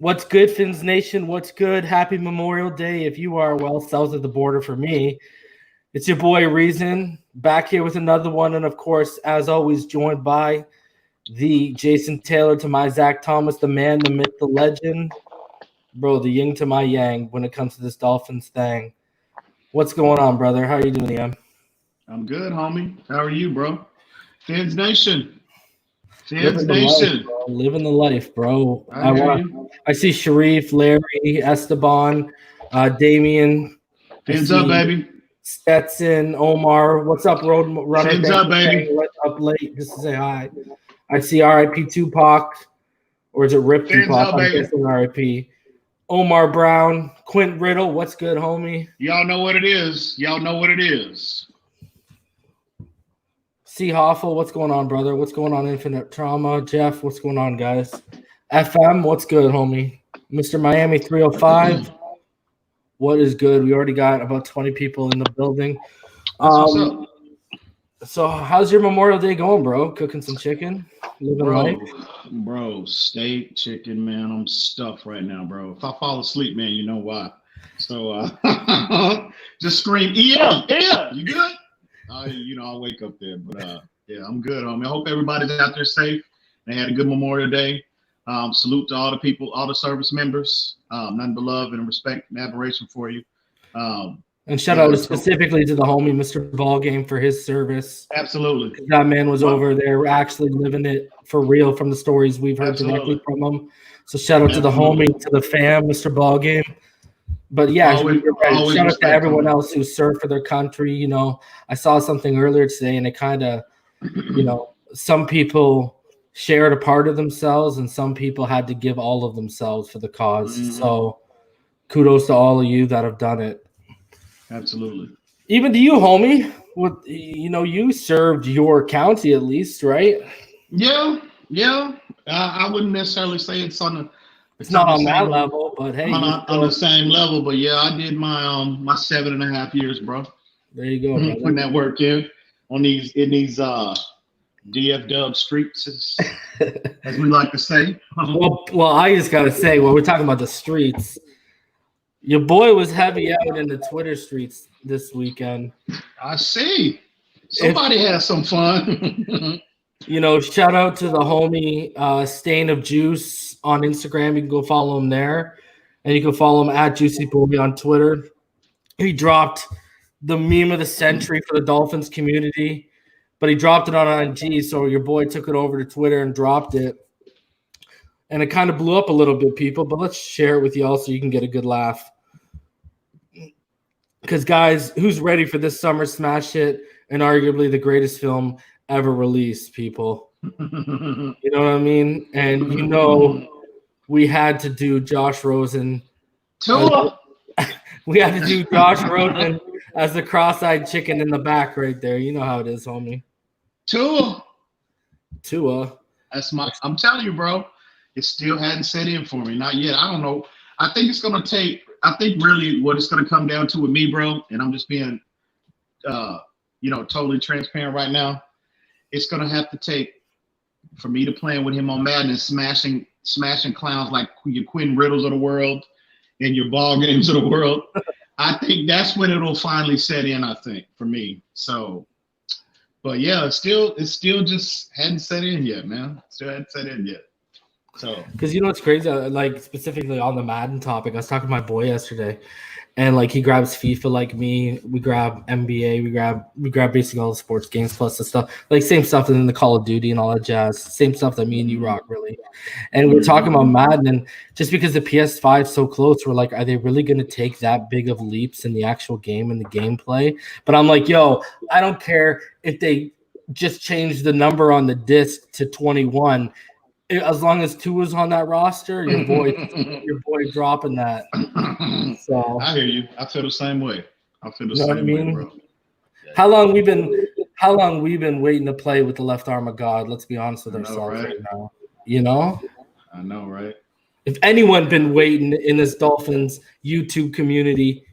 What's good, Fins Nation? What's good? Happy Memorial Day. If you are well south of the border for me, it's your boy Reason back here with another one. And of course, as always, joined by the Jason Taylor to my Zach Thomas, the man, the myth, the legend. Bro, the yin to my yang when it comes to this Dolphins thing. What's going on, brother? How are you doing, Em? I'm good, homie. How are you, bro? Fins Nation. Living the life, bro. I see Sharif, Larry, Esteban, Damien. Fins up, baby. Stetson, Omar. What's up, Road Runner? Fins up, baby. Up late just to say hi. I see RIP Tupac, or is it Rip Tupac? I'm guessing RIP. Omar Brown, Quint Riddle. What's good, homie? Y'all know what it is. C. Hoffel, what's going on, brother? What's going on, Infinite Trauma? Jeff, what's going on, guys? FM, what's good, homie? Mr. Miami 305, what is good? We already got about 20 people in the building. So how's your Memorial Day going, bro? Cooking some chicken? Living life? Bro, steak, chicken, man. I'm stuffed right now, bro. If I fall asleep, man, you know why. So just scream, EM, you good? I'll wake up there, but yeah, I'm good, homie. I hope everybody's out there safe. They had a good Memorial Day. Salute to all the people, all the service members. Nothing but love and respect and admiration for you. And shout out specifically to the homie, Mr. Ballgame, for his service. Absolutely. That man was over there actually living it for real from the stories we've heard directly from him. So shout out to the homie, to the fam, Mr. Ballgame. But yeah, shout out to everyone else who served for their country. You know, I saw something earlier today, and it kind of, some people shared a part of themselves, and some people had to give all of themselves for the cause. Mm-hmm. So kudos to all of you that have done it. Absolutely. Even to you, homie. You served your county at least, right? Yeah. I wouldn't necessarily say it's on the. It's not on that level, but hey, on the same level. But yeah, I did my my 7.5 years, bro. There you go, brother. Putting that work in these DF Dub streets, as we like to say. Well, I just gotta say, when we're talking about the streets, your boy was heavy out in the Twitter streets this weekend. I see. Somebody had some fun. Shout out to the homie Stain of Juice on Instagram. You can go follow him there. And you can follow him at Juicy Boy on Twitter. He dropped the meme of the century for the Dolphins community, but he dropped it on IG, so your boy took it over to Twitter and dropped it. And it kind of blew up a little bit, people, but let's share it with y'all so you can get a good laugh. Because, guys, who's ready for this summer smash hit and arguably the greatest film ever released, people? You know what I mean? And we had to do Josh Rosen. We had to do Josh Rosen as the cross-eyed chicken in the back right there. You know how it is, homie. Tua. I'm telling you, bro. It still hadn't set in for me. Not yet. I don't know. I think it's gonna take. I think really what it's gonna come down to with me, bro. And I'm just being, totally transparent right now. It's gonna have to take for me to playing with him on Madden and smashing clowns like your Quinn Riddles of the world and your ball games of the world. I think that's when it'll finally set in. I think for me. So, but yeah, it still just hadn't set in yet, man. Still hadn't set in yet. So, because what's crazy, like specifically on the Madden topic, I was talking to my boy yesterday, and like he grabs FIFA like me, we grab NBA, we grab basically all the sports games plus the stuff, like same stuff in the Call of Duty and all that jazz, same stuff that me and you rock really. And we were talking about Madden, and just because the PS5 is so close, we're like, are they really going to take that big of leaps in the actual game and the gameplay? But I'm like, yo, I don't care if they just change the number on the disc to 21. As long as Tua's on that roster, your boy dropping that. So I hear you. I feel the same way. Way, bro. How long we been waiting to play with the left arm of God? Let's be honest with ourselves right now. I know, right? If anyone been waiting in this Dolphins YouTube community,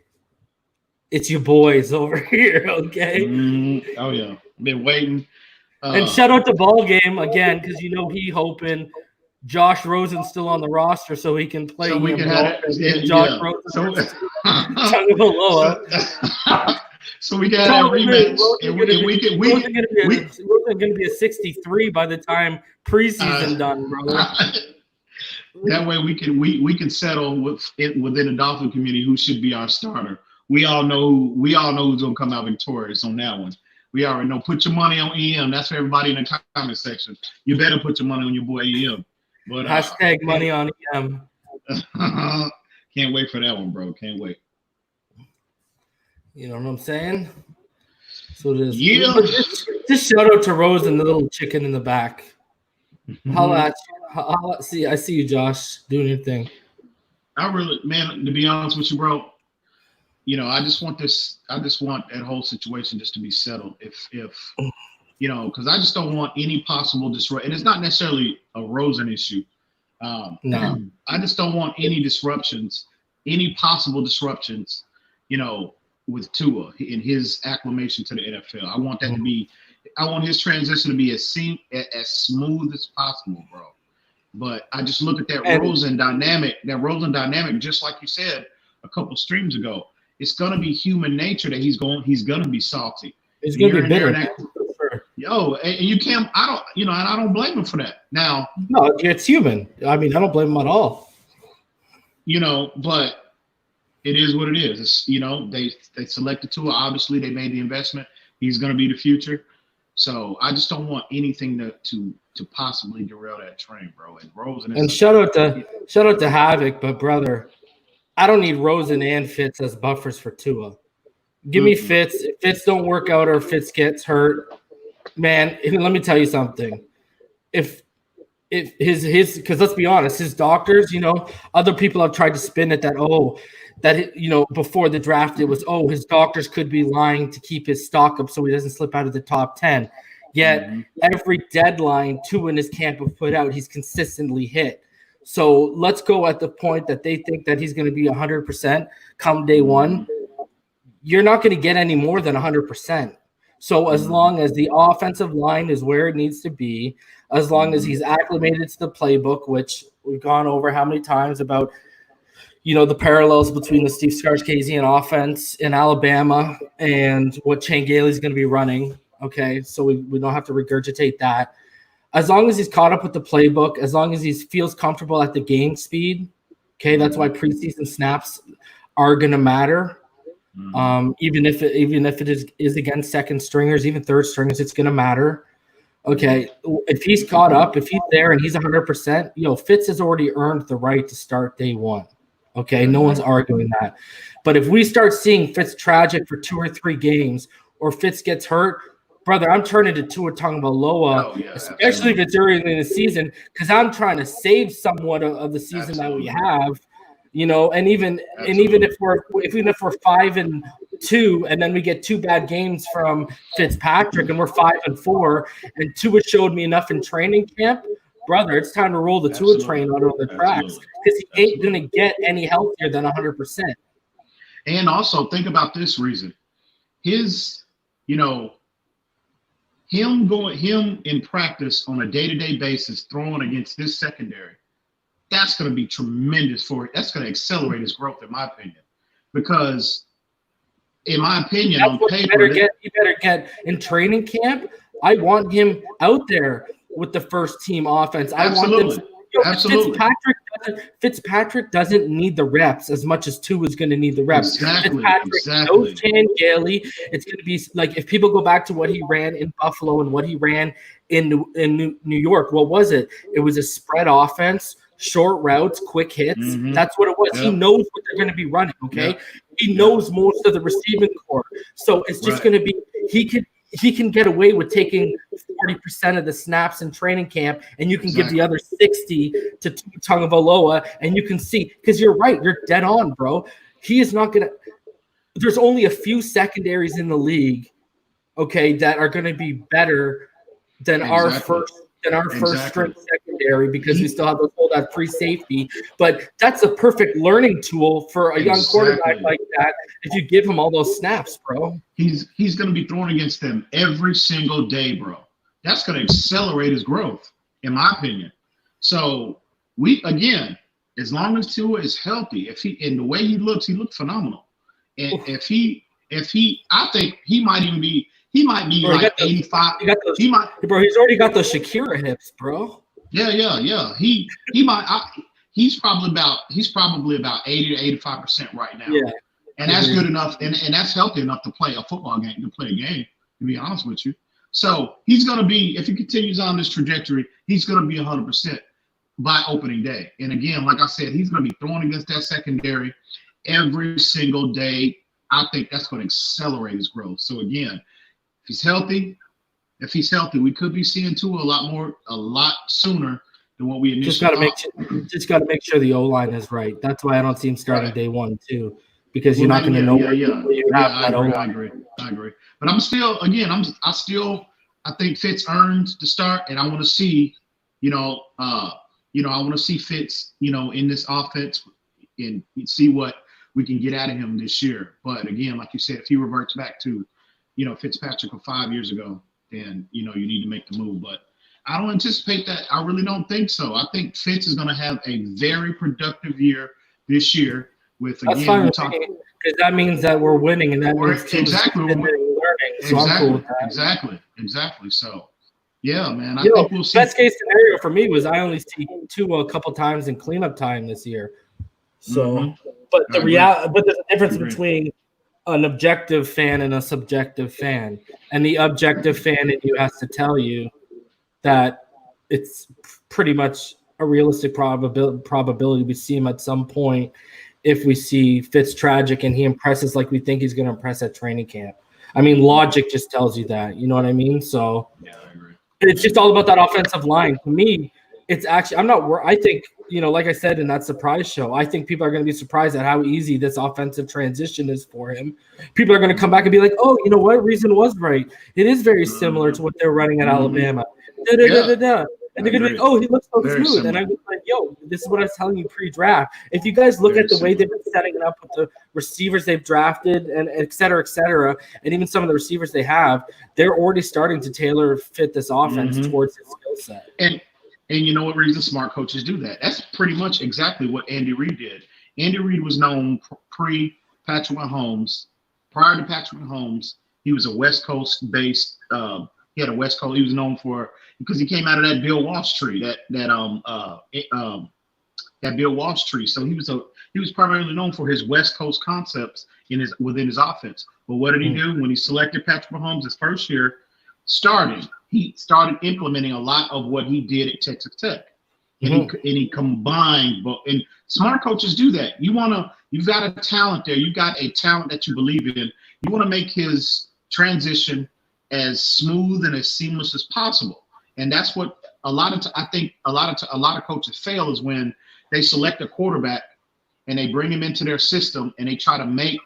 it's your boys over here. Okay. Oh yeah, been waiting. And shout out to Ball Game again, because he hoping Josh Rosen's still on the roster, so he can play. So we can have Josh Rosen. So we got a rematch, and we can Rosen's going to be a 63 by the time preseason done, brother. That way we can settle within the Dolphin community who should be our starter. We all know who's gonna come out victorious on that one. We already know. Put your money on EM. That's for everybody in the comment section. You better put your money on your boy EM. But hashtag money on EM. Can't wait for that one, bro. Can't wait. You know what I'm saying? So it is. Yeah. Just shout out to Rosen, the little chicken in the back. Holla at you. I see you, Josh, doing your thing. I really, man, to be honest with you, bro, I just want that whole situation just to be settled. If because I just don't want any possible disruption. And it's not necessarily a Rosen issue. No. I just don't want any disruptions, any possible disruptions, with Tua in his acclimation to the NFL. I want that to be, I want his transition to be as smooth as possible, bro. But I just look at that Rosen dynamic, just like you said a couple streams ago. It's gonna be human nature that he's gonna be salty. He's gonna be bitter. And you can't. I don't blame him for that. Now, no, it's human. I mean, I don't blame him at all. But it is what it is. It's, they selected Tua. Obviously, they made the investment. He's gonna be the future. So I just don't want anything to possibly derail that train, bro. And Rosen. And shout out to Havoc, but brother, I don't need Rosen and Fitz as buffers for Tua. Give me Fitz. If Fitz don't work out or Fitz gets hurt, man, let me tell you something. If his because let's be honest, his doctors, other people have tried to spin it that before the draft it was his doctors could be lying to keep his stock up so he doesn't slip out of the top 10. Yet every deadline Tua in his camp have put out, he's consistently hit. So let's go at the point that they think that he's going to be 100% come day one. You're not going to get any more than 100%. So as long as the offensive line is where it needs to be, as long as he's acclimated to the playbook, which we've gone over how many times about, the parallels between the Steve Scarscasian offense in Alabama and what Chan Gailey's going to be running. Okay, so we don't have to regurgitate that. As long as he's caught up with the playbook, as long as he feels comfortable at the game speed, okay, that's why preseason snaps are going to matter. Even if it is against second stringers, even third stringers, it's going to matter. Okay, if he's caught up, if he's there and he's 100%, Fitz has already earned the right to start day one. Okay, no one's arguing that. But if we start seeing Fitz tragic for 2 or 3 games, or Fitz gets hurt, brother, I'm turning to Tua Tagovailoa, especially if it's early in the season, because I'm trying to save somewhat of the season that we have. And even if we're 5-2 and then we get 2 bad games from Fitzpatrick and we're 5-4 and Tua showed me enough in training camp, brother, it's time to roll the Tua train out of the tracks because he ain't gonna get any healthier than 100%. And also think about this reason. His, him in practice on a day-to-day basis throwing against this secondary. That's going to be tremendous for it. That's going to accelerate his growth, in my opinion. Because, in my opinion, on paper, you better get in training camp. I want him out there with the first team offense. Absolutely. Fitzpatrick doesn't need the reps as much as Tua is going to need the reps. Exactly. Knows Chan Gailey. It's going to be like if people go back to what he ran in Buffalo and what he ran in New York. What was it? It was a spread offense. Short routes, quick hits. That's what it was. Yep. He knows what they're going to be running. Okay, he knows most of the receiving core. So it's just going to be he can get away with taking 40% of the snaps in training camp, and you can give the other 60 to Tagovailoa, and you can see because you're right. You're dead on, bro. He is not going to. There's only a few secondaries in the league, okay, that are going to be better than our first string secondary because we still have to hold that free safety. But that's a perfect learning tool for a young quarterback like that if you give him all those snaps, bro. He's going to be throwing against them every single day, bro. That's going to accelerate his growth, in my opinion. So we again, as long as Tua is healthy, if he and the way he looks phenomenal. And if he, I think he might be Bro, like 85. He might, bro. He's already got those Shakira hips, bro. Yeah. He might. He's probably about 80 to 85% right now. Yeah, and that's good enough, and that's healthy enough to play a football game, to be honest with you. So he's going to be, if he continues on this trajectory, he's going to be 100% by opening day. And again, like I said, he's going to be throwing against that secondary every single day. I think that's going to accelerate his growth. So again, if he's healthy, we could be seeing Tua a lot sooner than what we initially thought. Just got to make sure the O-line is right. That's why I don't see him starting day one too, because you're not going to know where you have that O-line. I agree. But I'm still, again, I think Fitz earned the start, and I want to see, I want to see Fitz, in this offense and see what we can get out of him this year. But again, like you said, if he reverts back to, Fitzpatrick of 5 years ago, then, you need to make the move. But I don't anticipate that. I really don't think so. I think Fitz is going to have a very productive year this year. Because that means that we're winning, and that means exactly we're learning. So I'm cool with that. Exactly. So, yeah, man. I think we'll see. Best case scenario for me was I only see Tua a couple times in cleanup time this year. So, but there's a difference between an objective fan and a subjective fan, and the objective fan in you has to tell you that it's pretty much a realistic probability we see him at some point. If we see Fitz tragic and he impresses like we think he's going to impress at training camp. I mean, logic just tells you that. You know what I mean? So yeah, I agree. It's just all about that offensive line. To me, it's actually I think, like I said in that surprise show, I think people are going to be surprised at how easy this offensive transition is for him. People are going to come back and be like, oh, you know what? Reason was right. It is very similar to what they're running at Alabama. And they're going to be like, oh, he looks so very smooth. Similar. And I was like, yo, this is what I was telling you pre-draft. If you guys look at the way they've been setting it up with the receivers they've drafted and et cetera, and even some of the receivers they have, they're already starting to tailor fit this offense towards his skill set. And you know what reason smart coaches do that? That's pretty much exactly what Andy Reid did. Andy Reid was known pre-Patrick Mahomes. Prior to Patrick Mahomes, he was a West Coast-based he had a West Coast. He was known for because he came out of that Bill Walsh tree, that Bill Walsh tree. So he was primarily known for his West Coast concepts within his offense. But what did he do when he selected Patrick Mahomes his first year? He started implementing a lot of what he did at Texas Tech, and he combined both. And smart coaches do that. You've got a talent there. You've got a talent that you believe in. You want to make his transition as smooth and as seamless as possible. And that's what I think a lot of coaches fail is when they select a quarterback and they bring him into their system and they try to make,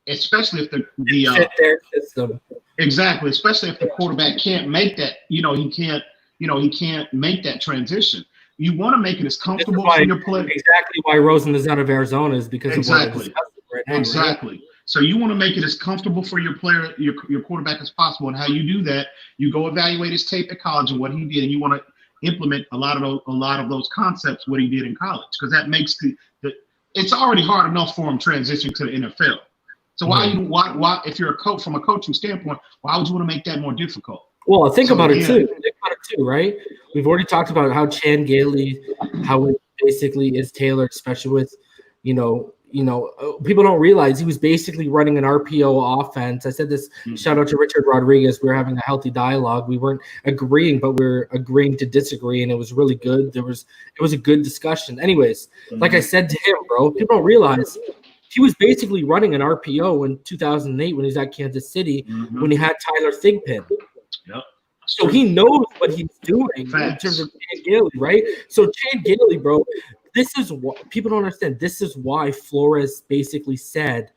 especially if fit their system. Exactly, especially if the quarterback can't make that, he can't make that transition. You want to make it as comfortable for your player. Exactly why Rosen is out of Arizona is because of what we're discussing right now. Exactly. Right? So you want to make it as comfortable for your player, your quarterback as possible. And how you do that, you go evaluate his tape at college and what he did, and you want to implement a lot of those concepts what he did in college, because that makes it's already hard enough for him transitioning to the NFL. So why if you're a coach from a coaching standpoint, why would you want to make that more difficult? Well, think about it too, right? We've already talked about how Chan Gailey, how it basically is tailored, especially with, people don't realize he was basically running an RPO offense. I said this, shout out to Richard Rodriguez. We were having a healthy dialogue. We weren't agreeing, but we were agreeing to disagree, and it was really good. It was a good discussion. Anyways, like I said to him, bro, people don't realize he was basically running an RPO in 2008 when he was at Kansas City when he had Tyler Thigpen. Yep. So he knows what he's doing in terms of Chan Gailey, right? So Chan Gailey, bro, this is what people don't understand. This is why Flores basically said,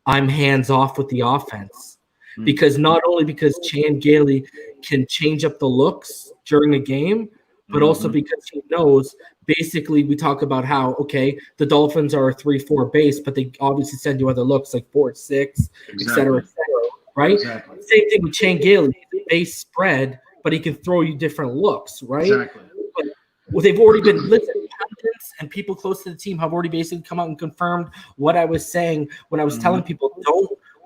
I'm hands off with the offense. Because not only because Chan Gailey can change up the looks during a game, but also because he knows, basically, we talk about how, okay, the Dolphins are a 3-4 base, but they obviously send you other looks like 4-6, et cetera, right? Exactly. Same thing with Chan Gailey, base spread, but he can throw you different looks, right? Exactly. Well, they've already been pundits and people close to the team have already basically come out and confirmed what I was saying when I was telling people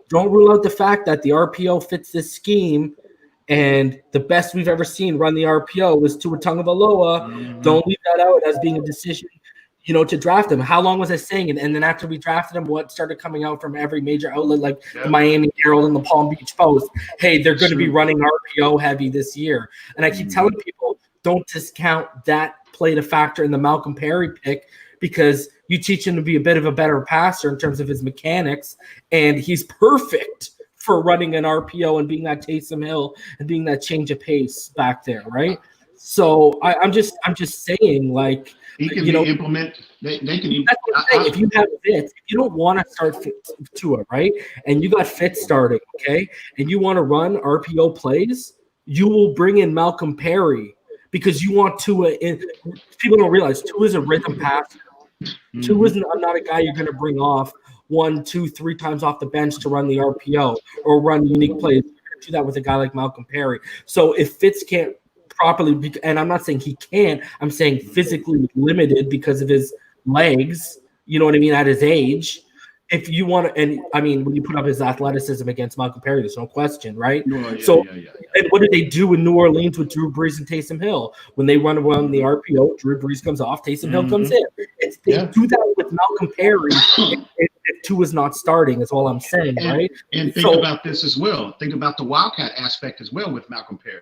don't rule out the fact that the RPO fits this scheme. And the best we've ever seen run the RPO was Tua Tagovailoa. Don't leave that out as being a decision, to draft him. How long was I saying it? And then after we drafted him, what started coming out from every major outlet, like the Miami Herald and the Palm Beach Post? Hey, they're going to be running RPO heavy this year. And I keep telling people, don't discount that played a factor in the Malcolm Perry pick, because you teach him to be a bit of a better passer in terms of his mechanics, and he's perfect for running an RPO and being that Taysom Hill and being that change of pace back there, right? So I'm just saying, like, he can implement. They can. That's what I'm saying. If you have Fitz, if you don't want to start Tua, right, and you got Fitz starting, okay, and you want to run RPO plays, you will bring in Malcolm Perry because you want Tua in. People don't realize Tua is a rhythm passer. Tua isn't. I'm not a guy you're going to bring off 1, 2, 3 times off the bench to run the RPO or run unique plays. You do that with a guy like Malcolm Perry. So if Fitz can't properly, and I'm not saying he can't, I'm saying physically limited because of his legs, you know what I mean, at his age. If you want to, and I mean, when you put up his athleticism against Malcolm Perry, there's no question, right? And what did they do in New Orleans with Drew Brees and Taysom Hill? When they run around the RPO, Drew Brees comes off, Taysom Hill comes in. They do that with Malcolm Perry if Tua is not starting, is all I'm saying, right? And think about this as well. Think about the Wildcat aspect as well with Malcolm Perry.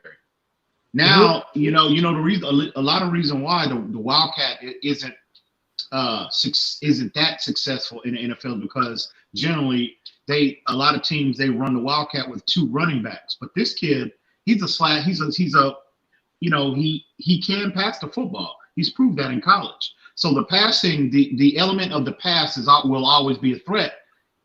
Now, the reason, a lot of reason why the Wildcat isn't that successful in the NFL, because generally a lot of teams, they run the Wildcat with 2 running backs. But this kid, he can pass the football. He's proved that in college. So the passing, the element of the pass will always be a threat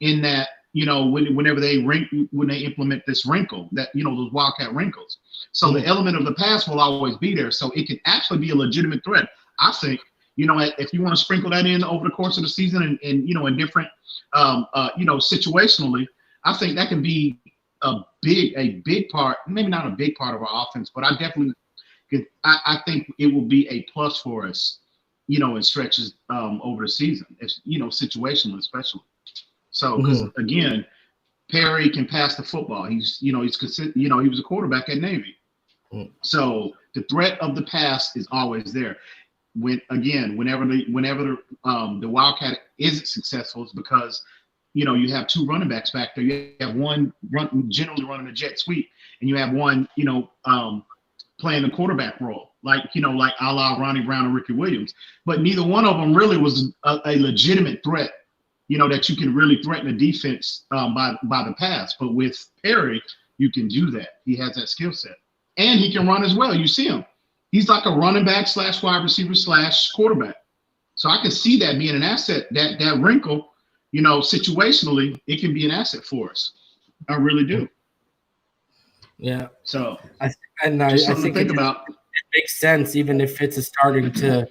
in that, whenever they implement this wrinkle, that, those Wildcat wrinkles. So the element of the pass will always be there. So it can actually be a legitimate threat. I think, if you want to sprinkle that in over the course of the season and in different, situationally, I think that can be a big part, maybe not a big part of our offense, but I think it will be a plus for us, in stretches over the season, situational especially. So, because again, Perry can pass the football. He was a quarterback at Navy. So the threat of the pass is always there. Whenever the Wildcat isn't successful, it's because you have 2 running backs back there. You have one generally running a jet sweep, and you have one playing the quarterback role, like a la Ronnie Brown and Ricky Williams. But neither one of them really was a legitimate threat, that you can really threaten a defense by the pass. But with Perry, you can do that. He has that skill set, and he can run as well. You see him. He's like a running back / wide receiver / quarterback. So I can see that being an asset. That wrinkle, situationally, it can be an asset for us. I really do. Yeah. So I think it makes sense, even if Fitz is starting to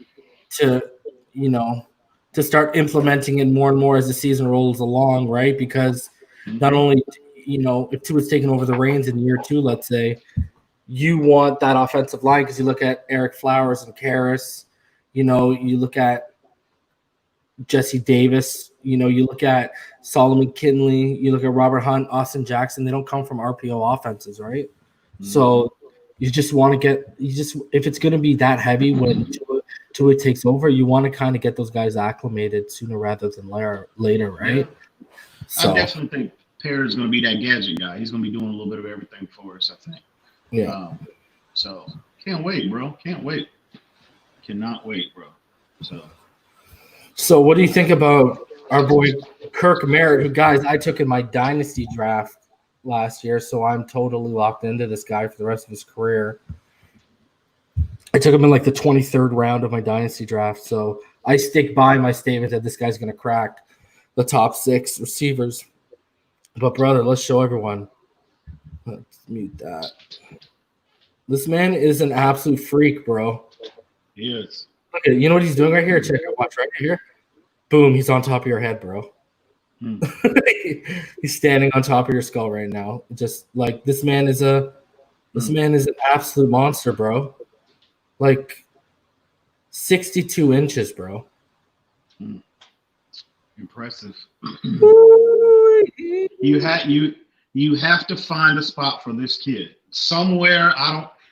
start implementing it more and more as the season rolls along, right? Because not only, if Tua's taking over the reins in year 2, let's say, you want that offensive line, because you look at Eric Flowers and Karras, you look at Jesse Davis, you look at Solomon Kinley, you look at Robert Hunt, Austin Jackson. They don't come from RPO offenses, right? So you just want to if it's going to be that heavy when Tua takes over, you want to kind of get those guys acclimated sooner rather than later, right? Yeah. So I definitely think Perry's going to be that gadget guy. He's going to be doing a little bit of everything for us, I think. Yeah. So can't wait, bro. Can't wait. Cannot wait, bro. So what do you think about our boy Kirk Merritt, who, guys, I took in my dynasty draft last year, so I'm totally locked into this guy for the rest of his career. I took him in like the 23rd round of my dynasty draft, so I stick by my statement that this guy's going to crack the top 6 receivers. But, brother, let's show everyone. Let's mute that. This man is an absolute freak, bro. He is. Look at, you know what he's doing right here? Check it. Watch right here. Boom, he's on top of your head, bro. He's standing on top of your skull right now. Just like this man is an absolute monster, bro. Like, 62 inches, bro. Impressive. You have to find a spot for this kid somewhere.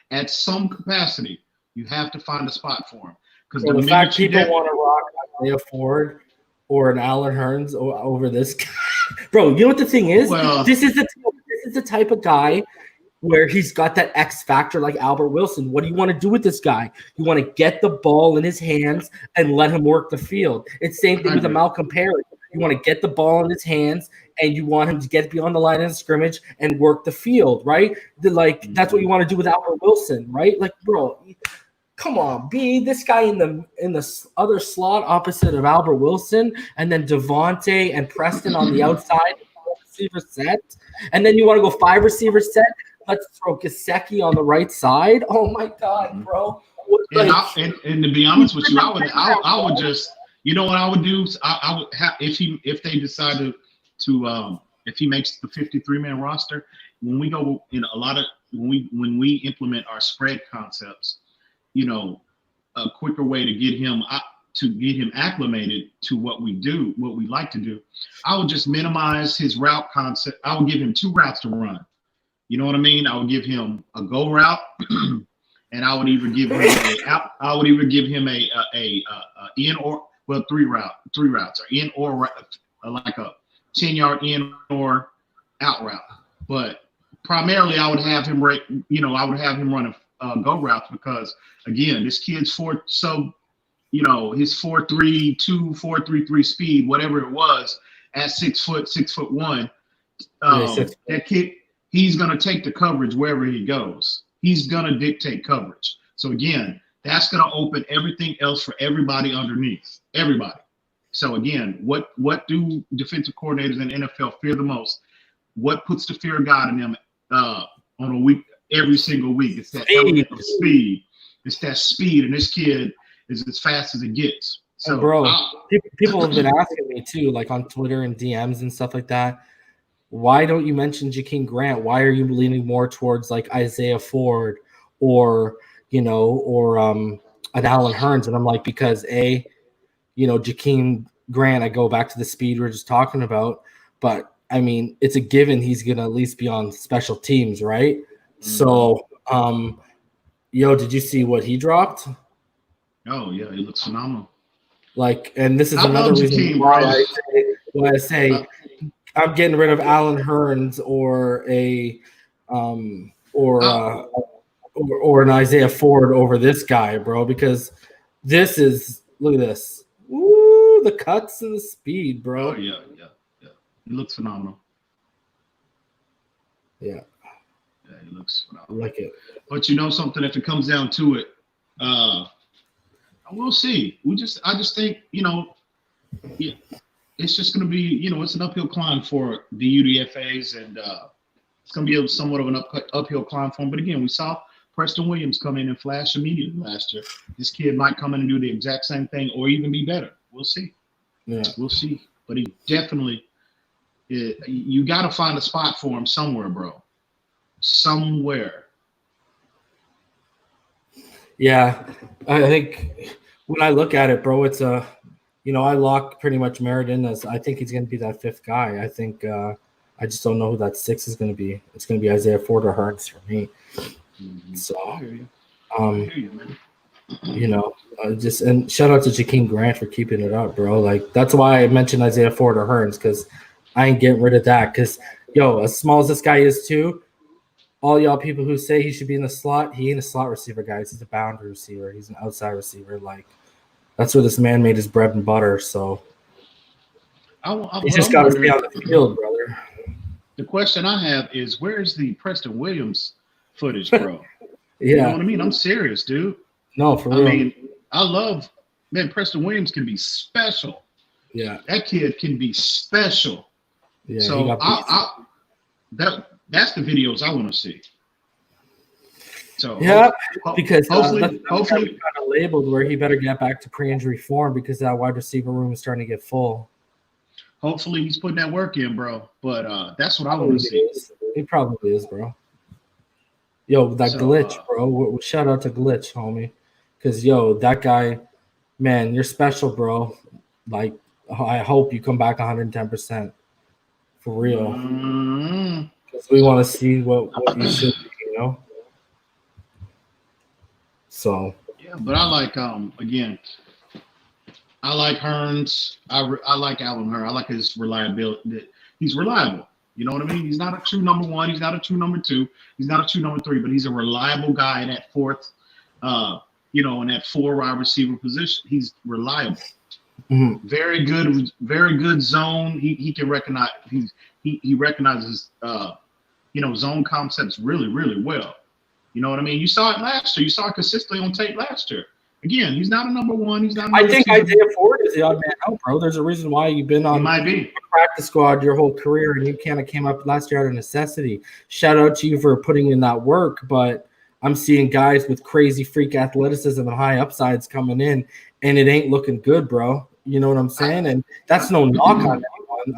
At some capacity, you have to find a spot for him. Because the fact people want to rock Isaiah Ford or an Allen Hurns over this guy, bro. You know what the thing is? Well, this is the type of guy where he's got that X factor like Albert Wilson. What do you want to do with this guy? You want to get the ball in his hands and let him work the field. It's the same thing with a Malcolm Perry. You want to get the ball in his hands and you want him to get beyond the line of scrimmage and work the field, right? That's what you want to do with Albert Wilson, right? Like, bro, come on, be this guy in the other slot opposite of Albert Wilson, and then Devontae and Preston on the outside, receiver set, and then you want to go 5 receiver set. Let's throw Gesicki on the right side. Oh my God, bro! And to be honest with you, I would just, you know what I would do? I would have if they decided to if he makes the 53-man roster, when we go in when we implement our spread concepts, you know, a quicker way to get him acclimated to what we like to do. I would just minimize his route concept. I would give him 2 routes to run. You know what I mean? I would give him a go route, and I would either give him a in or 3 routes, or in or like a 10-yard in or out route. But primarily, I would have him run a go routes because again, this kid's his 4.32, 4.33 speed, whatever it was, at 6'1", that kid. He's going to take the coverage wherever he goes. He's going to dictate coverage. So, again, that's going to open everything else for everybody underneath. Everybody. So, again, what do defensive coordinators in the NFL fear the most? What puts the fear of God in them every single week? It's that element of speed. It's that speed, and this kid is as fast as it gets. So, bro, people have been asking me, too, like on Twitter and DMs and stuff like that. Why don't you mention Jakeem Grant? Why are you leaning more towards like Isaiah Ford or an Allen Hurns? And I'm like, because Jakeem Grant, I go back to the speed we were just talking about, but I mean, it's a given he's gonna at least be on special teams, right? Mm-hmm. So, did you see what he dropped? Oh yeah, he looks phenomenal. Like, and this is another reason why I say I'm getting rid of Allen Hurns or an Isaiah Ford over this guy, bro, because this is, look at this. Ooh, the cuts and the speed, bro. Oh, yeah. He looks phenomenal. Yeah. Yeah, he looks phenomenal. I like it. But you know something, if it comes down to it, we'll see. I just think, it's just going to be, it's an uphill climb for the UDFAs, and it's going to be somewhat of an uphill climb for them. But again, we saw Preston Williams come in and flash immediately last year. This kid might come in and do the exact same thing or even be better. We'll see. Yeah, we'll see. But he definitely, you got to find a spot for him somewhere, bro. Somewhere. Yeah, I think when I look at it, bro, it's a. I lock pretty much Merritt in as I think he's going to be that 5th guy. I think I just don't know who that 6 is going to be. It's going to be Isaiah Ford or Hurns for me. Mm-hmm. So, and shout out to Jakeem Grant for keeping it up, bro. Like, that's why I mentioned Isaiah Ford or Hurns, because I ain't getting rid of that. Because, as small as this guy is too, all y'all people who say he should be in the slot, he ain't a slot receiver, guys. He's a boundary receiver. He's an outside receiver. Like, that's where this man made his bread and butter. So he's just got to stay on the field, brother. The question I have is, where's the Preston Williams footage, bro? Yeah. You know what I mean? I'm serious, dude. No, for real. I mean, Preston Williams can be special. Yeah. That kid can be special. Yeah. So that's the videos I want to see. So yeah, because hopefully kind of labeled where he better get back to pre-injury form because that wide receiver room is starting to get full. Hopefully he's putting that work in, bro. But that's what I want to see. He probably is, bro. That glitch, bro. Shout out to Glitch, homie. Because that guy, man, you're special, bro. Like, I hope you come back 110% for real. Because we want to see what you should be, you know? So. Yeah, but I like, again, I like Hearns. I like Allen Hearns. I like his reliability. He's reliable. You know what I mean? He's not a true number one. He's not a true number two. He's not a true number three, but he's a reliable guy in that fourth, in that 4 wide receiver position. He's reliable. Mm-hmm. Very good zone. He can recognize. He recognizes zone concepts really, really well. You know what I mean? You saw it last year. You saw it consistently on tape last year. Again, he's not a number one. He's not. I think Isaiah Ford is the odd man out, bro. There's a reason why you've been on the practice squad your whole career, and you kind of came up last year out of necessity. Shout out to you for putting in that work, but I'm seeing guys with crazy freak athleticism and high upsides coming in, and it ain't looking good, bro. You know what I'm saying? And that's no knock on anyone.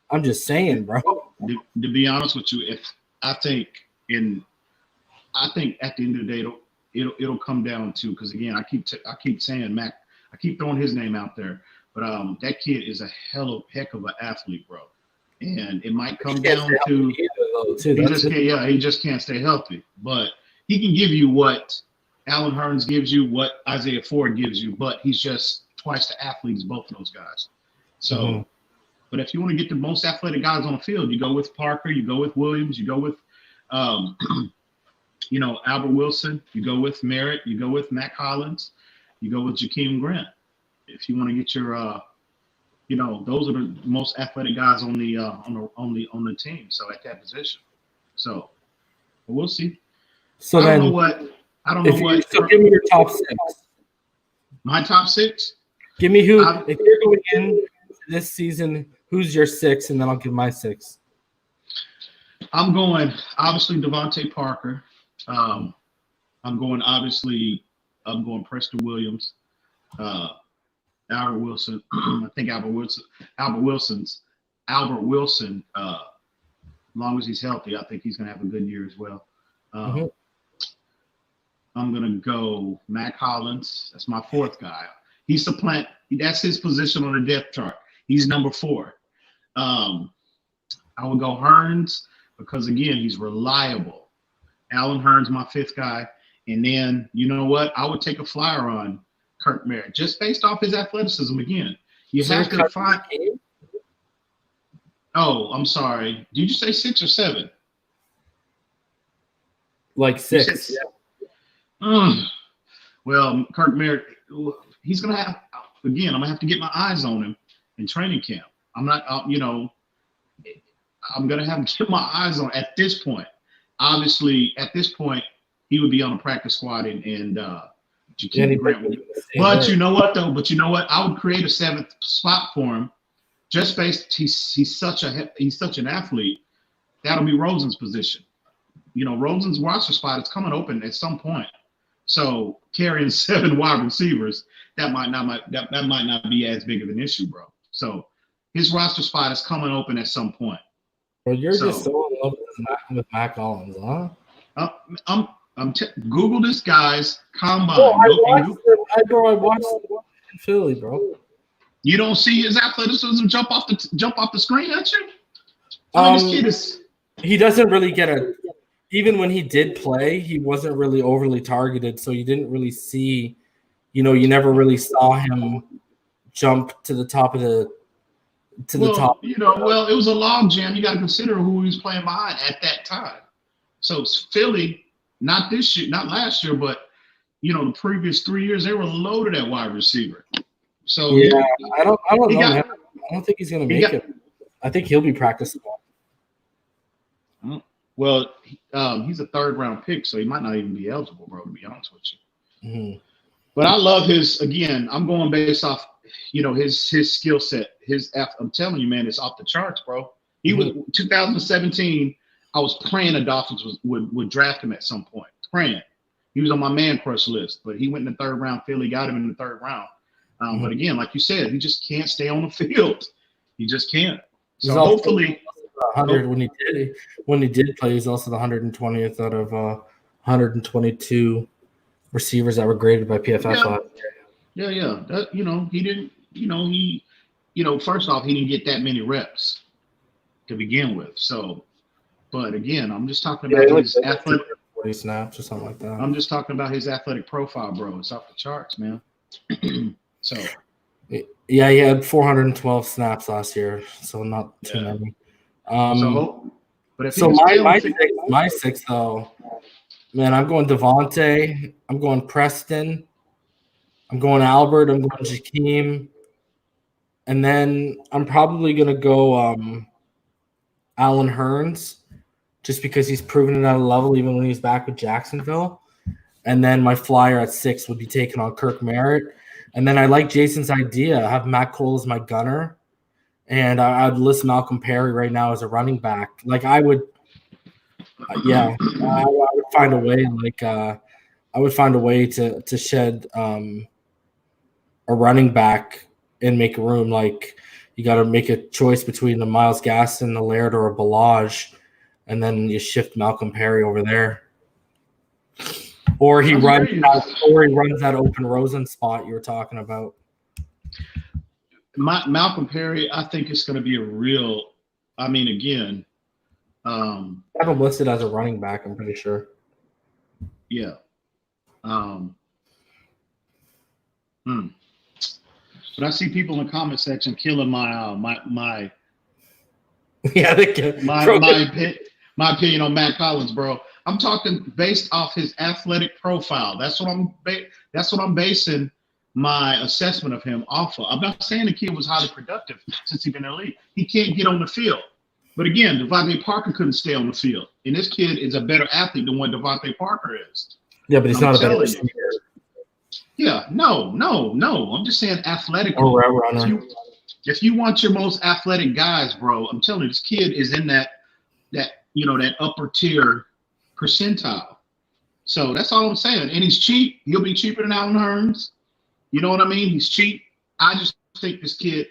I'm just saying, bro. To be honest with you, I think at the end of the day, it'll come down to, because again, I keep saying Mac, I keep throwing his name out there, but that kid is a heck of an athlete, bro. And it might come down to he just can't stay healthy. But he can give you what Allen Hearns gives you, what Isaiah Ford gives you, but he's just twice the athletes, both of those guys. So, But if you want to get the most athletic guys on the field, you go with Parker, you go with Williams, you go with Albert Wilson, you go with Merritt, you go with Matt Collins, you go with Jakeem Grant. If you want to get your, those are the most athletic guys on the team. So at that position, so we'll see. So I don't know what. So give me your top 6. My top 6. Give me who. If you're going in this season, who's your 6, and then I'll give my 6. I'm going obviously Devontae Parker. I'm going Preston Williams, Albert Wilson. I think Albert Wilson, as long as he's healthy, I think he's going to have a good year as well. I'm going to go Matt Collins. That's my 4th guy. He's the plant. That's his position on the depth chart. He's number 4. I would go Hearns because, again, he's reliable. Allen Hearns, my 5th guy. And then, you know what? I would take a flyer on Kirk Merritt just based off his athleticism again. You have to find. Oh, I'm sorry. Did you say 6 or 7? Like 6. Well, Kirk Merritt, he's going to have, again, I'm going to have to get my eyes on him in training camp. I'm not, I'm going to have to get my eyes on at this point. Obviously, at this point, he would be on the practice squad and Jakeem Grant would. But you know what, though? I would create a 7th spot for him just based. He's such an athlete. That'll be Rosen's position. Rosen's roster spot is coming open at some point. So carrying 7 wide receivers, that might not be as big of an issue, bro. So his roster spot is coming open at some point. Bro, you're just so in love with Mac Collins, huh? Google this guy's combine. Bro, I watched him in Philly, bro. You don't see his athleticism jump off the screen at you? He doesn't really get even when he did play, he wasn't really overly targeted, so you didn't really see, you never really saw him jump to the top of the top. Well, it was a log jam. You got to consider who he was playing behind at that time. So Philly, not this year, not last year, but the previous 3 years, they were loaded at wide receiver. So yeah, I don't know. I don't think he's going to make it. I think he'll be practicing. Well, he's a 3rd round pick, so he might not even be eligible, bro, to be honest with you. Mm-hmm. But I love I'm going based off, his skill set. I'm telling you, man, it's off the charts, bro. He was 2017. I was praying the Dolphins would draft him at some point. Praying. He was on my man crush list, but he went in the 3rd round. Philly got him in the 3rd round. But again, like you said, he just can't stay on the field. He just can't. So hopefully. 100 when he did play, he's also the 120th out of 122 receivers that were graded by PFF last year. Yeah. That, he didn't. First off, he didn't get that many reps to begin with. So, but again, I'm just talking about his athletic 40 snaps or something like that. I'm just talking about his athletic profile, bro. It's off the charts, man. So. Yeah, he had 412 snaps last year, so not too many. My six though, man, I'm going Devontae, I'm going Preston, I'm going Albert, I'm going Jakeem, and then I'm probably gonna go Alan Hearns, just because he's proven it at a level even when he's back with Jacksonville. And then my flyer at 6 would be taken on Kirk Merritt. And then I like Jason's idea. I have Matt Cole as my gunner. And I'd list Malcolm Perry right now as a running back. Like I would I would find a way. I would find a way to shed a running back and make room. Like you got to make a choice between the Myles Gaston, the Laird, or a Balaj, and then you shift Malcolm Perry over there. Or he runs that open Rosen spot you were talking about. Malcolm Perry, I think it's going to be a real. I mean, again, I have him listed as a running back. I'm pretty sure. Yeah. But I see people in the comment section killing my opinion on Matt Collins, bro. I'm talking based off his athletic profile. That's what I'm basing my assessment of him off of. I'm not saying the kid was highly productive since he's been in the league. He can't get on the field. But again, Devontae Parker couldn't stay on the field. And this kid is a better athlete than what Devontae Parker is. Yeah, but he's not a better receiver. Yeah, no. I'm just saying athletically. Or route runner. If you want your most athletic guys, bro, I'm telling you, this kid is in that upper tier percentile. So that's all I'm saying. And he's cheap. He'll be cheaper than Alan Hearns. You know what I mean? He's cheap. I just think this kid,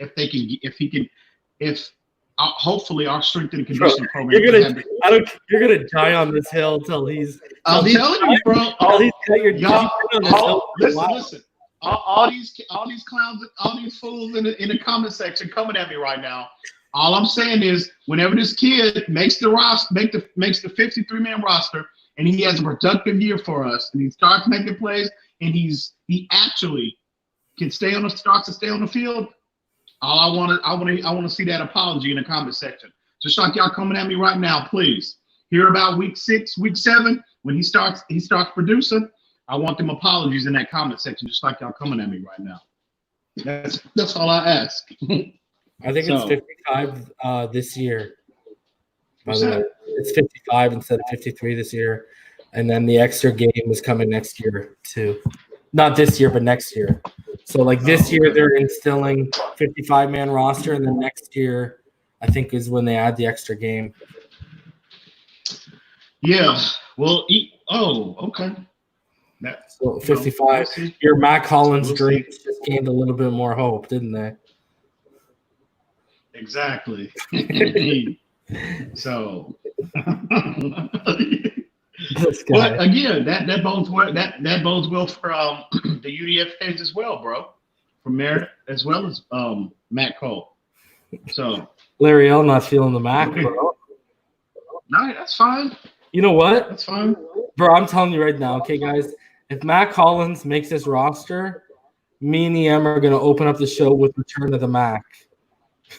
hopefully our strength and conditioning program. You're gonna die on this hill until he's. I'm telling you, bro. Listen. All these clowns, all these fools in the comment section coming at me right now. All I'm saying is, whenever this kid makes the 53-man roster, and he has a productive year for us, and he starts making plays, and he actually starts to stay on the field. I want to see that apology in the comment section. Just like y'all coming at me right now, please. Hear about week 6, week 7 when he starts producing. I want them apologies in that comment section, just like y'all coming at me right now. That's all I ask. I think it's 55 this year. It's 55 instead of 53 this year. And then the extra game is coming next year too. Not this year, but next year. So this year they're instilling 55-man roster, and then next year I think is when they add the extra game. Yeah. Well, okay. So 55. Your Matt Collins dreams just gained a little bit more hope, didn't they? Exactly. So, but again, that bodes well. That bodes well for the UDF fans as well, bro. For Merritt as well as Matt Cole. So Larry L not feeling the Mac, bro. No, that's fine. You know what? That's fine, bro. I'm telling you right now, okay, guys. If Matt Collins makes this roster, me and EM are gonna open up the show with Return to the Mac.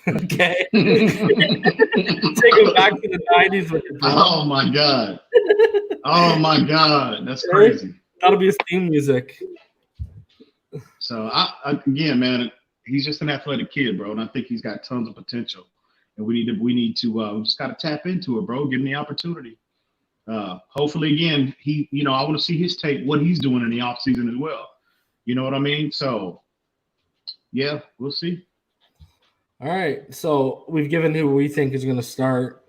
Okay. Take him back to the 90s with it, bro. Oh my god. Oh my god. That's crazy. That'll be his theme music. So again, man, he's just an athletic kid, bro. And I think he's got tons of potential. And we need to just gotta tap into it, bro. Give him the opportunity. Hopefully again, I want to see his tape, what he's doing in the offseason as well. You know what I mean? So yeah, we'll see. All right, so we've given who we think is going to start.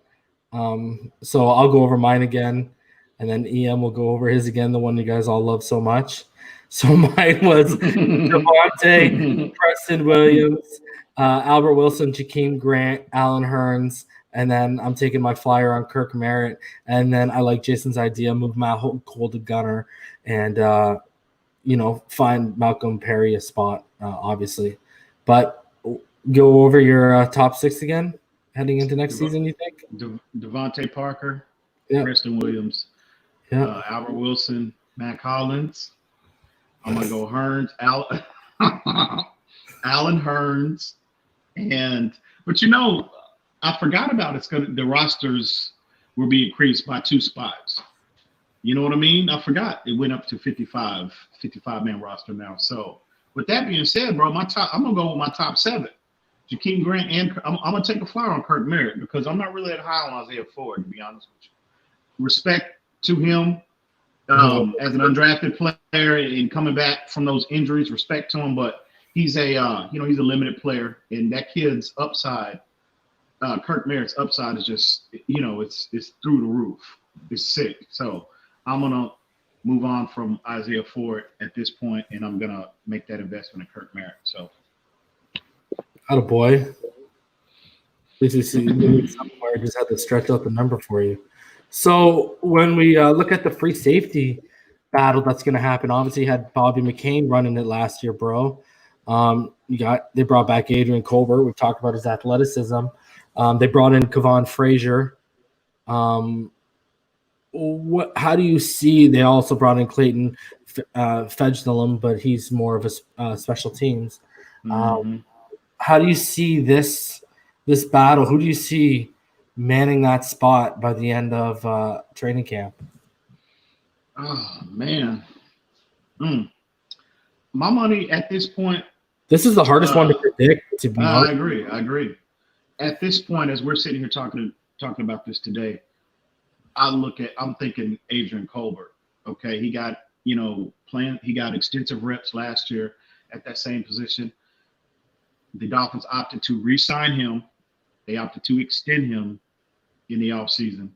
So I'll go over mine again, and then EM will go over his again, the one you guys all love so much. So mine was Devontae, Preston Williams, Albert Wilson, Jakeem Grant, Alan Hearns, and then I'm taking my flyer on Kirk Merritt. And then I like Jason's idea, move Matt Cole to gunner. And, find Malcolm Perry a spot, obviously. But go over your top 6 again heading into next season, you think? Devontae Parker, Yeah. Preston Williams, Yeah. Albert Wilson, Matt Collins. I'm going to go Hearns, Alan Hearns. But I forgot about the rosters will be increased by 2 spots. You know what I mean? I forgot it went up to 55-man roster now. So with that being said, bro, I'm gonna go with my top 7. Jakeem Grant, and I'm gonna take a flyer on Kirk Merritt because I'm not really that high on Isaiah Ford, to be honest with you. Respect to him as an undrafted player and coming back from those injuries, respect to him, but he's a he's a limited player, and that kid's upside, Kirk Merritt's upside is just it's through the roof. It's sick. So I'm gonna move on from Isaiah Ford at this point, and I'm gonna make that investment in Kirk Merritt. So, attaboy. At least we see somewhere just had to stretch out the number for you. So when we look at the free safety battle that's going to happen, obviously you had Bobby McCain running it last year, bro. They brought back Adrian Colbert. We've talked about his athleticism. They brought in Kevon Frazier. How do you see? They also brought in Clayton Fedgelum, but he's more of a special teams. How do you see this battle? Who do you see manning that spot by the end of training camp? Oh man, my money at this point. This is the hardest one to predict. To be honest, I agree. At this point, as we're sitting here talking about this today, I'm thinking Adrian Colbert. Okay, he got he got extensive reps last year at that same position. The Dolphins opted to re-sign him. They opted to extend him in the offseason.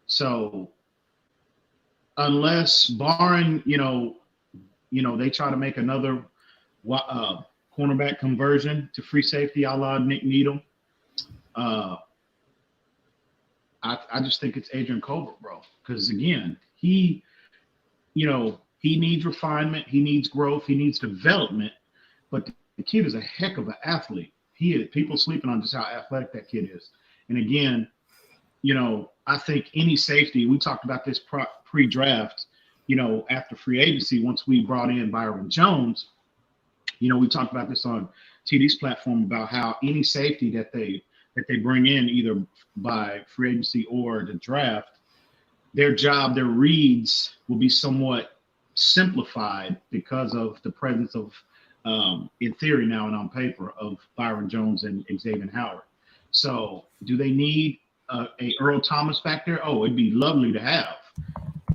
So unless barring, they try to make another cornerback conversion to free safety a la Nick Needham, I just think it's Adrian Colbert, bro. Because again, he needs refinement, he needs growth, he needs development, but the kid is a heck of an athlete. He is. People sleeping on just how athletic that kid is. And again, I think any safety, we talked about this pre-draft, after free agency, once we brought in Byron Jones, we talked about this on TD's platform about how any safety that they bring in either by free agency or the draft, their job, their reads will be somewhat simplified because of the presence of, in theory now and on paper, of Byron Jones and Xavier Howard. So do they need a Earl Thomas back there? Oh, it'd be lovely to have.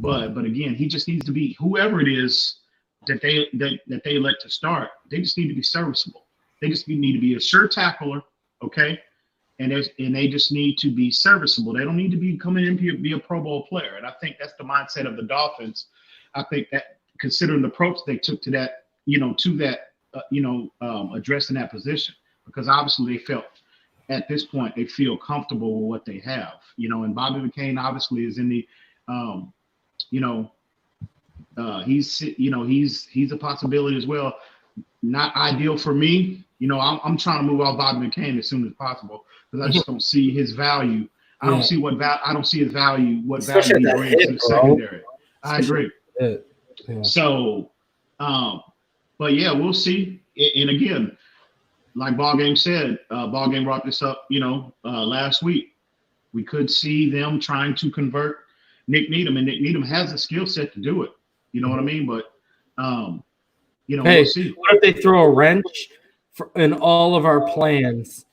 But again, he just needs to be, whoever it is that they elect to start, they just need to be serviceable. They just need to be a sure tackler, okay? And they just need to be serviceable. They don't need to be coming in to be a Pro Bowl player. And I think that's the mindset of the Dolphins. I think that considering the approach they took to that, addressing that position, because obviously they felt at this point they feel comfortable with what they have, and Bobby McCain obviously is in the, he's a possibility as well. Not ideal for me. I'm trying to move off Bobby McCain as soon as possible because I just don't see his value. I don't see his value. What Especially value he brings to the secondary. I agree. Yeah. So, but yeah, we'll see. And again, like Ballgame said, Ballgame brought this up, last week. We could see them trying to convert Nick Needham, and Nick Needham has the skill set to do it. You know what I mean? But, we'll see. What if they throw a wrench in all of our plans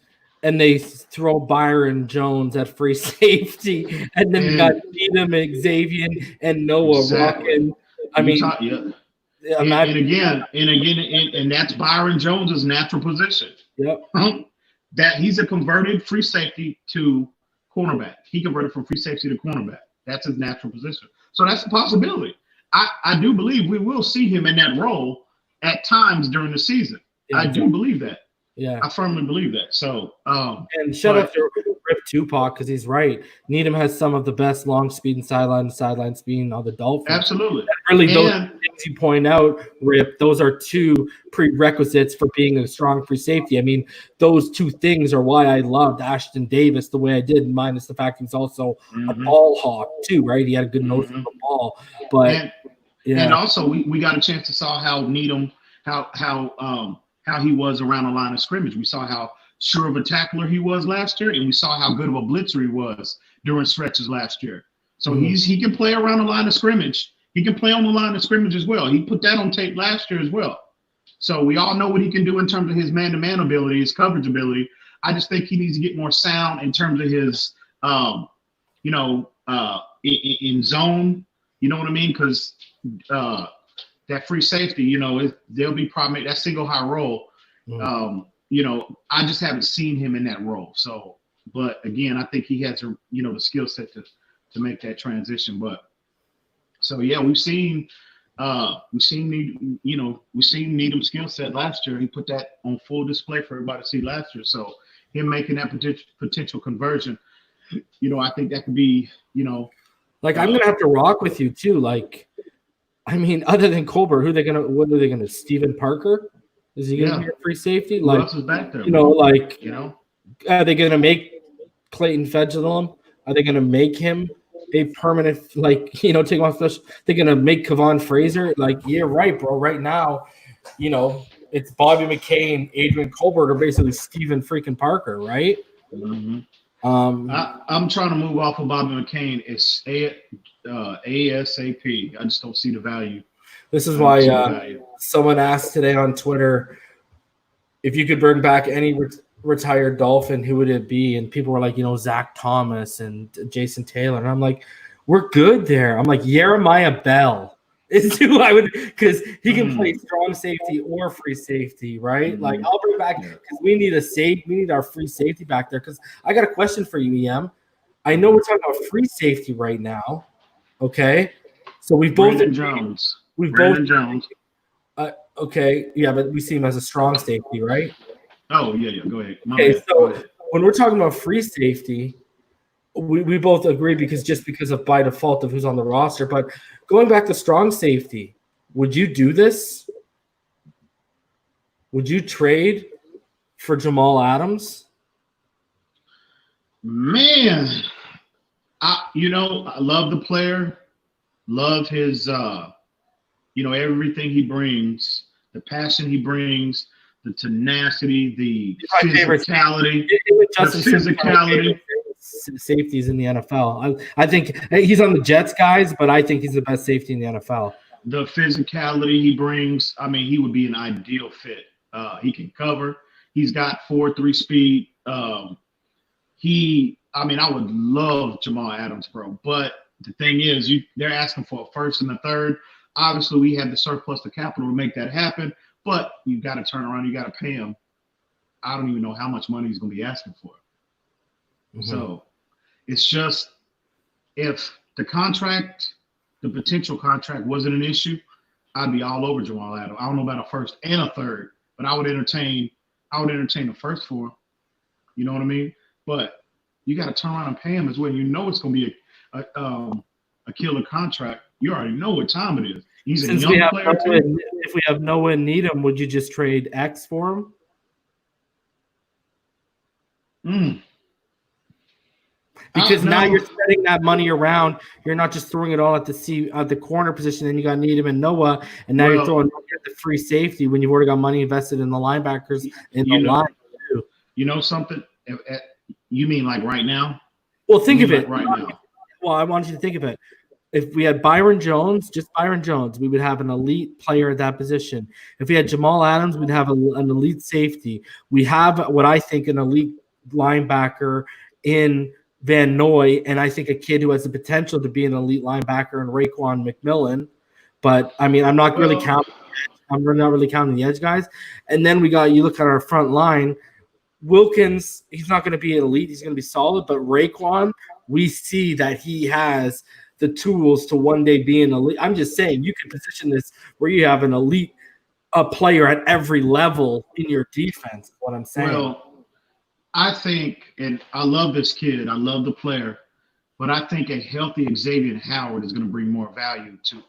and they throw Byron Jones at free safety and then we got Needham and Xavier and Noah rocking? I mean, and that's Byron Jones's natural position. Yep. That he's a converted free safety to cornerback. He converted from free safety to cornerback. That's his natural position. So that's a possibility. I do believe we will see him in that role at times during the season. Yeah, I do believe that. Yeah, I firmly believe that. So, and shout out to Rip Tupac because he's right. Needham has some of the best long speed and sideline speed on the Dolphins. Absolutely. really, those things you point out, Rip, those are two prerequisites for being a strong free safety. I mean, those two things are why I loved Ashton Davis the way I did, minus the fact he's also a ball hawk too, right? He had a good nose for the ball, but and also we got a chance to saw how Needham, how he was around the line of scrimmage. We saw how sure of a tackler he was last year, and we saw how good of a blitzer he was during stretches last year. So he can play around the line of scrimmage. He can play on the line of scrimmage as well. He put that on tape last year as well. So we all know what he can do in terms of his man-to-man ability, his coverage ability. I just think he needs to get more sound in terms of his, in zone. You know what I mean? Because that free safety, there'll be probably that single high roll. I just haven't seen him in that role. So, but again, I think he has, the skill set to make that transition. But so yeah, we've seen Needham's skill set last year. He put that on full display for everybody to see last year. So him making that potential conversion, I think that could be, like I'm gonna have to rock with you too. Like, I mean, other than Colbert, what are they gonna? Steven Parker? Is he gonna be a free safety? Who else is back there? Are they gonna make Clayton Fedgelum? Are they gonna make him a permanent, take him off the? They're gonna make Kevon Frazier? Like, yeah, right, bro. Right now, it's Bobby McCain, Adrian Colbert, or basically Steven freaking Parker, right? I'm trying to move off of Bobby McCain. It's ASAP. I just don't see the value. This is why someone asked today on Twitter if you could bring back any retired Dolphin, who would it be? And people were like, Zach Thomas and Jason Taylor. And I'm like, we're good there. I'm like, Jeremiah Bell is who I would, because he can play strong safety or free safety, right? Like, I'll bring back, because we need our free safety back there. Because I got a question for you, EM. I know we're talking about free safety right now. Okay, so we've both Jones. Okay, yeah, but we see him as a strong safety, right? Oh yeah. Go ahead. When we're talking about free safety, we both agree because of by default of who's on the roster. But going back to strong safety, would you do this? Would you trade for Jamal Adams? Man, I love the player, love his everything he brings, the passion he brings, the tenacity, the physicality, safeties in the NFL. I think he's on the Jets, guys, but I think he's the best safety in the NFL. The physicality he brings, I mean, he would be an ideal fit. He can cover. He's got 4.3 speed. I would love Jamal Adams, bro. But the thing is, they're asking for a first and a third. Obviously, we have the surplus of capital to make that happen, but you got to turn around. You got to pay him. I don't even know how much money he's going to be asking for. So it's just, if the potential contract wasn't an issue, I'd be all over Jamal Adams. I don't know about a first and a third, but I would entertain a first for him. You know what I mean? But you got to turn around and pay him as well. It's going to be a killer contract. You already know what time it is. He's a young player too. If we have Noah and Needham, would you just trade X for him? Because now you're spreading that money around. You're not just throwing it all at the corner position. Then you got Needham and Noah, and now you're throwing at the free safety when you've already got money invested in the linebackers in the line. You know something? You mean like right now? Well, think of it right now. Well, I want you to think of it. If we had Byron Jones, we would have an elite player at that position. If we had Jamal Adams, we'd have an elite safety. We have what I think an elite linebacker in Van Noy, and I think a kid who has the potential to be an elite linebacker in Raekwon McMillan. But I mean, I'm not really counting the edge guys. And then you look at our front line. Wilkins, he's not going to be an elite. He's going to be solid. But Raekwon, we see that he has the tools to one day be an elite. I'm just saying, you can position this where you have an elite player at every level in your defense. Is what I'm saying. Well, I think, and I love this kid, I love the player, but I think a healthy Xavier Howard is going to bring more value to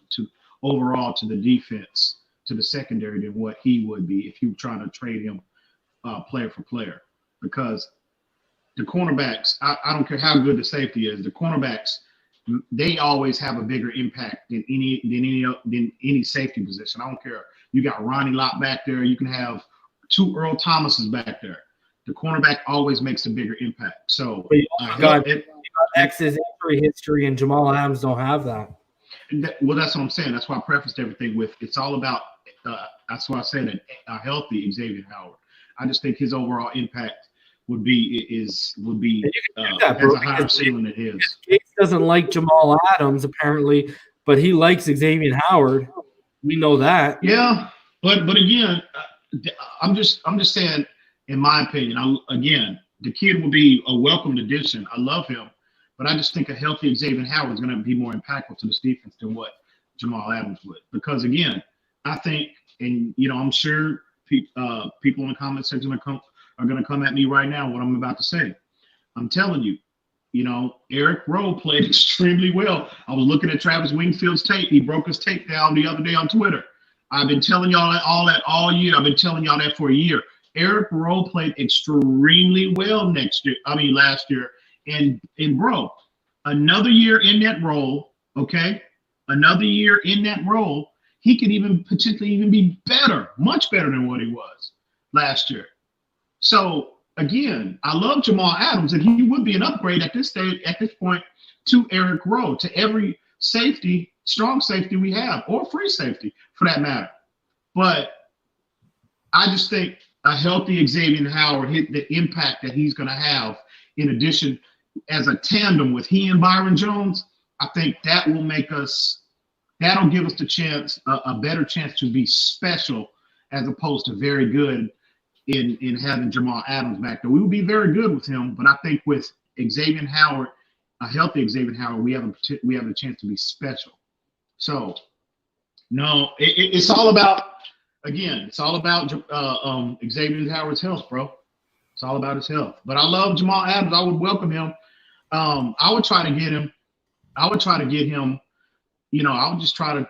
overall to the defense, to the secondary, than what he would be if you were trying to trade him player for player. Because the cornerbacks, I don't care how good the safety is, the cornerbacks, they always have a bigger impact than any safety position. I don't care. You got Ronnie Lott back there. You can have 2 Earl Thomases back there. The cornerback always makes a bigger impact. So got X's injury history, and Jamal Adams don't have that. Well, that's what I'm saying. That's why I prefaced everything with it's all about. That's why I said a healthy Xavier Howard. I just think his overall impact would be has a higher ceiling than his. Gates doesn't like Jamal Adams apparently, but he likes Xavier Howard. We know that. Yeah, but again, I'm just saying, in my opinion, the kid will be a welcomed addition. I love him, but I just think a healthy Xavier Howard is going to be more impactful to this defense than what Jamal Adams would. Because again, I think, and I'm sure people in the comment section are going to come at me right now what I'm about to say. I'm telling you, Eric Rowe played extremely well. I was looking at Travis Wingfield's tape. He broke his tape down the other day on Twitter. I've been telling y'all that all year. I've been telling y'all that for a year. Eric Rowe played extremely well last year. And bro, another year in that role, okay? Another year in that role, he could even potentially be better, much better than what he was last year. So again, I love Jamal Adams, and he would be an upgrade at this point to Eric Rowe, to every strong safety we have, or free safety for that matter. But I just think a healthy Xavier Howard, the impact that he's going to have, in addition, as a tandem with he and Byron Jones, I think that will that'll give us a better chance to be special as opposed to very good in having Jamal Adams back there. We will be very good with him, but I think with Xavier Howard, a healthy Xavier Howard, we have a chance to be special. So, no, it's all about Xavier Howard's health, bro. It's all about his health. But I love Jamal Adams. I would welcome him. I would try to get him. I would just try to,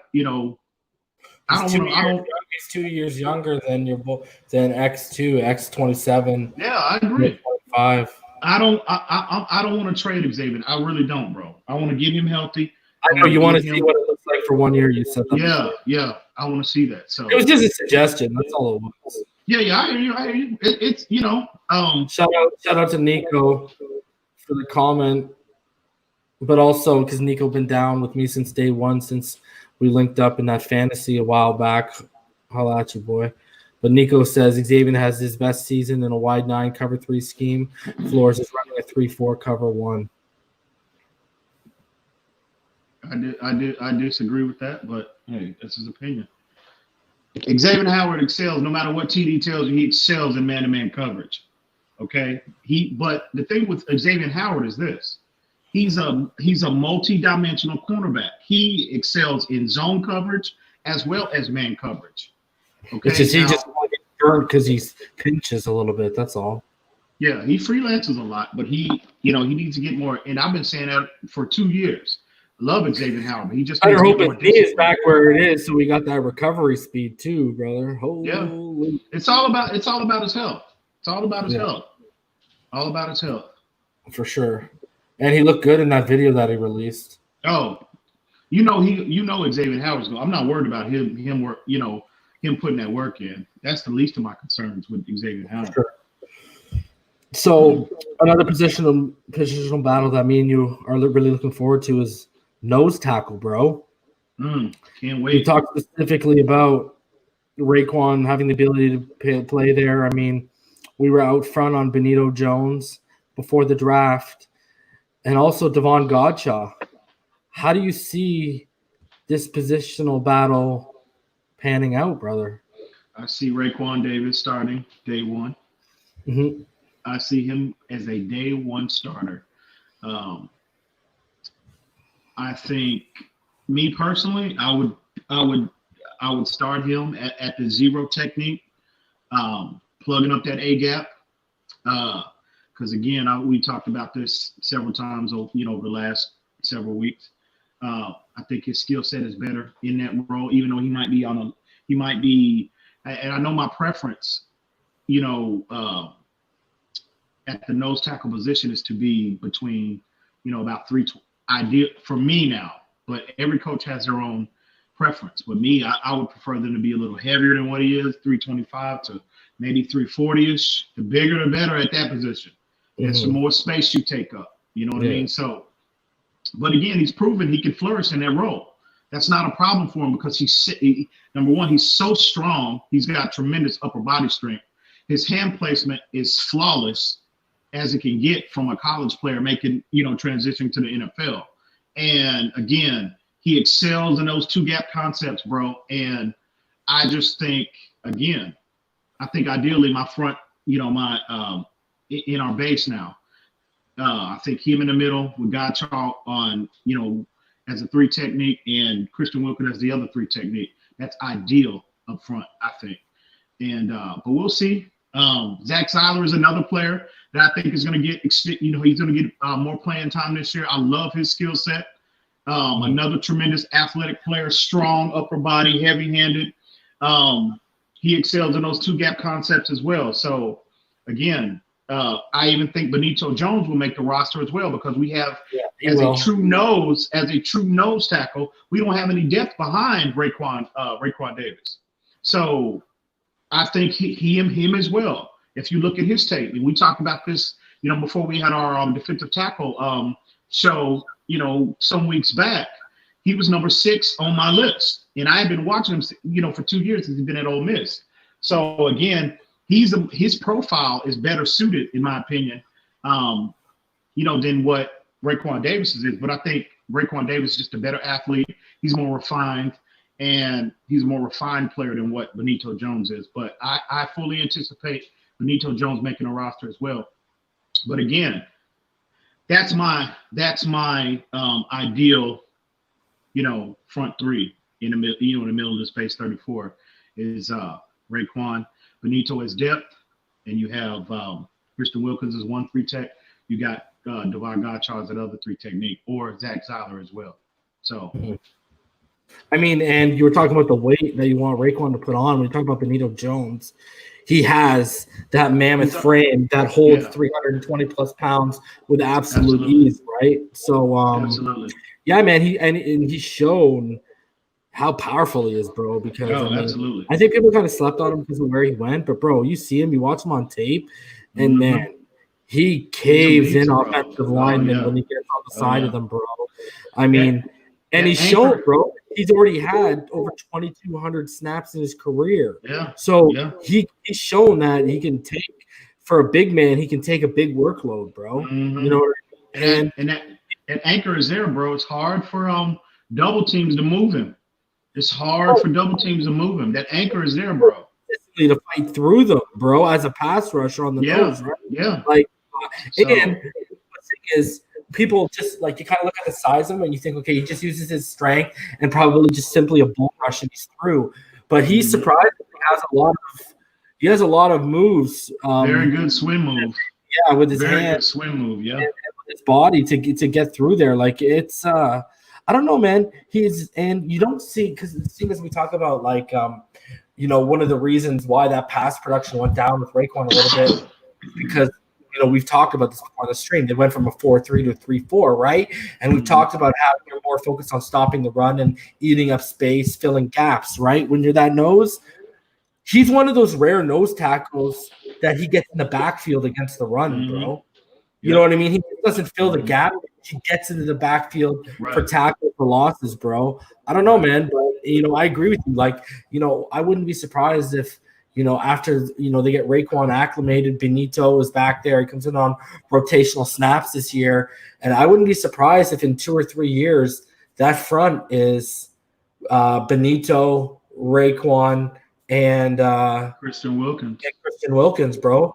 He's 2 years younger than X2, X27. Yeah, I agree. 25. I don't want to trade Xavier. I really don't, bro. I want to get him healthy. I know you want to see what it looks like for 1 year. You said that. Yeah. I want to see that. So it was just a suggestion. That's all it was. Yeah. I hear you. It's Shout out to Nico for the comment, but also because Nico been down with me since day one, since we linked up in that fantasy a while back. Holla at you, boy. But Nico says Xavier has his best season in a wide 9 cover 3 scheme. Flores is running a 3-4 cover 1. I disagree with that, but hey, that's his opinion. Xavier Howard excels no matter what TD tells you. He excels in man-to-man coverage. Okay, but the thing with Xavier Howard is this: he's a multi-dimensional cornerback. He excels in zone coverage as well as man coverage. Okay, it's just he just hurt because he pinches a little bit. That's all. Yeah, he freelances a lot, but he needs to get more. And I've been saying that for 2 years. Love Xavier Howard. He just. I hope his knee is back where it is, so we got that recovery speed too, brother. Holy. Yeah, it's all about his health. It's all about his health. All about his health. For sure. And he looked good in that video that he released. Oh, Xavier Howard's going. I'm not worried about him putting that work in. That's the least of my concerns with Xavier Howard. Sure. So another positional battle that me and you are really looking forward to is nose tackle, bro. Can't wait. We talked specifically about Raekwon having the ability to play there. I mean, we were out front on Benito Jones before the draft, and also Devon Godshaw. How do you see this positional battle panning out, brother? I see Raekwon Davis starting day one. Mm-hmm. I see him as a day one starter. I think, me personally, I would start him at the zero technique, plugging up that A gap. Because again, we talked about this several times, over the last several weeks. I think his skill set is better in that role, even though he might be, and I know my preference, at the nose tackle position is to be between, about ideal for me now, but every coach has their own preference. But me, I would prefer them to be a little heavier than what he is, 325 to maybe 340-ish. The bigger, the better at that position. And some more space you take up. You know what I mean? So, but again, he's proven he can flourish in that role. That's not a problem for him because number one, he's so strong. He's got tremendous upper body strength. His hand placement is flawless as it can get from a college player making, transition to the NFL. And again, he excels in those two gap concepts, bro. And I just think, again, ideally my front, in our base now, I think him in the middle with Godchall on, as a 3 technique and Christian Wilkins as the other 3 technique. That's ideal up front, I think. And but we'll see. Zach Seiler is another player that I think is going to get, he's going to get more playing time this year. I love his skill set. Another tremendous athletic player, strong upper body, heavy-handed. He excels in those two gap concepts as well. So again, I even think Benito Jones will make the roster as well because we have a true nose tackle. We don't have any depth behind Raekwon Davis. So I think him as well. If you look at his tape, and we talked about this, before we had our defensive tackle show, some weeks back, he was number 6 on my list, and I had been watching him, for 2 years since he's been at Ole Miss. So again, his profile is better suited, in my opinion, than what Raekwon Davis is. But I think Raekwon Davis is just a better athlete. He's more refined, and he's a more refined player than what Benito Jones is. But I fully anticipate Benito Jones making a roster as well. But again, that's my ideal, front 3 in the middle, in the middle of the space. 34 is Raekwon. Benito is depth, and you have Christian Wilkins as 1-3 tech. You got Devon Godchall as another 3 technique, or Zach Seiler as well. So, I mean, and you were talking about the weight that you want Raekwon to put on. When you talk about Benito Jones, he has that mammoth frame that holds 320 plus pounds with absolute ease, right? So, absolutely. Yeah, man, he's shown how powerful he is, bro. Because absolutely. I think people kind of slept on him because of where he went, but bro, you see him, you watch him on tape, and man, he caves in offensive linemen when he gets on the side of them, bro. I mean, and he's shown, bro. He's already had over 2,200 snaps in his career. Yeah. So he's shown that he can take, for a big man, he can take a big workload, bro. And that anchor is there, bro. It's hard for double teams to move him. It's hard for double teams to move him. That anchor is there, bro. To fight through them, bro, as a pass rusher on the nose, right? Yeah. And the thing is, people just you kind of look at the size of him and you think, okay, he just uses his strength and probably just simply a bull rush and he's through. But he's surprisingly has a lot of moves. Very good swim move. Yeah, with his Very hand, good swim move. Yeah, and with his body to get through there. It's I don't know, man. And you don't see, because seeing as we talk about one of the reasons why that pass production went down with Raekwon a little bit is because we've talked about this on the stream. They went from a 4-3 to a 3-4, right? And we've talked about how you're more focused on stopping the run and eating up space, filling gaps, right? When you're that nose, he's one of those rare nose tackles that he gets in the backfield against the run, bro. You know what I mean? He doesn't fill the gap. He gets into the backfield for tackles for losses, bro. I don't know, man, but I agree with you. I wouldn't be surprised if after they get Raekwon acclimated, Benito is back there. He comes in on rotational snaps this year, and I wouldn't be surprised if in 2 or 3 years that front is Benito, Raekwon, and Christian Wilkins, bro.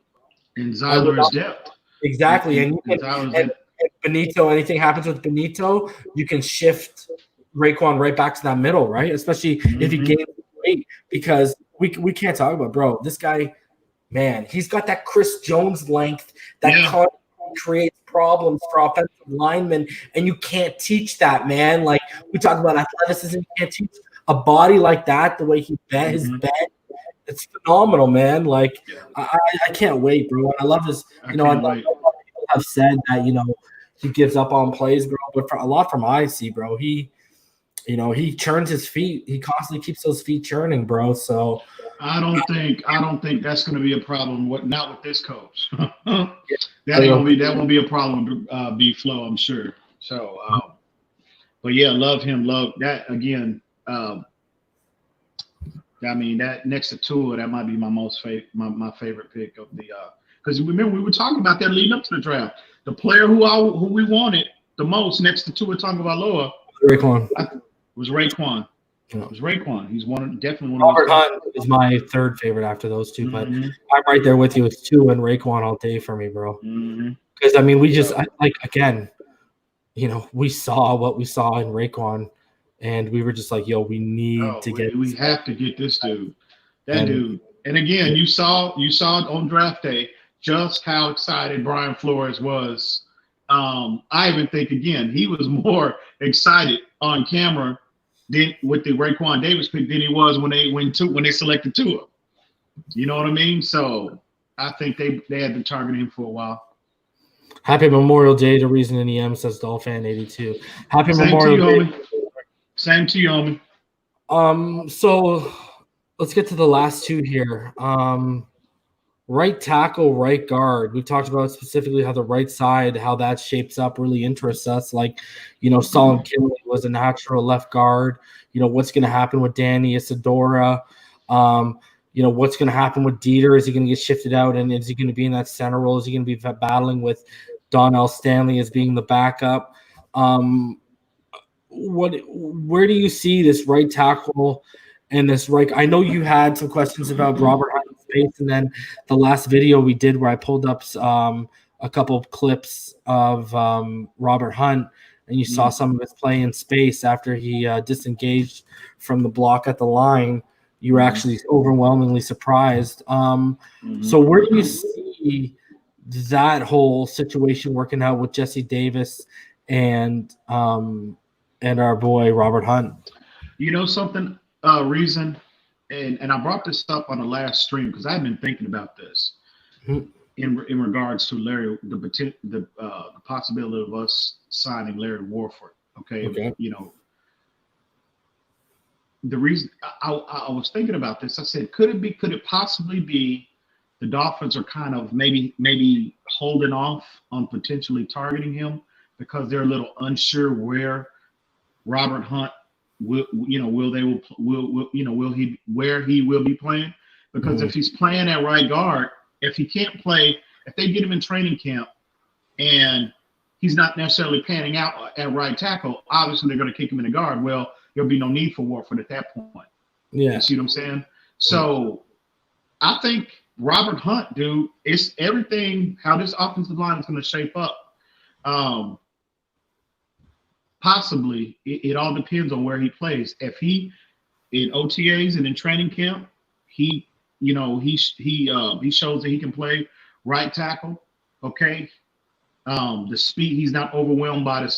And Zeiler's depth. Exactly, and Benito. Anything happens with Benito, you can shift Raekwon right back to that middle, right? Especially if he gains weight, because we can't talk about, bro. This guy, man, he's got that Chris Jones length that creates problems for offensive linemen, and you can't teach that, man. Like we talk about athleticism, you can't teach a body like that. The way he bent his bend, it's phenomenal, man. Like I can't wait, bro. I love his. You know, a lot of people have said that he gives up on plays, bro. But a lot from I see, bro, he churns his feet. He constantly keeps those feet churning, bro. So I don't think that's going to be a problem. Not with this coach. That won't be a problem. B Flow, I'm sure. So, but yeah, love him. Love that again. I mean, that next to Tua, that might be my favorite pick of the. Because remember we were talking about that leading up to the draft. The player who we wanted the most next to Tua Tagovailoa was Raekwon. Yeah. It was Raekwon. He's definitely one. Robert Hunt is my third favorite after those two, but I'm right there with you. It's Tua and Raekwon all day for me, bro. Because I mean, we just again, we saw what we saw in Raekwon, and we were just like, yo, we need to get. We have to get this dude. Dude. And again, you saw on draft day just how excited Brian Flores was. I even think again he was more excited on camera with the Raekwon Davis pick than he was when they selected Tua. You know what I mean? So I think they had been targeting him for a while. Happy Memorial Day to Reason and EM, says Dolphin 82. Happy Memorial Day. Same to you, homie. So let's get to the last two here. Right tackle, right guard. We've talked about specifically how the right side, how that shapes up really interests us. Like, Solomon Kinley was a natural left guard. What's going to happen with Danny Isidora? What's going to happen with Dieter? Is he going to get shifted out? And is he going to be in that center role? Is he going to be battling with Donnell Stanley as being the backup? Where do you see this right tackle and this right? I know you had some questions about Robert Hunt in space, and then the last video we did where I pulled up a couple of clips of Robert Hunt, and you saw some of his play in space after he disengaged from the block at the line. You were actually overwhelmingly surprised. So where do you see that whole situation working out with Jesse Davis and our boy Robert Hunt? Something, Reason, and I brought this up on the last stream because I've been thinking about this in regards to Larry, the possibility of us signing Larry Warford. Okay. The reason I was thinking about this, I said, could it possibly be the Dolphins are kind of maybe holding off on potentially targeting him because they're a little unsure where Robert Hunt where he will be playing? Because if he's playing at right guard, if he can't play, if they get him in training camp and he's not necessarily panning out at right tackle, obviously they're going to kick him in the guard. Well, there'll be no need for Warford at that point. Yeah. You see what I'm saying? So I think Robert Hunt, dude, it's everything how this offensive line is going to shape up. Possibly it all depends on where he plays. If he in OTAs and in training camp, he shows that he can play right tackle. Okay. The speed, he's not overwhelmed by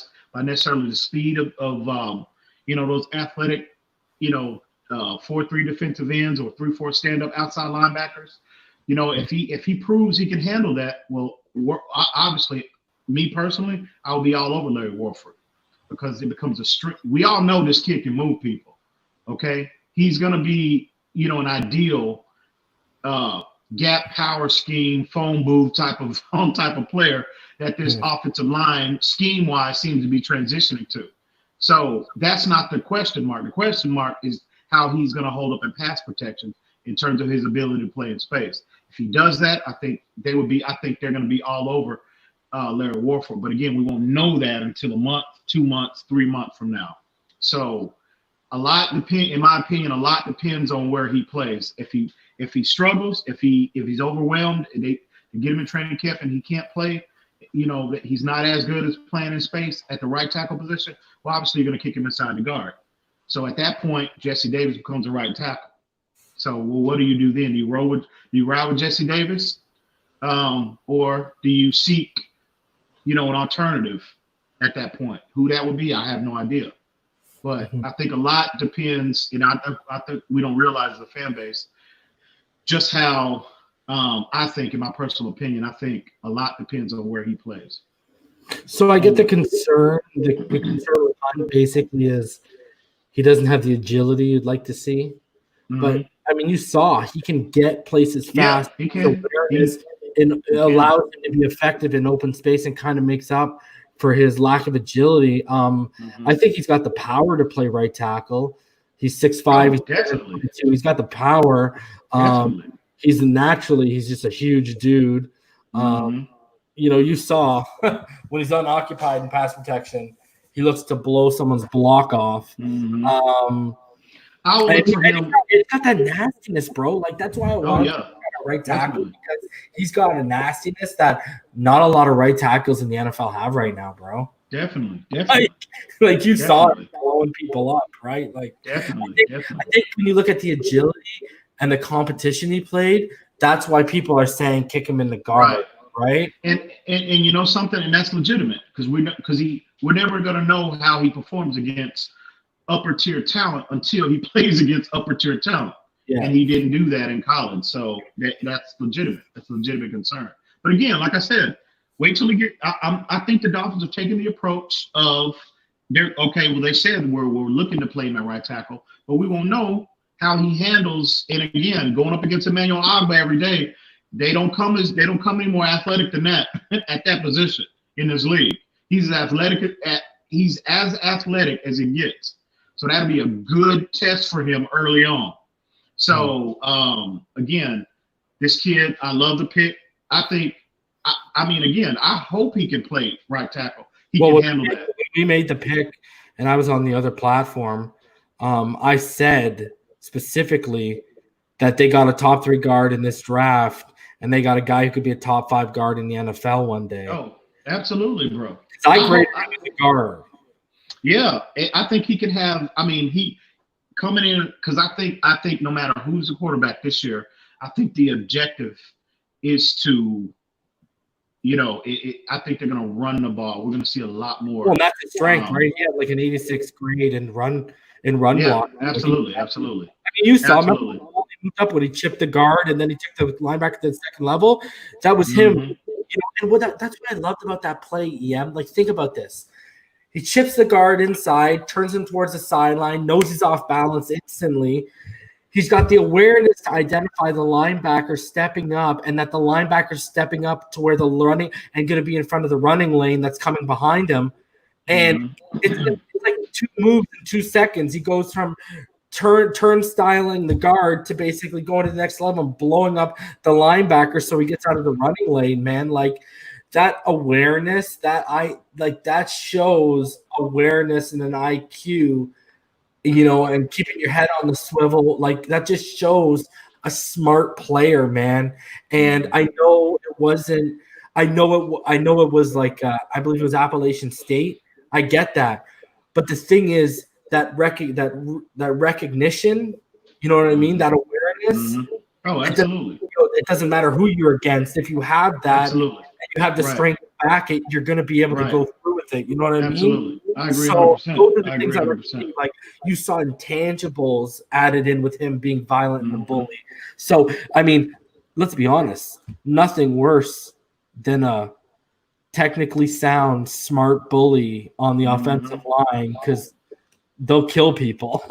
necessarily the speed of those athletic, 4-3 defensive ends or 3-4 stand-up outside linebackers. If he proves he can handle that, well, obviously, me personally, I'll be all over Larry Warford because it becomes a strict. We all know this kid can move people. Okay, he's gonna be, an ideal gap power scheme, phone booth type of player that this offensive line scheme-wise seems to be transitioning to. So that's not the question mark. The question mark is how he's going to hold up in pass protection in terms of his ability to play in space. If he does that, I think they're going to be all over Larry Warford. But again, we won't know that until a month, 2 months, 3 months from now. So in my opinion, a lot depends on where he plays. If he struggles, if he's overwhelmed, and they get him in training camp and he can't play, that he's not as good as playing in space at the right tackle position, well, obviously you're going to kick him inside the guard. So at that point, Jesse Davis becomes a right tackle. So, well, what do you do then? Do you ride with Jesse Davis, or do you seek, an alternative at that point. Who that would be, I have no idea. But I think a lot depends, and I think we don't realize as a fan base just how I think, in my personal opinion, I think a lot depends on where he plays. So I get the concern. The concern with Hunt basically is he doesn't have the agility you'd like to see. But I mean, you saw he can get places fast. Yeah, he can. It allows him to be effective in open space and kind of makes up for his lack of agility. I think he's got the power to play right tackle. He's 6'5". Definitely. He's got the power. He's just a huge dude. You saw when he's unoccupied in pass protection, he looks to blow someone's block off. It's got that nastiness, bro. Like that's why I want a right tackle, because he's got a nastiness that not a lot of right tackles in the NFL have right now, bro. Definitely. Like you saw it blowing people up, right? Like definitely. I think when you look at the agility and the competition he played, that's why people are saying kick him in the guard, right? And you know something, and that's legitimate because we're never gonna know how he performs against upper tier talent until he plays against upper tier talent. Yeah. And he didn't do that in college, so that's legitimate. That's a legitimate concern. But again, like I said, wait till we get. I think the Dolphins have taken the approach of they said we're looking to play him at right tackle, but we won't know how he handles. And again, going up against Emmanuel Agba every day, they don't come any more athletic than that at that position in this league. He's as athletic as it gets. So that'll be a good test for him early on. So again, this kid, I love the pick. I think, I hope he can play right tackle. He can handle that. When we made the pick, and I was on the other platform, I said specifically that they got a top 3 guard in this draft, and they got a guy who could be a top 5 guard in the NFL one day. Oh, absolutely, bro. I grade him as a guard. Yeah, I think he can have. He coming in because I think no matter who's the quarterback this year, I think the objective is to, I think they're going to run the ball. We're going to see a lot more. Well, that's his strength, right? He had like an 86 grade in run block. Absolutely. You saw him up when he chipped the guard and then he took the linebacker to the second level. That was him. And that's what I loved about that play, EM. Like, think about this. He chips the guard inside, turns him towards the sideline, knows he's off balance instantly. He's got the awareness to identify the linebacker stepping up, and that the linebacker's stepping up to where the running and going to be in front of the running lane that's coming behind him. And it's like 2 moves in 2 seconds. He goes from turnstiling the guard to basically going to the next level and blowing up the linebacker so he gets out of the running lane, man. Like, that awareness, that shows awareness and an IQ, and keeping your head on the swivel. Like, that just shows a smart player, man. And I know it was like I believe it was Appalachian State. I get that, but the thing is that recognition. You know what I mean? That awareness. Oh, absolutely. It doesn't matter who you're against. If you have that, absolutely. And you have the strength to back it, you're going to be able to go through with it. You know what I mean? Absolutely. I agree. So 100%. those are the things I would see. Like, you saw intangibles added in with him being violent and a bully. So, let's be honest. Nothing worse than a technically sound, smart bully on the offensive line, because they'll kill people.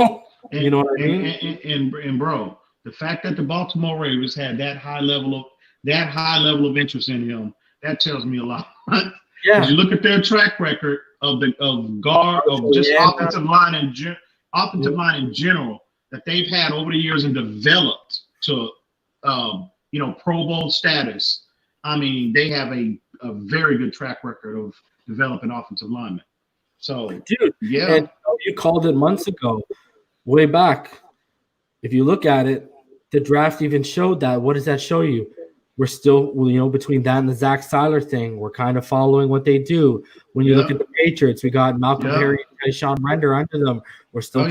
You know what I mean? And bro, the fact that the Baltimore Ravens had that high level of interest in him, that tells me a lot. Yeah. You look at their track record of offensive line in general that they've had over the years and developed to Pro Bowl status. They have a very good track record of developing offensive linemen. So, dude, yeah, and you called it months ago, way back. If you look at it, the draft even showed that. What does that show you? We're still, between that and the Zach Seiler thing, we're kind of following what they do. When you look at the Patriots, we got Malcolm Perry and Sean Render under them. We're still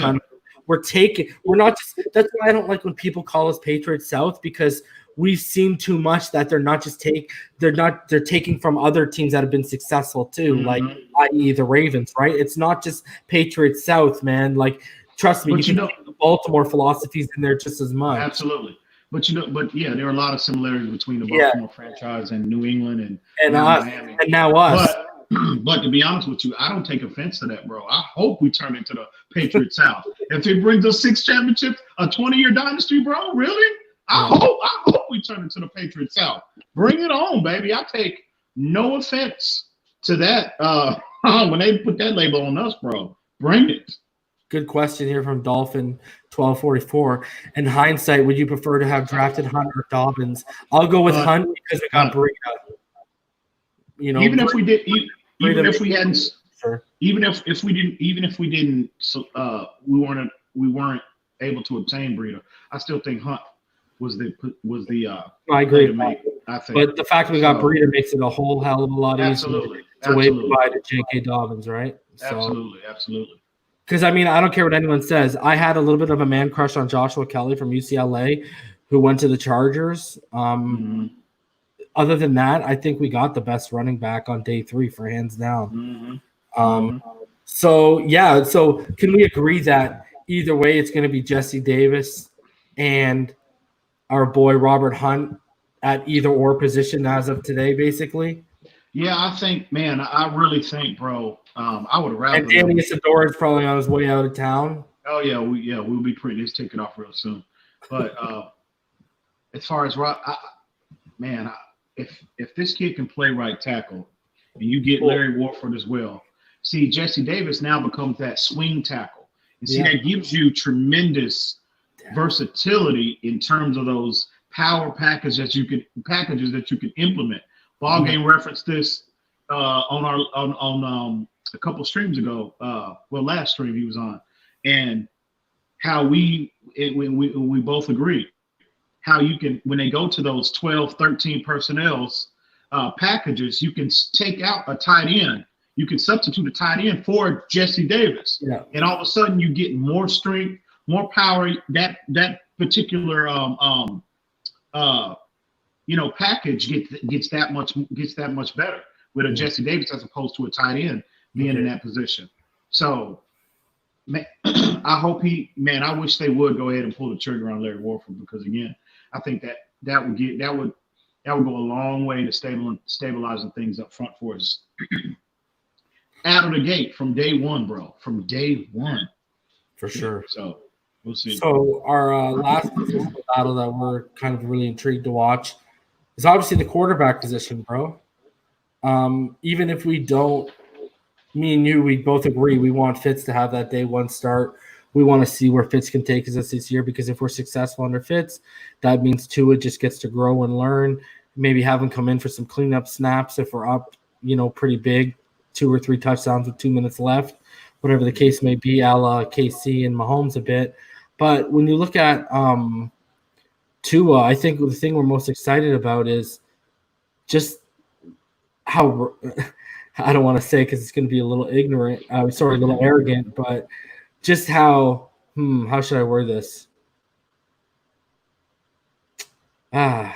we're not just, that's why I don't like when people call us Patriots South, because we've seen too much that they're taking from other teams that have been successful too, like i.e. the Ravens, right? It's not just Patriots South, man. Like, trust me, you can see the Baltimore philosophies in there just as much. Absolutely. But yeah, there are a lot of similarities between the Baltimore franchise and New England and us, Miami. and now us. But to be honest with you, I don't take offense to that, bro. I hope we turn into the Patriots South. If it brings us 6 championships, a 20-year dynasty, bro, really? I hope we turn into the Patriots South. Bring it on, baby. I take no offense to that. When they put that label on us, bro, bring it. Good question here from Dolphin 1244. In hindsight, would you prefer to have drafted Hunt or Dobbins? I'll go with Hunt because we got Breida. You know, even if we did, even if we hadn't, sure. even if we didn't, we weren't able to obtain Breida. I still think Hunt was the. I agree. I think, but the fact we got Breida makes it a whole hell of a lot easier to wait goodbye to J.K. Dobbins, right? Absolutely. Because, I mean, I don't care what anyone says. I had a little bit of a man crush on Joshua Kelly from UCLA, who went to the Chargers. Other than that, I think we got the best running back on day 3 for hands down. So can we agree that either way it's going to be Jesse Davis and our boy Robert Hunt at either or position as of today, basically? Yeah, I really think, bro, I would rather. And Danny Isidore is probably on his way out of town. Oh yeah, we'll be printing his ticket off real soon. But as far as if this kid can play right tackle, and you get Larry Warford as well, see Jesse Davis now becomes that swing tackle, and that gives you tremendous versatility in terms of those power packages that you can implement. Ball Game referenced this on a couple streams ago. Last stream he was on, and how we both agree how you can, when they go to those 12, 13 personnels packages, you can take out a tight end. You can substitute a tight end for Jesse Davis, and all of a sudden you get more strength, more power. That particular package gets that much better with a Jesse Davis as opposed to a tight end being in that position. So, man, I wish they would go ahead and pull the trigger on Larry Warford, because again, I think that would go a long way to stabilizing things up front for us out of the gate from day one, bro. From day one, for sure. So we'll see. So our last position battle that we're kind of really intrigued to watch is obviously the quarterback position, bro. Even if we don't, me and you, we both agree we want Fitz to have that day 1 start. We want to see where Fitz can take us this year, because if we're successful under Fitz, that means Tua just gets to grow and learn. Maybe have him come in for some cleanup snaps if we're up, pretty big, 2 or 3 touchdowns with 2 minutes left, whatever the case may be, a la KC and Mahomes a bit. But when you look at Tua, I think the thing we're most excited about is just how I don't want to say, because it's going to be a little ignorant, a little arrogant, but just how should I word this? Spit I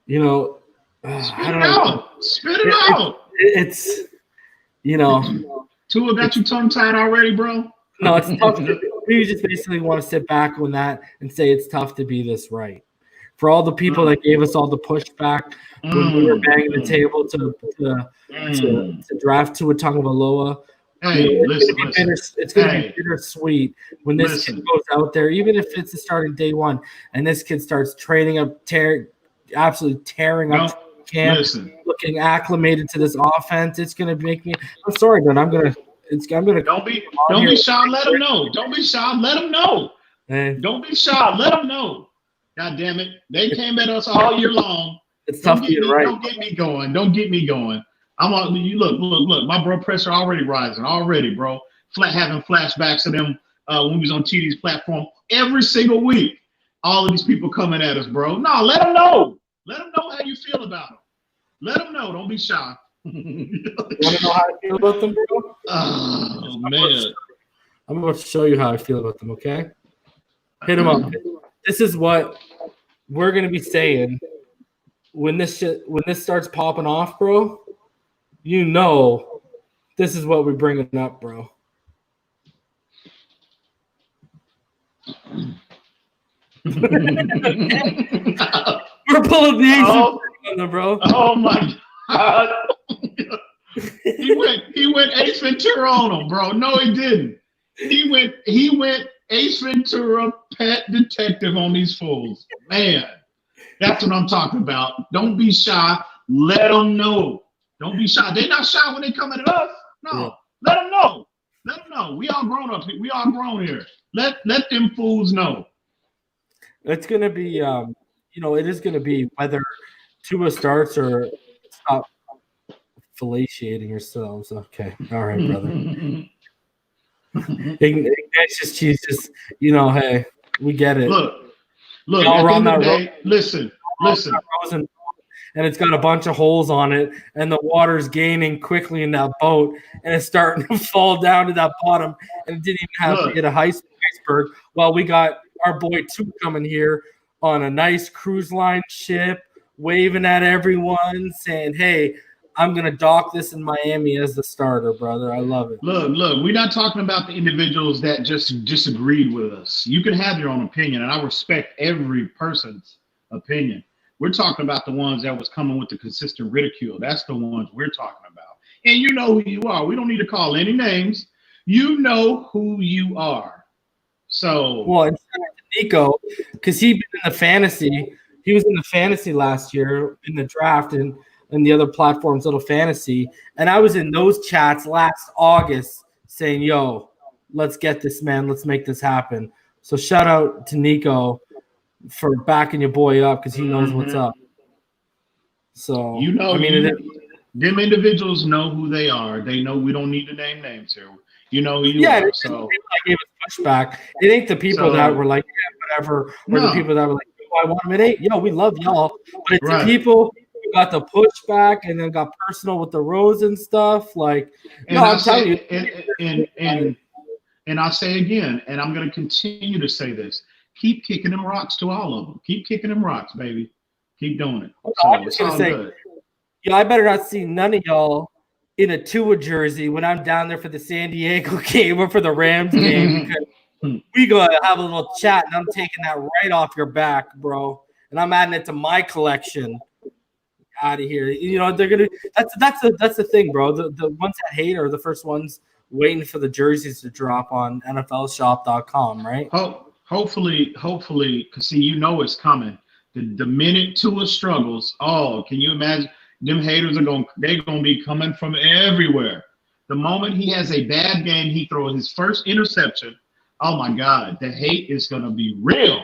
don't know. Spit it out. It's Tua got you tongue-tied already, bro? No, it's tough. We just basically want to sit back on that and say it's tough to be this right. For all the people that gave us all the pushback when we were banging the table to draft Tua Tagovailoa, it's going to be bittersweet when this kid goes out there, even if it's starting day 1, and this kid starts training up, absolutely tearing up camp, looking acclimated to this offense. It's going to make me. I'm sorry, but I'm going to. Don't be shy. Let him know. Don't be shy. Let him know. Don't be shy. Let him know. God damn it! They came at us all year long. It's tough to get right. Don't get me going. I'm on. You look. My blood pressure already rising. Already, bro. Having flashbacks of them when we was on TD's platform every single week. All of these people coming at us, bro. No, let them know. Let them know how you feel about them. Let them know. Don't be shy. You want to know how I feel about them, bro? Oh, man. I'm about to show you how I feel about them, okay? Hit them up. This is what we're gonna be saying when this starts popping off, bro. You know, this is what we're bringing up, bro. We're pulling the Ace Ventura, bro. Oh my God. He went Ace Ventura on him, bro. No, he didn't. He went Ace Ventura, pet detective on these fools. Man, that's what I'm talking about. Don't be shy. Let them know. Don't be shy. They're not shy when they coming at us. No, yeah. Let them know. Let them know. We all grown up. We all grown here. Let them fools know. It's gonna be, it is gonna be whether Tua starts or stop fellatiating yourselves. Okay, all right, brother. Ignatius Cheese, just hey, we get it. Look. At the end of the day, listen. Rosen, and it's got a bunch of holes on it, and the water's gaining quickly in that boat, and it's starting to fall down to that bottom, and it didn't even have to get a iceberg. While we got our boy Tua coming here on a nice cruise line ship, waving at everyone, saying, "Hey, I'm gonna dock this in Miami as the starter, brother." I love it. Look, we're not talking about the individuals that just disagreed with us. You can have your own opinion, and I respect every person's opinion. We're talking about the ones that was coming with the consistent ridicule. That's the ones we're talking about. And you know who you are. We don't need to call any names. You know who you are. So, well, and Nico, because he was in the fantasy last year in the draft and the other platforms, little fantasy. And I was in those chats last August saying, "Yo, let's get this, man. Let's make this happen." So shout out to Nico for backing your boy up because he knows what's up. So them individuals know who they are. They know we don't need to name names here. You know who you are. So I gave us pushback. It ain't the people that were like, yeah, whatever, or the people that were like, "Oh, I want him at 8." Yo, we love y'all. But it's the people who got the pushback and then got personal with the Rosen stuff. Like, I'm telling you. And I'll say again, and I'm going to continue to say this. Keep kicking them rocks to all of them. Keep kicking them rocks, baby. Keep doing it. I'm just going to say, I better not see none of y'all in a Tua jersey when I'm down there for the San Diego game or for the Rams game. Because we going to have a little chat, and I'm taking that right off your back, bro. And I'm adding it to my collection. Out of here. They're going to – that's the thing, bro. The ones that hate are the first ones waiting for the jerseys to drop on NFLshop.com, right? Hopefully, because see, it's coming. The minute Tua struggles, can you imagine? Them haters they're gonna be coming from everywhere. The moment he has a bad game, he throws his first interception. Oh my God, the hate is gonna be real.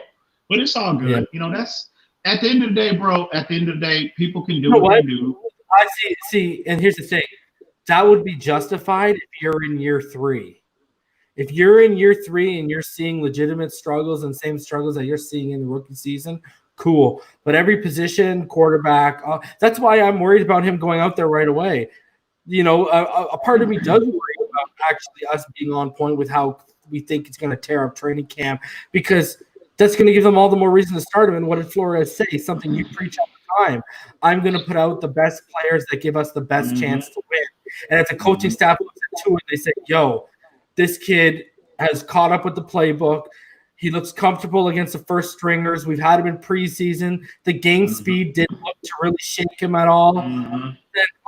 But it's all good. Yeah. That's at the end of the day, bro. At the end of the day, people can do what they do. I see, and here's the thing. That would be justified if you're in year 3. If you're in year 3 and you're seeing legitimate struggles and same struggles that you're seeing in the rookie season, cool. But every position, quarterback, that's why I'm worried about him going out there right away. A part of me does worry about actually us being on point with how we think it's going to tear up training camp, because that's going to give them all the more reason to start him. And what did Flores say? Something you preach all the time. I'm going to put out the best players that give us the best chance to win. And if the coaching staff looks at Tua and they say, "Yo, this kid has caught up with the playbook. He looks comfortable against the first stringers. We've had him in preseason. The game speed didn't look to really shake him at all." Then,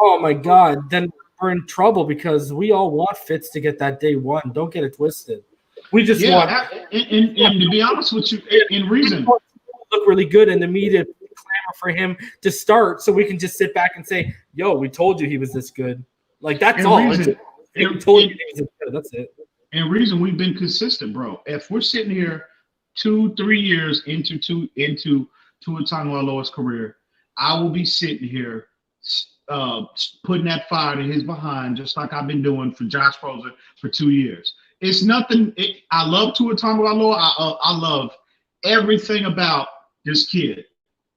oh my God, then we're in trouble because we all want Fitz to get that day one. Don't get it twisted. We just want – and to be honest with you, in reason – look really good and the media clamor for him to start so we can just sit back and say, "Yo, we told you he was this good." Like, that's all. We told you he was this good. That's it. And reason we've been consistent, bro. If we're sitting here 2-3 years into Tua Tagovailoa's career, I will be sitting here putting that fire in his behind, just like I've been doing for Josh Rosen for 2 years. It's nothing. I love Tua Tagovailoa. I love everything about this kid,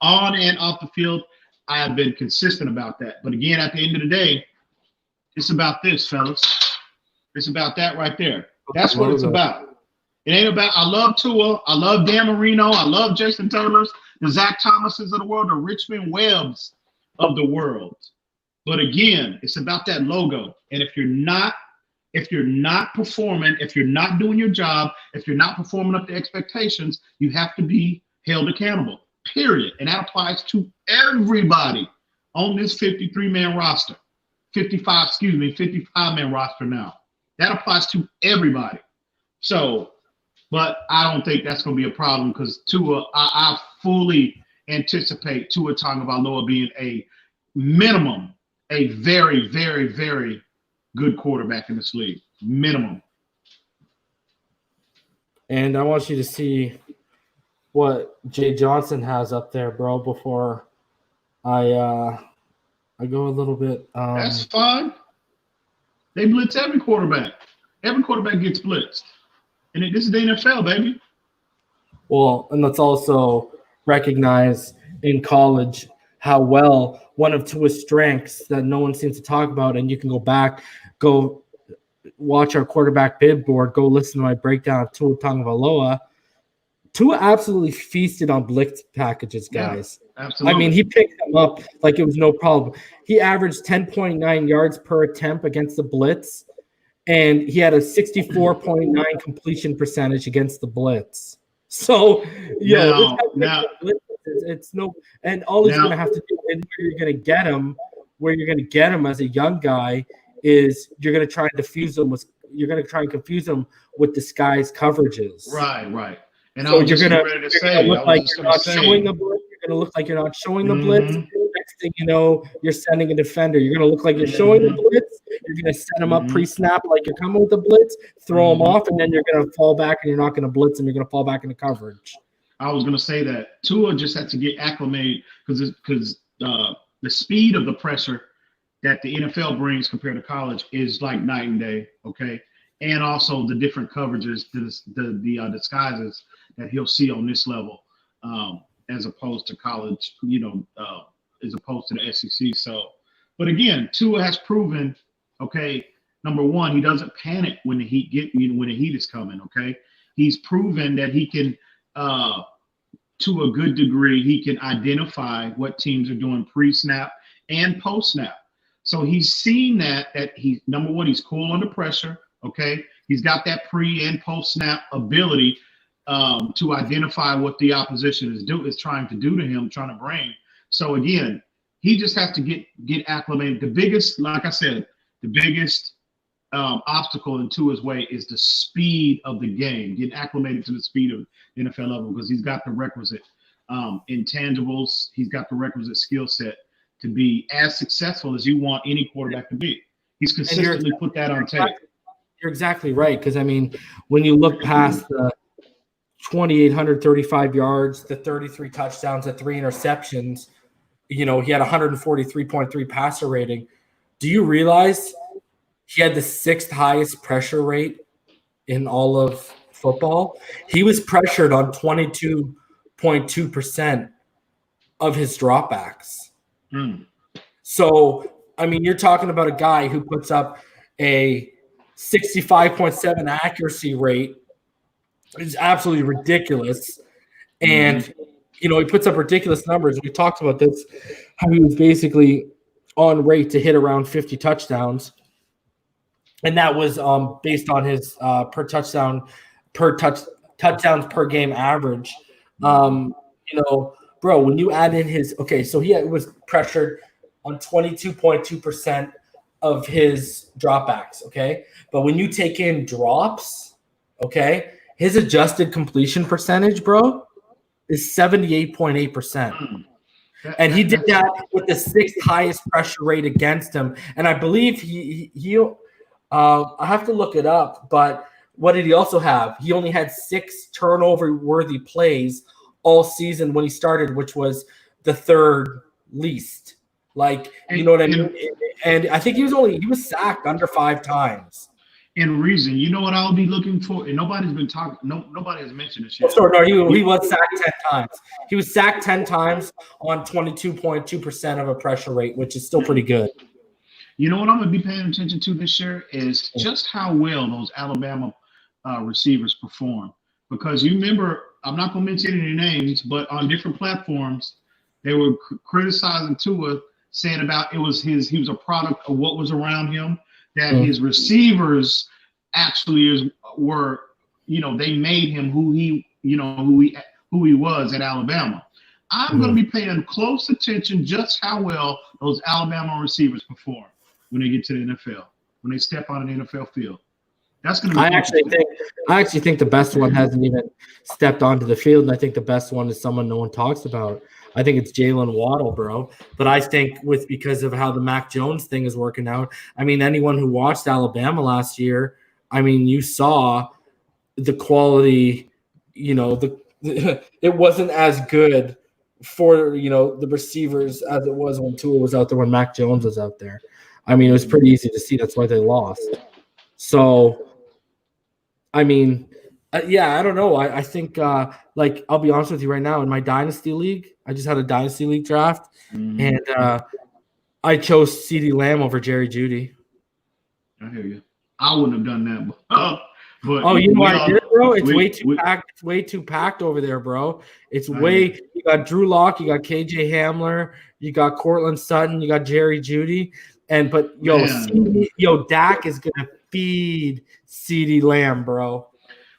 on and off the field. I have been consistent about that. But again, at the end of the day, it's about this, fellas. It's about that right there. That's what it's about. It ain't about – I love Tua. I love Dan Marino. I love Jason Taylor. the Zach Thomases of the world, the Richmond Webbs of the world. But again, it's about that logo. And if you're not performing, if you're not doing your job, if you're not performing up to expectations, you have to be held accountable, period. And that applies to everybody on this 53-man roster, 55-man roster now. That applies to everybody. So, but I don't think that's going to be a problem because Tua, I fully anticipate Tua Tagovailoa being a minimum, a very, very, very good quarterback in this league. Minimum. And I want you to see what Jay Johnson has up there, bro, before I go a little bit. That's fine. They blitz every quarterback. Every quarterback gets blitzed. And this is the NFL, baby. Well, and let's also recognize in college how well one of Tua's strengths that no one seems to talk about, and you can go watch our quarterback bid board, go listen to my breakdown of Tua Tagovailoa. Tua absolutely feasted on blitz packages, guys. Yeah, absolutely. I mean, he picked them up like it was no problem. He averaged 10.9 yards per attempt against the blitz, and he had a 64.9 completion percentage against the blitz. So, it's no, and all he's going to have to do, and where you're going to get him as a young guy is you're going to try and confuse him with disguised coverages. Right. And so you're going to look like you're not showing the blitz. You're going to look like you're not showing the blitz. Next thing you know, you're sending a defender. You're going to look like you're showing the blitz. You're going to set him up pre-snap like you're coming with the blitz, throw him off, and then you're going to fall back and you're not going to blitz him. You're going to fall back into coverage. I was going to say that Tua just had to get acclimated because the speed of the pressure that the NFL brings compared to college is like night and day, okay? And also the different coverages, the disguises that he'll see on this level as opposed to college, as opposed to the SEC. So, but again, Tua has proven, okay, number one, he doesn't panic when the heat is coming, okay? He's proven that he can to a good degree, he can identify what teams are doing pre-snap and post-snap. So he's seen that number one, he's cool under pressure, okay? He's got that pre- and post-snap ability to identify what the opposition is trying to do to him, trying to bring. So again, he just has to get acclimated. The biggest, like I said, the biggest obstacle in Tua's way is the speed of the game, getting acclimated to the speed of the NFL level, because he's got the requisite intangibles. He's got the requisite skill set to be as successful as you want any quarterback to be. He's consistently put that on tape. You're exactly right, because, I mean, when you look past the 2,835 yards, the 33 touchdowns, the 3 interceptions, he had 143.3 passer rating. Do you realize he had the 6th highest pressure rate in all of football? He was pressured on 22.2% of his dropbacks. So, I mean, you're talking about a guy who puts up a 65.7 accuracy rate. It's absolutely ridiculous. And, he puts up ridiculous numbers. We talked about this, how he was basically on rate to hit around 50 touchdowns. And that was based on his touchdowns per game average. Bro, when you add in so he was pressured on 22.2% of his dropbacks, okay? But when you take in drops, okay, his adjusted completion percentage, bro, is 78.8%. And he did that with the 6th highest pressure rate against him. And I believe I have to look it up, but what did he also have? He only had 6 turnover-worthy plays all season when he started, which was the 3rd least. You know what I mean? And I think he was sacked under 5 times. In reason, you know what I'll be looking for? And nobody's been talking. Nobody has mentioned this yet. Oh, sorry, no, he was sacked 10 times. He was sacked 10 times on 22.2% of a pressure rate, which is still pretty good. You know what I'm going to be paying attention to this year is just how well those Alabama receivers perform. Because you remember I'm not going to mention any names, but on different platforms, they were criticizing Tua, saying about he was a product of what was around him, that his receivers actually were, they made him who he was at Alabama. I'm going to be paying close attention just how well those Alabama receivers perform when they get to the NFL, when they step on an NFL field. That's going to be. I actually think the best one hasn't even stepped onto the field, and I think the best one is someone no one talks about. I think it's Jalen Waddle, bro. But I think because of how the Mac Jones thing is working out, I mean, anyone who watched Alabama last year, I mean, you saw the quality. It wasn't as good for the receivers as it was when Tua was out there, when Mac Jones was out there. I mean, it was pretty easy to see. That's why they lost. So, I mean, I don't know. I think, I'll be honest with you right now. In my Dynasty League, I just had a Dynasty League draft, and I chose CeeDee Lamb over Jerry Jeudy. I hear you. I wouldn't have done that. But you know what I did, bro? It's way too packed. It's way too packed over there, bro. You got Drew Lock, you got KJ Hamler, you got Cortland Sutton, you got Jerry Jeudy, Dak is gonna feed CeeDee Lamb, bro.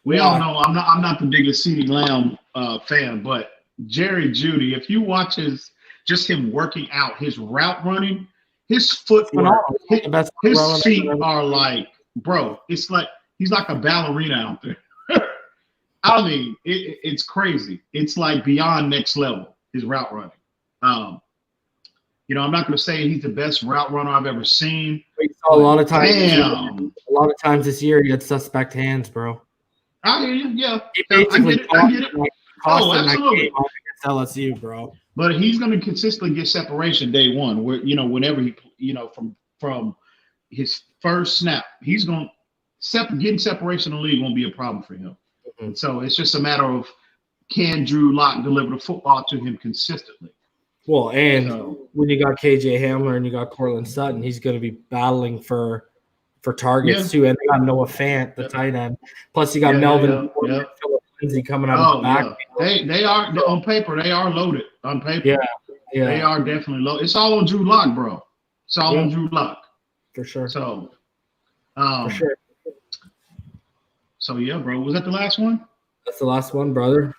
We all know I'm not the biggest CeeDee Lamb fan, but Jerry Jeudy, if you watch just him working out, his route running, his footwork, his feet are like, bro, it's like he's like a ballerina out there. I mean, it's crazy. It's like beyond next level, his route running. I'm not going to say he's the best route runner I've ever seen. A lot of times this year, he had suspect hands, bro. I hear you. Yeah, he basically I get it. Absolutely. Against LSU, bro. But he's going to consistently get separation day one. Where whenever he, from his first snap, he's going getting separation in the league won't be a problem for him. And so it's just a matter of, can Drew Lock deliver the football to him consistently? Well, and when you got KJ Hamler and you got Cortland Sutton, he's going to be battling for targets too. And they got Noah Fant, the tight end. Plus, you got Melvin Philip Lindsay coming out of the back. Yeah. They are on paper. They are loaded on paper. Yeah. They are definitely loaded. It's all on Drew Lock, bro. It's all on Drew Lock. For sure. So, for sure. So yeah, bro. Was that the last one? That's the last one, brother.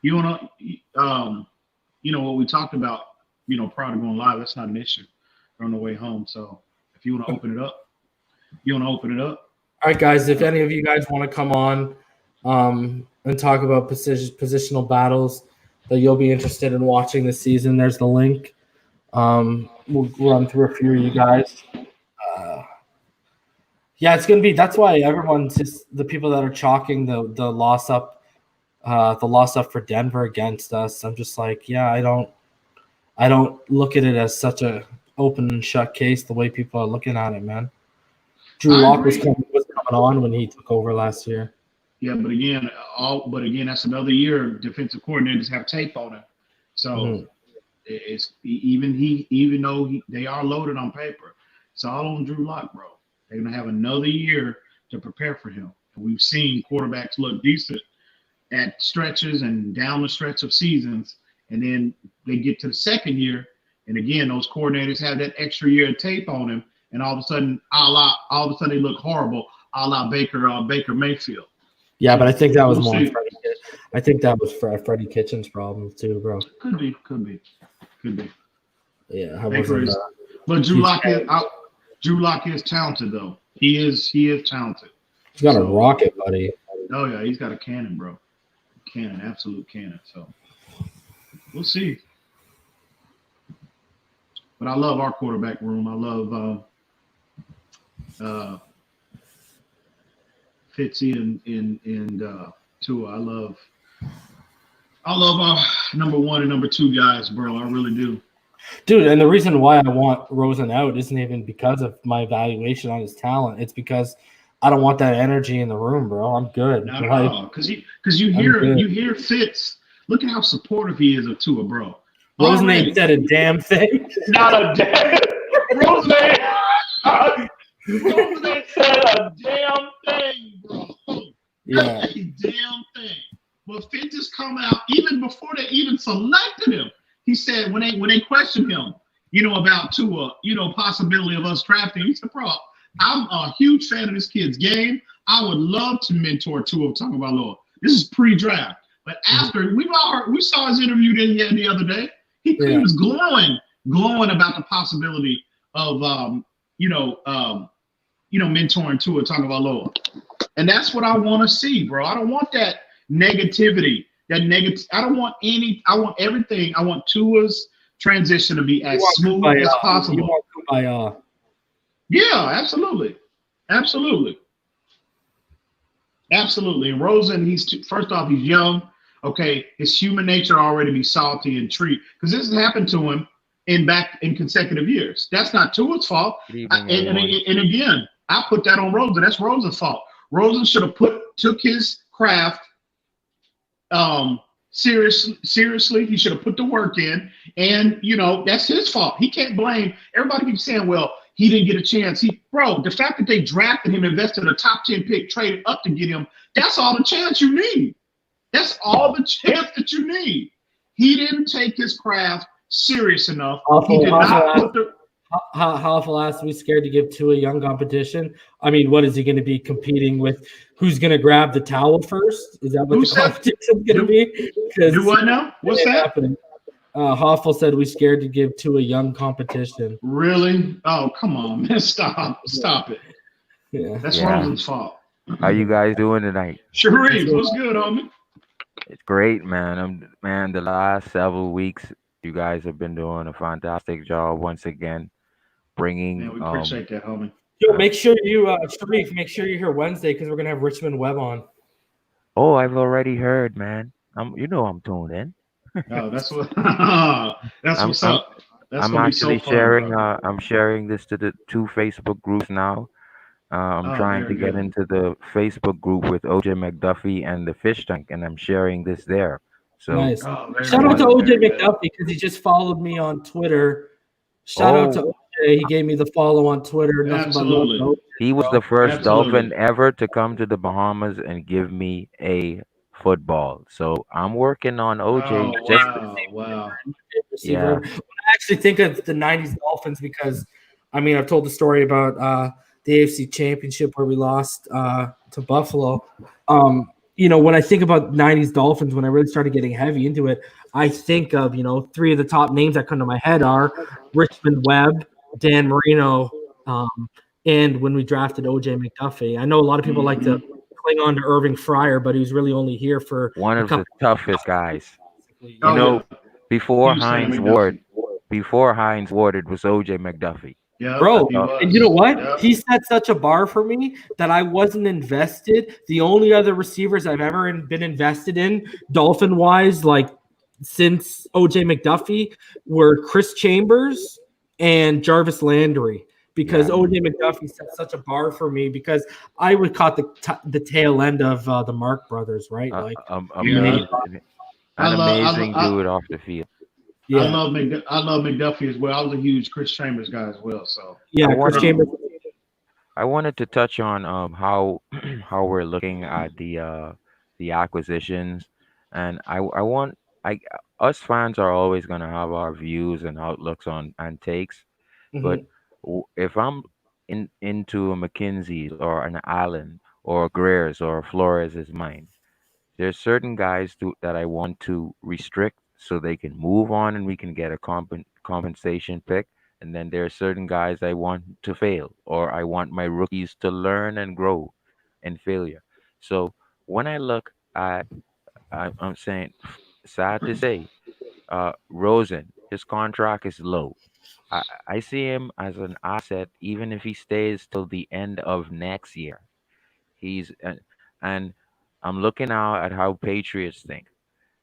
You wanna, what we talked about, prior to going live, that's not an issue. We're on the way home. So if you want to open it up, All right, guys. If any of you guys want to come on and talk about positional battles that you'll be interested in watching this season, there's the link. We'll run through a few of you guys. It's gonna be. That's why everyone's just the people that are chalking the loss up for Denver against us. I'm just like, I don't look at it as such a open and shut case the way people are looking at it, man. Drew Lock was coming on when he took over last year. Yeah, but again, that's another year defensive coordinators have tape on him. So it's even though they are loaded on paper, it's all on Drew Lock, bro. They're gonna have another year to prepare for him. And we've seen quarterbacks look decent at stretches and down the stretch of seasons, and then they get to the second year, and again, those coordinators have that extra year of tape on him, and all of a sudden they look horrible, a la Baker Mayfield. Yeah, but I think that was more. I think that was Freddie Kitchens' problem too, bro. Could be. Yeah, but Drew Lock is talented, though. He is talented. He's got a rocket, buddy. Oh yeah, he's got a cannon, bro. Absolute cannon. So we'll see. But I love our quarterback room. I love Fitzy and Tua. I love our number one and number two guys, bro. I really do. Dude, and the reason why I want Rosen out isn't even because of my evaluation on his talent. It's because I don't want that energy in the room, bro. I'm good. Not at all. Because you hear Fitz. Look at how supportive he is of Tua, bro. Rosen ain't said a damn thing. Not a damn. Rosen ain't said a damn thing, bro. Yeah. A damn thing. But Fitz just come out even before they even selected him. He said when they questioned him, about Tua, possibility of us drafting. He said, "Bro, I'm a huge fan of this kid's game. I would love to mentor Tua Tagovailoa. This is pre-draft, but after we saw his interview that he had the other day. He was glowing about the possibility of mentoring Tua Tagovailoa, and that's what I want to see, bro. I don't want that negativity. I don't want any. I want everything. I want Tua's transition to be as smooth as possible. Yeah, absolutely. And Rosen, first off, he's young. Okay, his human nature already be salty and treat, because this has happened to him in consecutive years. That's not Tua's fault. And again, I put that on Rosen. That's Rosen's fault. Rosen should have took his craft seriously. He should have put the work in, and that's his fault. He can't blame. Everybody keeps saying, well, he didn't get a chance. The fact that they drafted him, invested a top 10 pick, traded up to get him, that's all the chance you need. That's all the chance that you need. He didn't take his craft serious enough. He did not put the How last we scared to give to a young competition? I mean, what is he going to be competing with? Who's going to grab the towel first? Is that what the competition's going to be? Do what now? What's that? Happening? Hoffel said we scared to give to a young competition. Really? Oh, come on, man! Stop it. Yeah, that's Rosen's fault. How you guys doing tonight? Sharif, what's good, homie? It's great, man. The last several weeks, you guys have been doing a fantastic job once again, bringing. Man, we appreciate that, homie. Yo, make sure you, Sharif, make sure you're here Wednesday, because we're gonna have Richmond Webb on. Oh, I've already heard, man. I'm tuned in. Oh, that's what's up. That's I'm actually so sharing. fun, I'm sharing this to the 2 Facebook groups now. I'm trying to get into the Facebook group with OJ McDuffie and the Fish Tank, and I'm sharing this there. So nice. Shout out to OJ McDuffie, because he just followed me on Twitter. Shout out to OJ. He gave me the follow on Twitter. Absolutely. He was the first Dolphin ever to come to the Bahamas and give me a football. So I'm working on OJ. Wow. Yeah. When I actually think of the 90s Dolphins, because, I mean, I've told the story about the AFC Championship where we lost to Buffalo. When I think about 90s Dolphins, when I really started getting heavy into it, I think of, 3 of the top names that come to my head are Richmond Webb, Dan Marino, and when we drafted OJ McDuffie. I know a lot of people like to cling on to Irving Fryer, but he was really only here for one of the toughest guys. Yeah. Before Hines Ward, it was OJ McDuffie. Yeah, bro, and you know what? Yeah. He set such a bar for me that I wasn't invested. The only other receivers I've ever been invested in, Dolphin-wise, like since OJ McDuffie, were Chris Chambers and Jarvis Landry, because OJ McDuffie set such a bar for me, because I would caught the tail end of the Mark brothers, right? Amazing dude off the field. Yeah. I love McDuffie as well. I was a huge Chris Chambers guy as well. So Chris Chambers. I wanted to touch on how we're looking at the acquisitions, and us fans are always going to have our views and outlooks on and takes, but if I'm into a McKinsey's or an Allen or a Greer's or a Flores' mind, there's certain guys that I want to restrict so they can move on and we can get a compensation pick. And then there are certain guys I want to fail, or I want my rookies to learn and grow in failure. So when I look at, I'm saying, sad to say, Rosen, his contract is low. I see him as an asset, even if he stays till the end of next year. And I'm looking now at how Patriots think.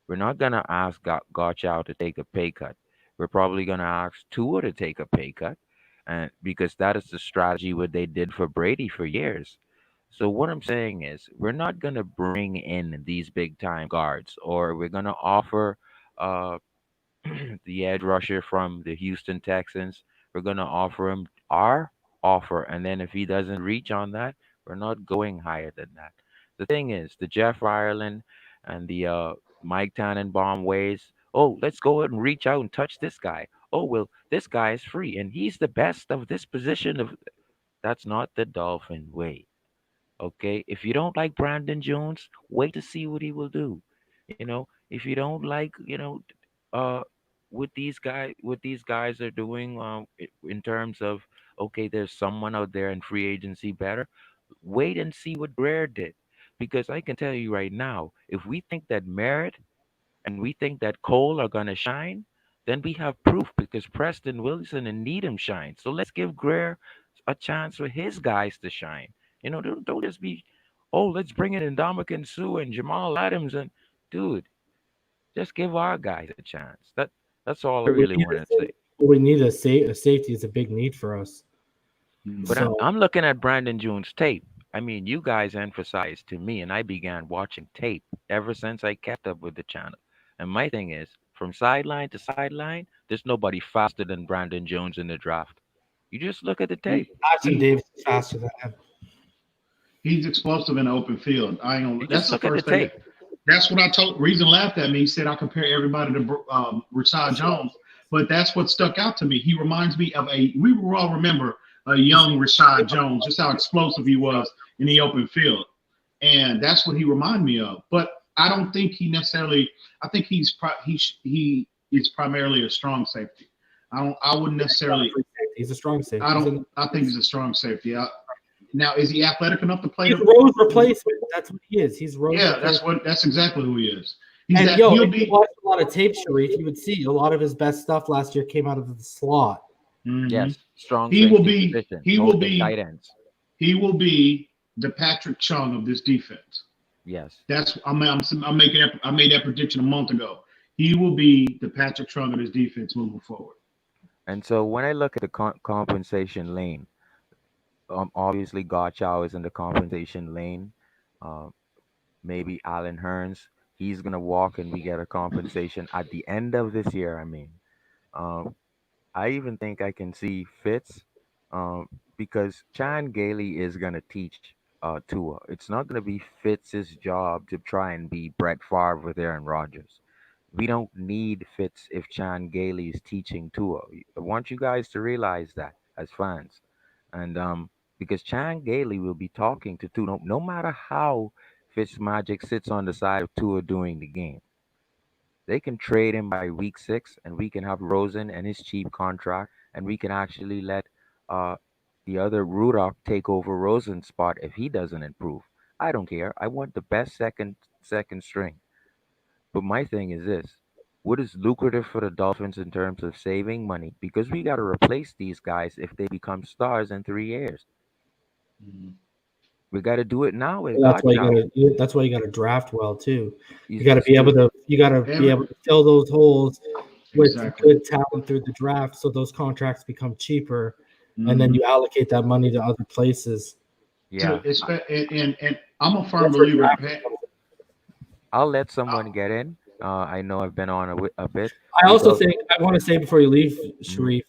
We're not going to ask Gotchow to take a pay cut. We're probably going to ask Tua to take a pay cut, and because that is the strategy what they did for Brady for years. So what I'm saying is we're not going to bring in these big time guards, or we're going to offer the edge rusher from the Houston Texans. We're going to offer him our offer, and then if he doesn't reach on that, we're not going higher than that. The thing is, the Jeff Ireland and the Mike Tannenbaum ways. Oh, let's go ahead and reach out and touch this guy. Oh, well, this guy is free and he's the best of this position of. That's not the Dolphin way. Okay, if you don't like Brandon Jones, wait to see what he will do. If you don't like, uh, what these guys are doing, in terms of, okay, there's someone out there in free agency better. Wait and see what Greer did, because I can tell you right now, if we think that Merritt and we think that Cole are gonna shine, then we have proof because Preston Wilson and Needham shine. So let's give Greer a chance for his guys to shine. Don't just be, oh, let's bring in Ndamukong Suh and Jamal Adams and dude, just give our guys a chance. That's all I But we really need want to say. a safety is a big need for us. But Mhm. So I'm looking at Brandon Jones' tape. I mean, you guys emphasized to me, and I began watching tape ever since I kept up with the channel. And my thing is, from sideline to sideline, there's nobody faster than Brandon Jones in the draft. You just look at the tape. Ashton He Davis is faster than him. he's explosive in the open field. I ain't You gonna. just That's the look at the first thing. tape. That's what I told. Reason laughed at me. He said I compare everybody to Rashad Jones, but that's what stuck out to me. He reminds me of a. We will all remember a young Rashad Jones, just how explosive he was in the open field, and that's what he reminded me of. But I don't think he necessarily. I think he is primarily a strong safety. I wouldn't necessarily. He's a strong I safety. don't. I think he's a strong safety. Now, is he athletic enough to play He's the? Rose replacement. That's what he is. He's Rose Yeah, replacement. that's exactly who he is. He's And that. yo, He'll if you be. watch a lot of tape, Sharif, you would see a lot of his best stuff last year came out of the slot. Mhm. Yes, strong He will safety be. position, He will mostly tight be. ends. He will be the Patrick Chung of this defense. Yes. That's I'm making that. I made that prediction a month ago. He will be the Patrick Chung of this defense moving forward. And so when I look at the compensation lane, obviously Gottschall is in the compensation lane. Uh, Maybe Allen Hearns, he's gonna walk and we get a compensation at the end of this year. I mean, um, I even think I can see Fitz, because Chan Gailey is gonna teach Tua. It's not gonna be Fitz's job to try and be Brett Favre with Aaron Rodgers. We don't need Fitz if Chan Gailey is teaching Tua. I want you guys to realize that as fans, and because Chan Gailey will be talking to Tua, no matter how Fitzmagic sits on the side of Tua during the game. They can trade him by week 6, and we can have Rosen and his cheap contract, and we can actually let uh, the other Rudolph take over Rosen's spot if he doesn't improve. I don't care. I want the best second string. But my thing is this: what is lucrative for the Dolphins in terms of saving money? Because we got to replace these guys if they become stars in 3 years. Mhm. We got to do it now with And that's why Gottschall. you gotta draft well too. You, You gotta be Every able to fill those holes with exactly. good talent through the draft, so those contracts become cheaper, and then Mhm. you allocate that money to other places. To yeah, and I'm a firm That's where believer in drafting comes in. I'll let someone get in. I know I've been on a bit. I We also go. think I want to say before you leave, Mhm. Sharif,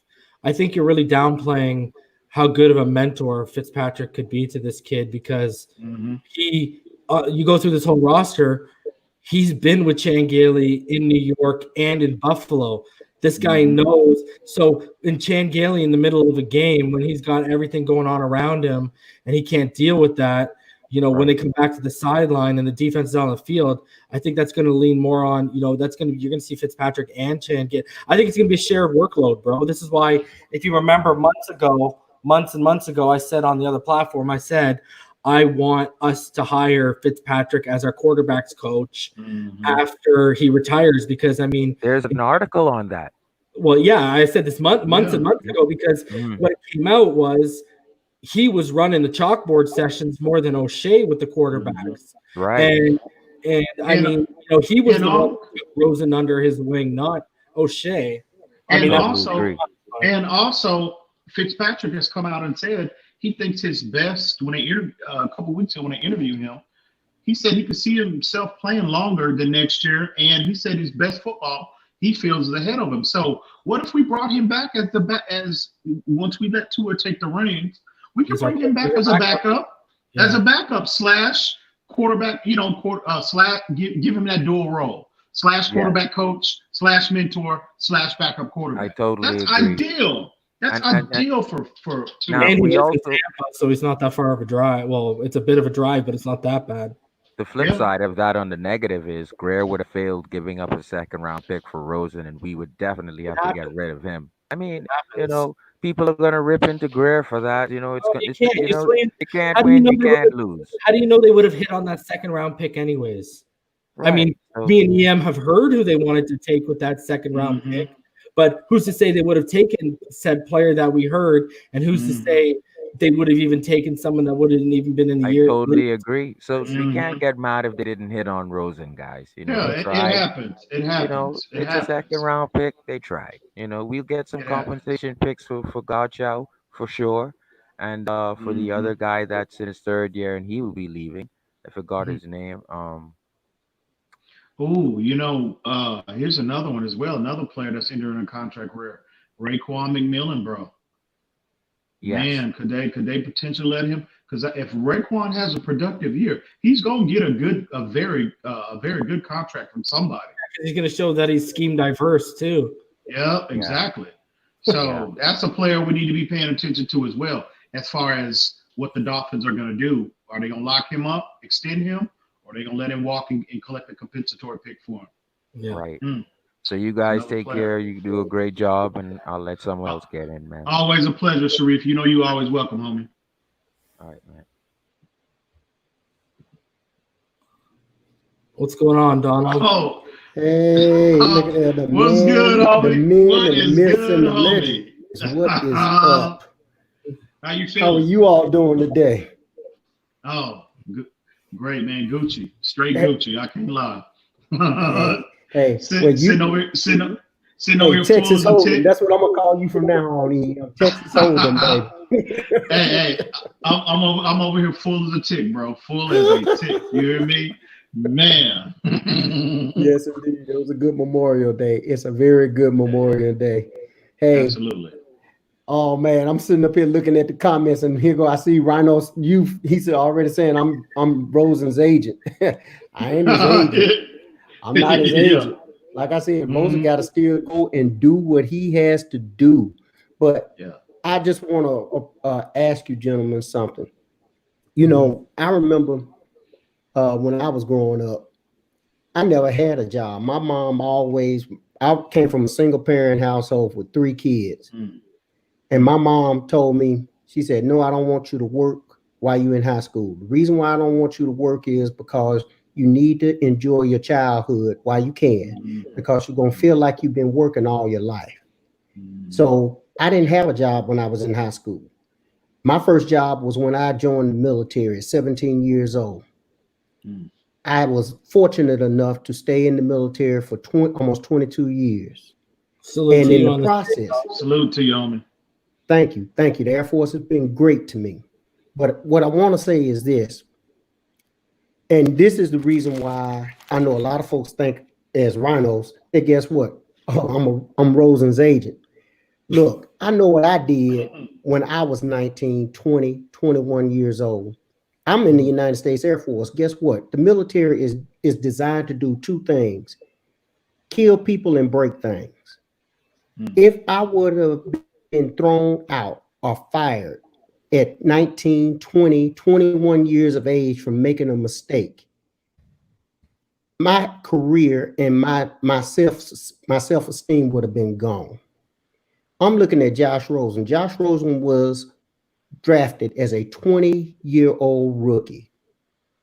I think you're really downplaying how good of a mentor Fitzpatrick could be to this kid because hmm you go through this whole roster. He's been with Chan Gailey in New York and in Buffalo. This guy hmm knows. So in Chan Gailey in the middle of a game when he's got everything going on around him and he can't deal with that, when they Right. come back to the sideline and the defense is on the field, I think that's going to lean more on, you're going to see Fitzpatrick and Chan get. I think it's going to be a shared workload, bro. This is why, if you remember months and months ago, I said on the other platform, I said, I want us to hire Fitzpatrick as our quarterbacks coach hmm after he retires because I mean, There's an article on that. well, yeah, I said this months and Yeah. months ago because Mhm. what came out was he was running the chalkboard sessions more than O'Shea with the hmm quarterbacks, Right. and I And mean, he was and the one who all took Rosen under his wing, not O'Shea. I and mean, that Totally also agree. and also Fitzpatrick has come out and said he thinks his best when a couple weeks ago when they interviewed him. He said he could see himself playing longer than next year, and he said his best football he feels is ahead of him. So, what if we brought him back as once we let Tua take the reins, we can he's our bring him back as yeah. a backup slash quarterback, slash give him that dual role. slash quarterback coach slash mentor slash backup I quarterback. totally That's agree. ideal. That's And ideal for now And he we lives in also Tampa, so he's not that far of a drive. Well, it's a bit of a drive, but it's not that bad. the flip yeah. side of that on the negative is Greer would have failed giving up a second round pick for Rosen, and we would definitely It have to get happens. rid of him. I mean, It happens. people are gonna rip into Greer for that. It's Oh, gonna, you it's can't. You swing. you can't How do you win, know you they would can't have? lose. How do you know they would have hit on that second round pick anyways? I mean, Right. So me and EM have heard who they wanted to take with that second round Mm-hmm. pick, but who's to say they would have taken said player that we heard, and who's to Mm-hmm. say they would have even taken someone that wouldn't even been in the I year league? totally agree. So we Mm-hmm. can't get mad if they didn't hit on Rosen, guys. Yeah, They it tried. happens. It happens. It It's a second happens. round pick. They tried. We'll get some It happens. compensation picks for Gaucho for sure, and for the Mm-hmm. other guy that's in his third year and he will be leaving. I forgot Mhm. his name. Oh, here's another one as well. Another player that's entering a contract where Raekwon McMillan, bro. Yes, Man, could they potentially let him? Because if Raekwon has a productive year, he's gonna get a very good contract from somebody. He's going to show that he's scheme diverse too. Yeah, yeah, exactly. yeah. So that's a player we need to be paying attention to as well, as far as what the Dolphins are gonna do. Are they gonna lock him up, extend him, or are they gonna let him walk and collect a compensatory pick for him? Yeah. Right. Hmm, So you that's guys another take player. care. You do a great job, and I'll let someone else get in, man. Always a pleasure, Sharif. You know you always welcome, homie. All right, man. What's going on, Donald? Oh, Hey, look at that. what's good, The homie? men What and the is myths good, and the homie? legends. What is up? How you How are feeling? you all doing today? Oh, great, man. Gucci, straight Hey, Gucci. I can't lie. well, Sitting over hey, here full Texas as a Hold'em. tick. That's what I'm gonna call you from now on. Texas Hold'em, baby. Hey, I'm over here full as a tick, bro. Full as a tick. You hear me, man? Yes, indeed. It was a good Memorial Day. It's a very good Memorial Day. Hey, Absolutely. oh man, I'm sitting up here looking at the comments, and here go. I see Rhino's. He's already saying I'm Rosen's agent. I ain't his agent. I'm not his Yeah. agent. Like I said, Rosen Mhm. got to still go and do what he has to do. But Yeah. I just want to ask you, gentlemen, something. Mhm. I remember when I was growing up, I never had a job. My mom always. I came from a single parent household with 3 kids. Mm. And my mom told me, she said, no, I don't want you to work while you're in high school. The reason why I don't want you to work is because you need to enjoy your childhood while you can, Mhm. because you're going to feel like you've been working all your life. Mhm. So I didn't have a job when I was in high school. My first job was when I joined the military at 17 years old. Mhm. I was fortunate enough to stay in the military for almost 22 years. Salute And to in you the on the process, Salute to you, homie. thank you. Thank you. The Air Force has been great to me. But what I want to say is this, and this is the reason why I know a lot of folks think as rhinos, that guess what? Oh, I'm Rosen's agent. Look, I know what I did when I was 19, 20, 21 years old. I'm in the United States Air Force. Guess what? The military is designed to do two things: kill people and break things. Mhm. If I would have been thrown out or fired at 19, 20, 21 years of age from making a mistake, my career and my self-esteem would have been gone. I'm looking at Josh Rosen. Josh Rosen was drafted as a 20-year-old rookie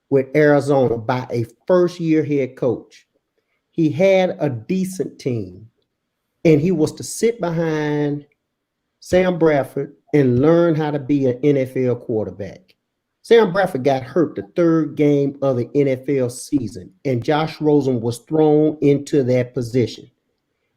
with Arizona by a first-year head coach. He had a decent team, and he was to sit behind Sam Bradford and learn how to be an NFL quarterback. Sam Bradford got hurt the third game of the NFL season, and Josh Rosen was thrown into that position.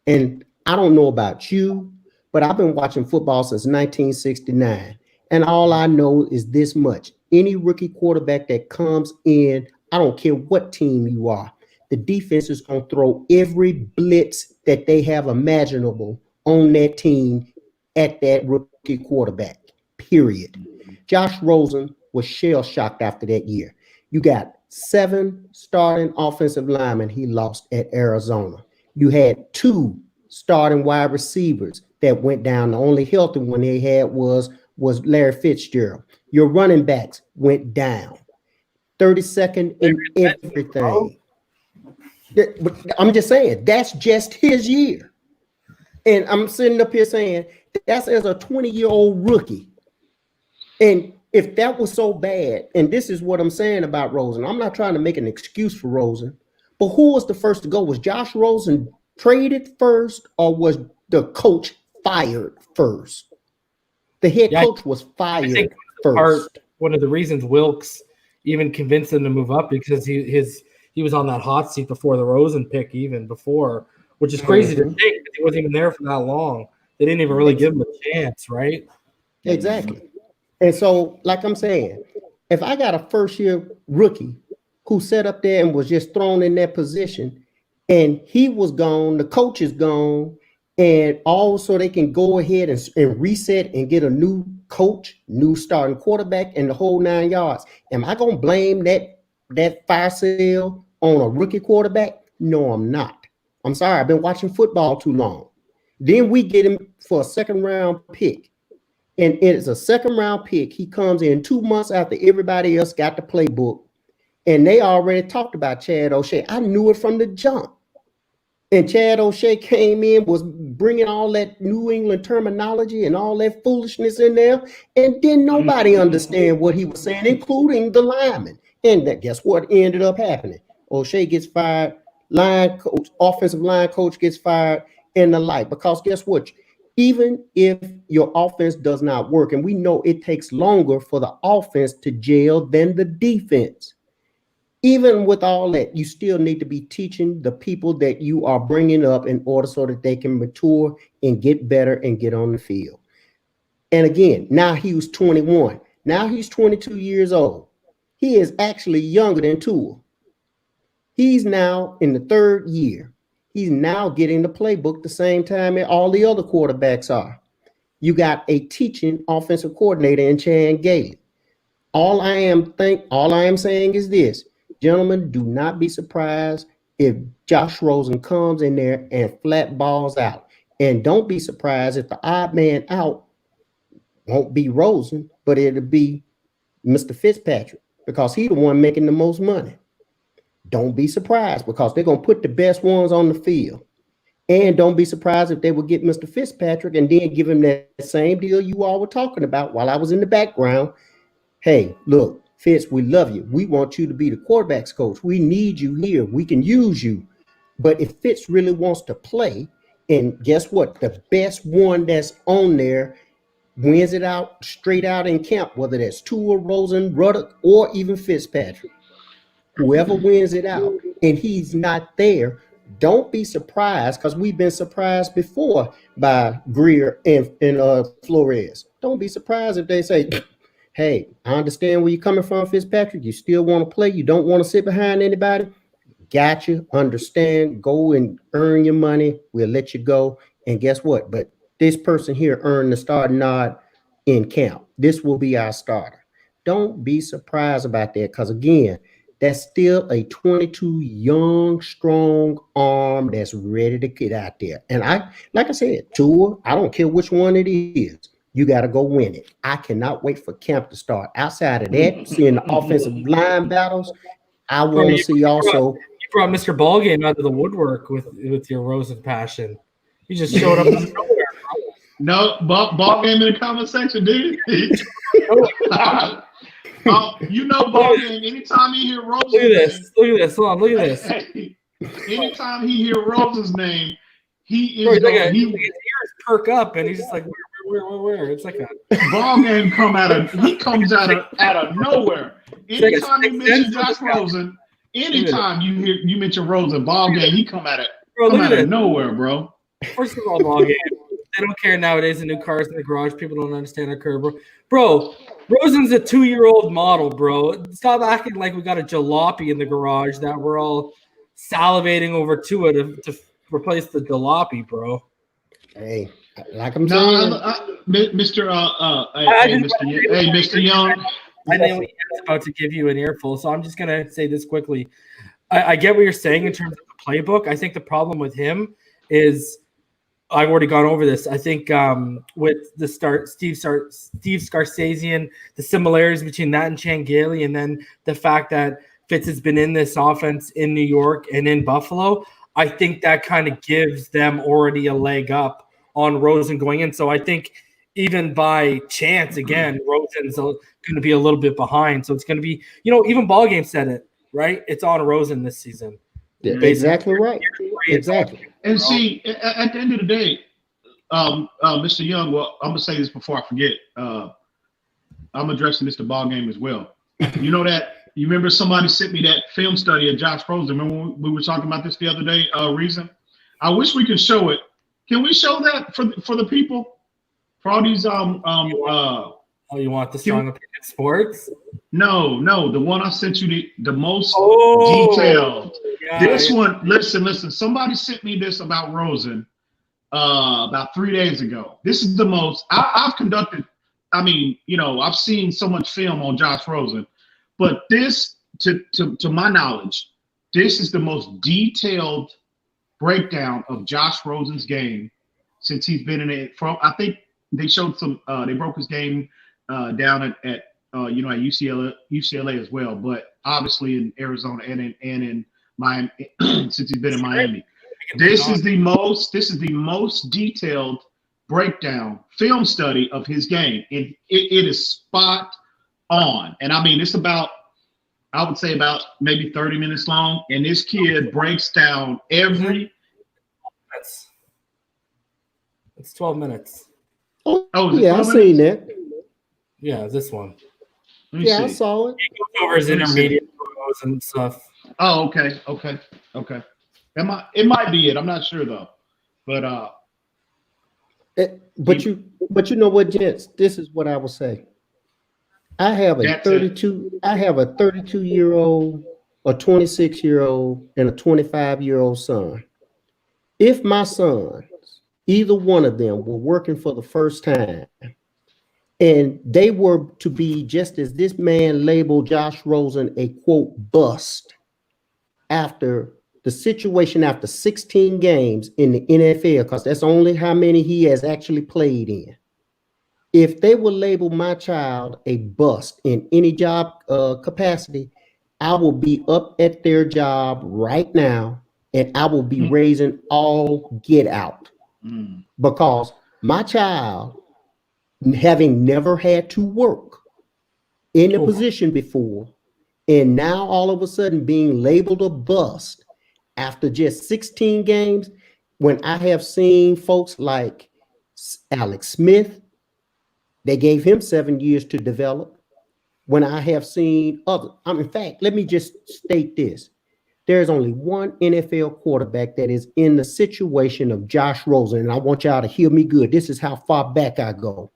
And I don't know about you, but I've been watching football since 1969. And all I know is this much: any rookie quarterback that comes in, I don't care what team you are, the defense is going to throw every blitz that they have imaginable on that team at that rookie quarterback, period. Mhm. Josh Rosen was shell shocked after that year. You got 7 starting offensive linemen he lost at Arizona. You had 2 starting wide receivers that went down. The only healthy one they had was Larry Fitzgerald. Your running backs went down. 32nd in everything. But I'm just saying, that's just his year. And I'm sitting up here saying, that's as a 20-year-old rookie. And if that was so bad, and this is what I'm saying about Rosen, I'm not trying to make an excuse for Rosen, but who was the first to go? Was Josh Rosen traded first, or was the coach fired first? The head coach was fired first. One of the reasons Wilkes even convinced him to move up, because he was on that hot seat before the Rosen pick, even before, which is crazy to think, because he wasn't even there for that long. They didn't even really give him a chance, right? Exactly. And so, like I'm saying, if I got a first-year rookie who sat up there and was just thrown in that position, and he was gone, the coach is gone, and also they can go ahead and reset and get a new coach, new starting quarterback, and the whole 9 yards. Am I going to blame that fire sale on a rookie quarterback? No, I'm not. I'm sorry. I've been watching football too long. Then we get him for a second-round pick. And it's a second-round pick. He comes in 2 months after everybody else got the playbook. And they already talked about Chad O'Shea. I knew it from the jump. And Chad O'Shea came in, was bringing all that New England terminology and all that foolishness in there. And didn't nobody understand what he was saying, including the linemen. And guess what ended up happening? O'Shea gets fired. Line coach, offensive line coach gets fired, and the like. Because guess what? Even if your offense does not work, and we know it takes longer for the offense to gel than the defense, even with all that, you still need to be teaching the people that you are bringing up in order so that they can mature and get better and get on the field. And again, now he was 21. Now he's 22 years old. He is actually younger than Tua. He's now in the 3rd year. He's now getting the playbook the same time that all the other quarterbacks are. You got a teaching offensive coordinator in Chan Gailey. All I am saying is this, gentlemen, do not be surprised if Josh Rosen comes in there and flat balls out. And don't be surprised if the odd man out won't be Rosen, but it'll be Mr. Fitzpatrick, because he's the one making the most money. Don't be surprised, because they're going to put the best ones on the field. And don't be surprised if they will get Mr. Fitzpatrick and then give him that same deal you all were talking about while I was in the background. Hey, look, Fitz, we love you. We want you to be the quarterback's coach. We need you here. We can use you. But if Fitz really wants to play, and guess what? The best one that's on there wins it out straight out in camp, whether that's Tua, Rosen, Ruddock, or even Fitzpatrick. Whoever wins it out and he's not there, don't be surprised, because we've been surprised before by Greer and Flores. Don't be surprised if they say, hey, I understand where you're coming from, Fitzpatrick. You still want to play. You don't want to sit behind anybody. Gotcha. Understand. Go and earn your money. We'll let you go. And guess what? But this person here earned the starting nod in camp. This will be our starter. Don't be surprised about that, because again, that's still a 22 young, strong arm that's ready to get out there. And like I said, Tua, I don't care which one it is. You got to go win it. I cannot wait for camp to start. Outside of that, seeing the offensive line battles, I want to see also. You brought Mr. Ballgame out of the woodwork with your Rosen passion. You just showed up out of nowhere, bro. No, Ballgame in the comment section, did he? You know, Ballgame, anytime he hear Rosen's Look at this. Look at this. Hold on. Look at this. name, anytime he hear Rosen's name, he Bro, is his ears perk up, and he's just like, where? It's like a Ballgame comes out of nowhere. Anytime you mention Josh Rosen, anytime you mention Rosen, Ballgame, he come out of nowhere, bro. First of all, Ballgame, they don't care nowadays. The new cars in the garage, people don't understand our curve, bro. Rosen's a 2-year-old model, bro. Stop acting like we got a jalopy in the garage that we're all salivating over to replace the jalopy, bro. Hey, like I'm saying, Mr. Young, I know he is about to give you an earful, so I'm just gonna say this quickly. I get what you're saying in terms of the playbook. I think the problem with him is I've already gone over this. I think with the Steve Scarsazian, the similarities between that and Changeli, and then the fact that Fitz has been in this offense in New York and in Buffalo, I think that kind of gives them already a leg up on Rosen going in. So I think even by chance, again, Rosen's going to be a little bit behind. So it's going to be, even Ball Game said it, right? It's on Rosen this season. Yeah, exactly right. Exactly. And see, at the end of the day, Mr. Young, well, I'm gonna say this before I forget. I'm addressing this to Ball Game as well. You know that you remember somebody sent me that film study of Josh Rosen. Remember when we were talking about this the other day? Reason. I wish we could show it. Can we show that for the people? For all these Oh, you want the Strong Opinion Sports? No, the one I sent you the most detailed. Yeah, one, listen. Somebody sent me this about Rosen about 3 days ago. This is the most I've conducted. I mean, I've seen so much film on Josh Rosen, but this, to my knowledge, this is the most detailed breakdown of Josh Rosen's game since he's been in it. I think they showed some. They broke his game down at UCLA as well, but obviously in Arizona and in Miami since he's been in Miami. This is the most detailed breakdown film study of his game. It is spot on. And I mean, it's about, I would say about maybe 30 minutes long. And this kid breaks down every. It's 12 minutes. Oh, yeah, I seen that. Yeah, this one. Yeah, I saw it. He goes over his intermediate throws and stuff. Oh, okay. It might be it. I'm not sure though. But you know what, gents? This is what I will say. I have a 32-year-old, a 26-year-old, and a 25-year-old son. If my sons, either one of them, were working for the first time, and they were to be, just as this man labeled Josh Rosen, a quote bust after the situation after 16 games in the NFL, because that's only how many he has actually played in. If they will label my child a bust in any job capacity, I will be up at their job right now, and I will be raising all get out. Because my child, having never had to work in a position before, and now all of a sudden being labeled a bust after just 16 games, when I have seen folks like Alex Smith, they gave him 7 years to develop. When I have seen other, in fact, let me just state this. There's only one NFL quarterback that is in the situation of Josh Rosen, and I want y'all to hear me good. This is how far back I go.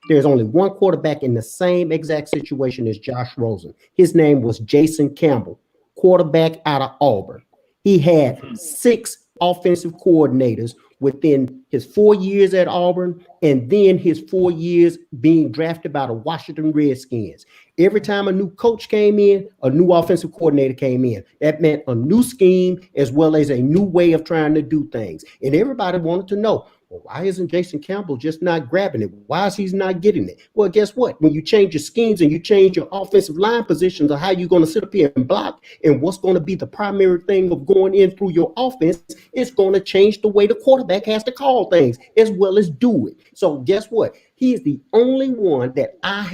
There's only one quarterback in the same exact situation as Josh Rosen. His name was Jason Campbell, quarterback out of Auburn. He had 6 offensive coordinators within his 4 years at Auburn, and then his 4 years being drafted by the Washington Redskins. Every time a new coach came in, a new offensive coordinator came in. That meant a new scheme as well as a new way of trying to do things. And everybody wanted to know, well, why isn't Jason Campbell just not grabbing it? Why is he not getting it? Well, guess what? When you change your schemes and you change your offensive line positions of how you're going to sit up here and block, and what's going to be the primary thing of going in through your offense, it's going to change the way the quarterback has to call things as well as do it. So guess what? He is the only one that I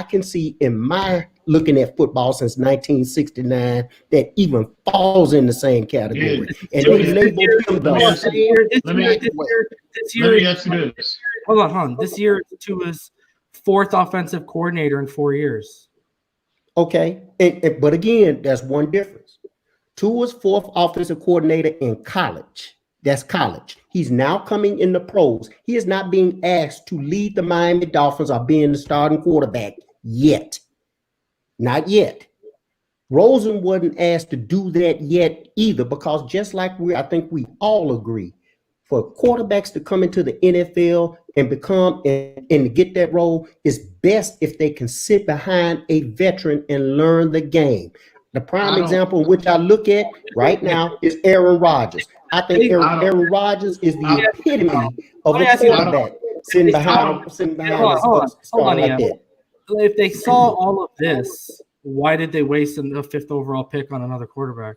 can see in my looking at football since 1969 that even falls in the same category. Yeah. And they labeled him Hold on. This year, Tua's 4th offensive coordinator in 4 years. Okay, but again, that's one difference. Tua's 4th offensive coordinator in college. That's college. He's now coming in the pros. He is not being asked to lead the Miami Dolphins or being the starting quarterback yet. Not yet. Rosen wasn't asked to do that yet either, because just like I think we all agree, For quarterbacks to come into the NFL and become and to get that role, is best if they can sit behind a veteran and learn the game. The prime example in which I look at right now is Aaron Rodgers. I think Aaron Rodgers is the epitome of a quarterback sitting behind a star like that. If they saw all of this, why did they waste a 5th overall pick on another quarterback?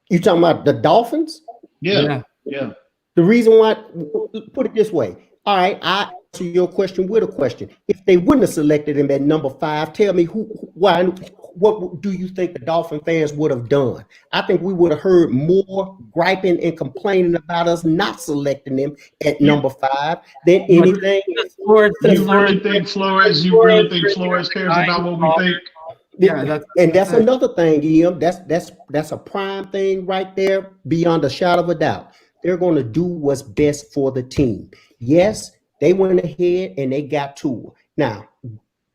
You talking about the Dolphins? Yeah. The reason why, put it this way. All right, I answer your question with a question. If they wouldn't have selected him at number 5, tell me what do you think the Dolphin fans would have done? I think we would have heard more griping and complaining about us not selecting him at number 5 than anything. You really think Flores cares about what we think? Yeah, that's another thing, Ian. That's a prime thing right there, beyond a shadow of a doubt. They're going to do what's best for the team. Yes, they went ahead and they got Tua. Now,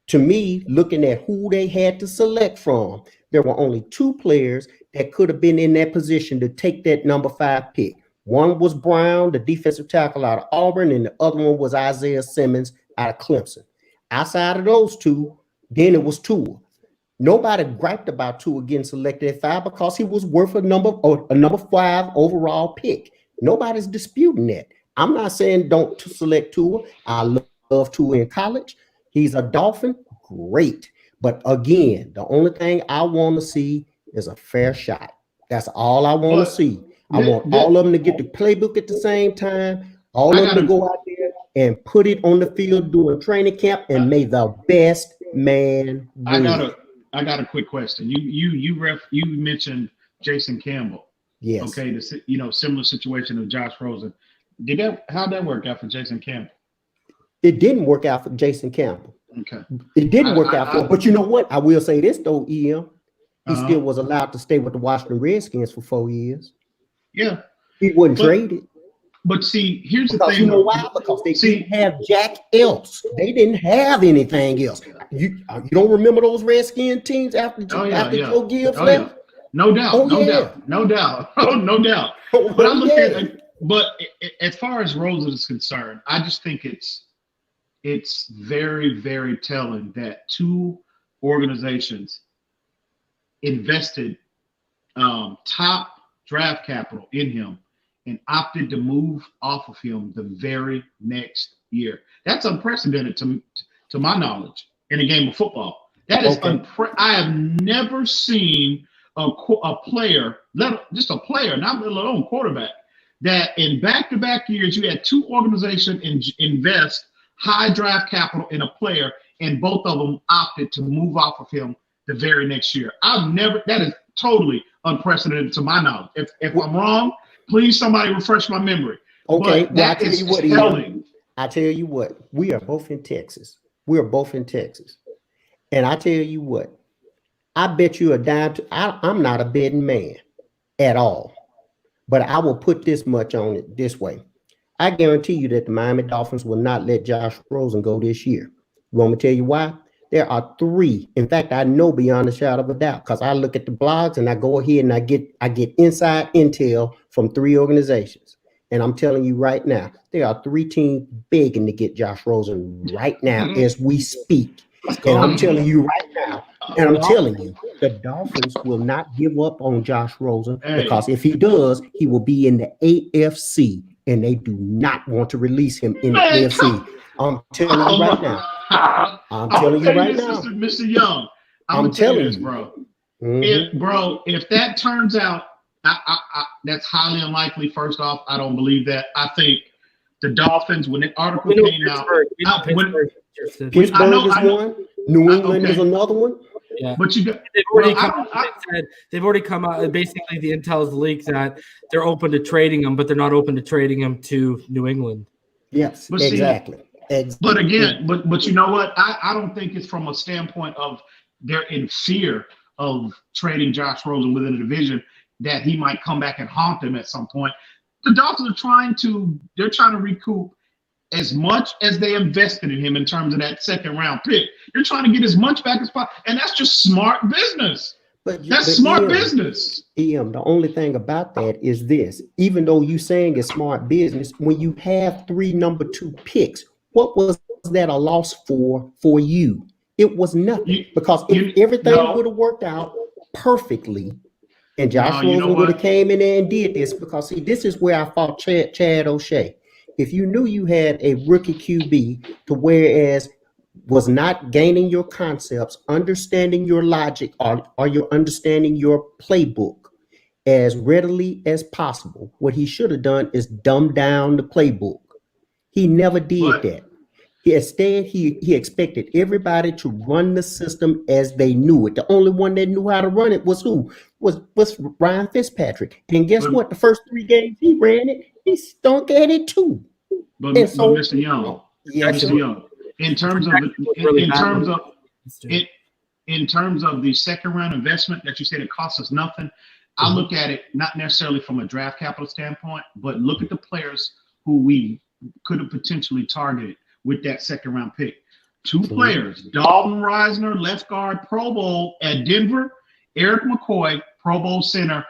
to me, looking at who they had to select from, there were only 2 players that could have been in that position to take that number 5 pick. One was Brown, the defensive tackle out of Auburn, and the other one was Isaiah Simmons out of Clemson. Outside of those 2, then it was Tua. Nobody griped about Tua getting selected at 5 because he was worth a number 5 overall pick. Nobody's disputing that. I'm not saying don't select Tua. I love Tua in college. He's a Dolphin, great. But again, the only thing I want to see is a fair shot. That's all I want to see. I want all of them to get the playbook at the same time. All of them to go out there and put it on the field during training camp, and may the best man win. I got a quick question. You mentioned Jason Campbell. Yes. Okay. Similar situation of Josh Rosen. How'd that work out for Jason Campbell? It didn't work out for Jason Campbell. Okay. It didn't work out for him. But you know what? I will say this though, EM. He still was allowed to stay with the Washington Redskins for 4 years. Yeah. He wasn't traded. But see, here's the thing. You know why? Because they didn't have Jack else. They didn't have anything else. You don't remember those Redskin teams after Joe Gibbs left? No doubt. No doubt. But I'm looking at it. But as far as Rosen is concerned, I just think it's very, very telling that 2 organizations invested top draft capital in him and opted to move off of him the very next year. That's unprecedented to my knowledge in a game of football. That is I have never seen a player, just a player, not let alone quarterback, that in back-to-back years you had 2 organizations invest high draft capital in a player, and both of them opted to move off of him the very next year. That is totally unprecedented to my knowledge. If I'm wrong, please somebody refresh my memory. Okay, well, I tell you what, we are both in Texas. And I tell you what, I bet you a dime. I'm not a betting man at all, but I will put this much on it this way. I guarantee you that the Miami Dolphins will not let Josh Rosen go this year. You want me to tell you why? There are 3. In fact, I know beyond a shadow of a doubt because I look at the blogs and I go ahead and I get inside intel from 3 organizations. And I'm telling you right now, there are 3 teams begging to get Josh Rosen right now as we speak. And I'm telling you right now, the Dolphins will not give up on Josh Rosen because if he does, he will be in the AFC, and they do not want to release him in the AFC. I'm telling you right now. Mr. Young, I'm telling you this, bro. If that turns out, that's highly unlikely. First off, I don't believe that. I think the Dolphins, when the article came out, Pittsburgh is one. New England is another one. Yeah, but they've already come out. Basically, the intel's leaked that they're open to trading him, but they're not open to trading him to New England. Yes, exactly. But again, but you know what? I don't think it's from a standpoint of they're in fear of trading Josh Rosen within the division that he might come back and haunt them at some point. The Dolphins are trying to recoup as much as they invested in him in terms of that second round pick. They're trying to get as much back as possible, and that's just smart business. That's smart business. The only thing about that is this: even though you saying it's smart business, when you have 3 number 2 picks, what was that a loss for you? It was nothing, because if everything would have worked out perfectly, and Josh Rosen would have came in there and did this, because see, this is where I fought Chad O'Shea. If you knew you had a rookie QB to whereas was not gaining your concepts, understanding your logic, or you're understanding your playbook as readily as possible, what he should have done is dumb down the playbook. He never did that. Instead, he expected everybody to run the system as they knew it. The only one that knew how to run it was who? Was Ryan Fitzpatrick. And guess what? The first 3 games he ran it, he stunk at it too. But Mr. Young, Mr. Young, in terms of the second round investment that you said it cost us nothing, I look at it not necessarily from a draft capital standpoint, but look at the players who we could have potentially targeted with that second round pick. 2 players, Dalton Reisner, left guard, Pro Bowl at Denver, Eric McCoy, Pro Bowl center,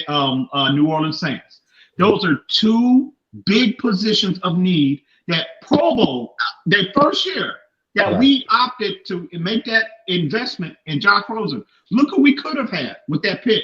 New Orleans Saints. Those are 2 big positions of need that Pro Bowl, their first year, that we opted to make that investment in Josh Rosen. Look what we could have had with that pick.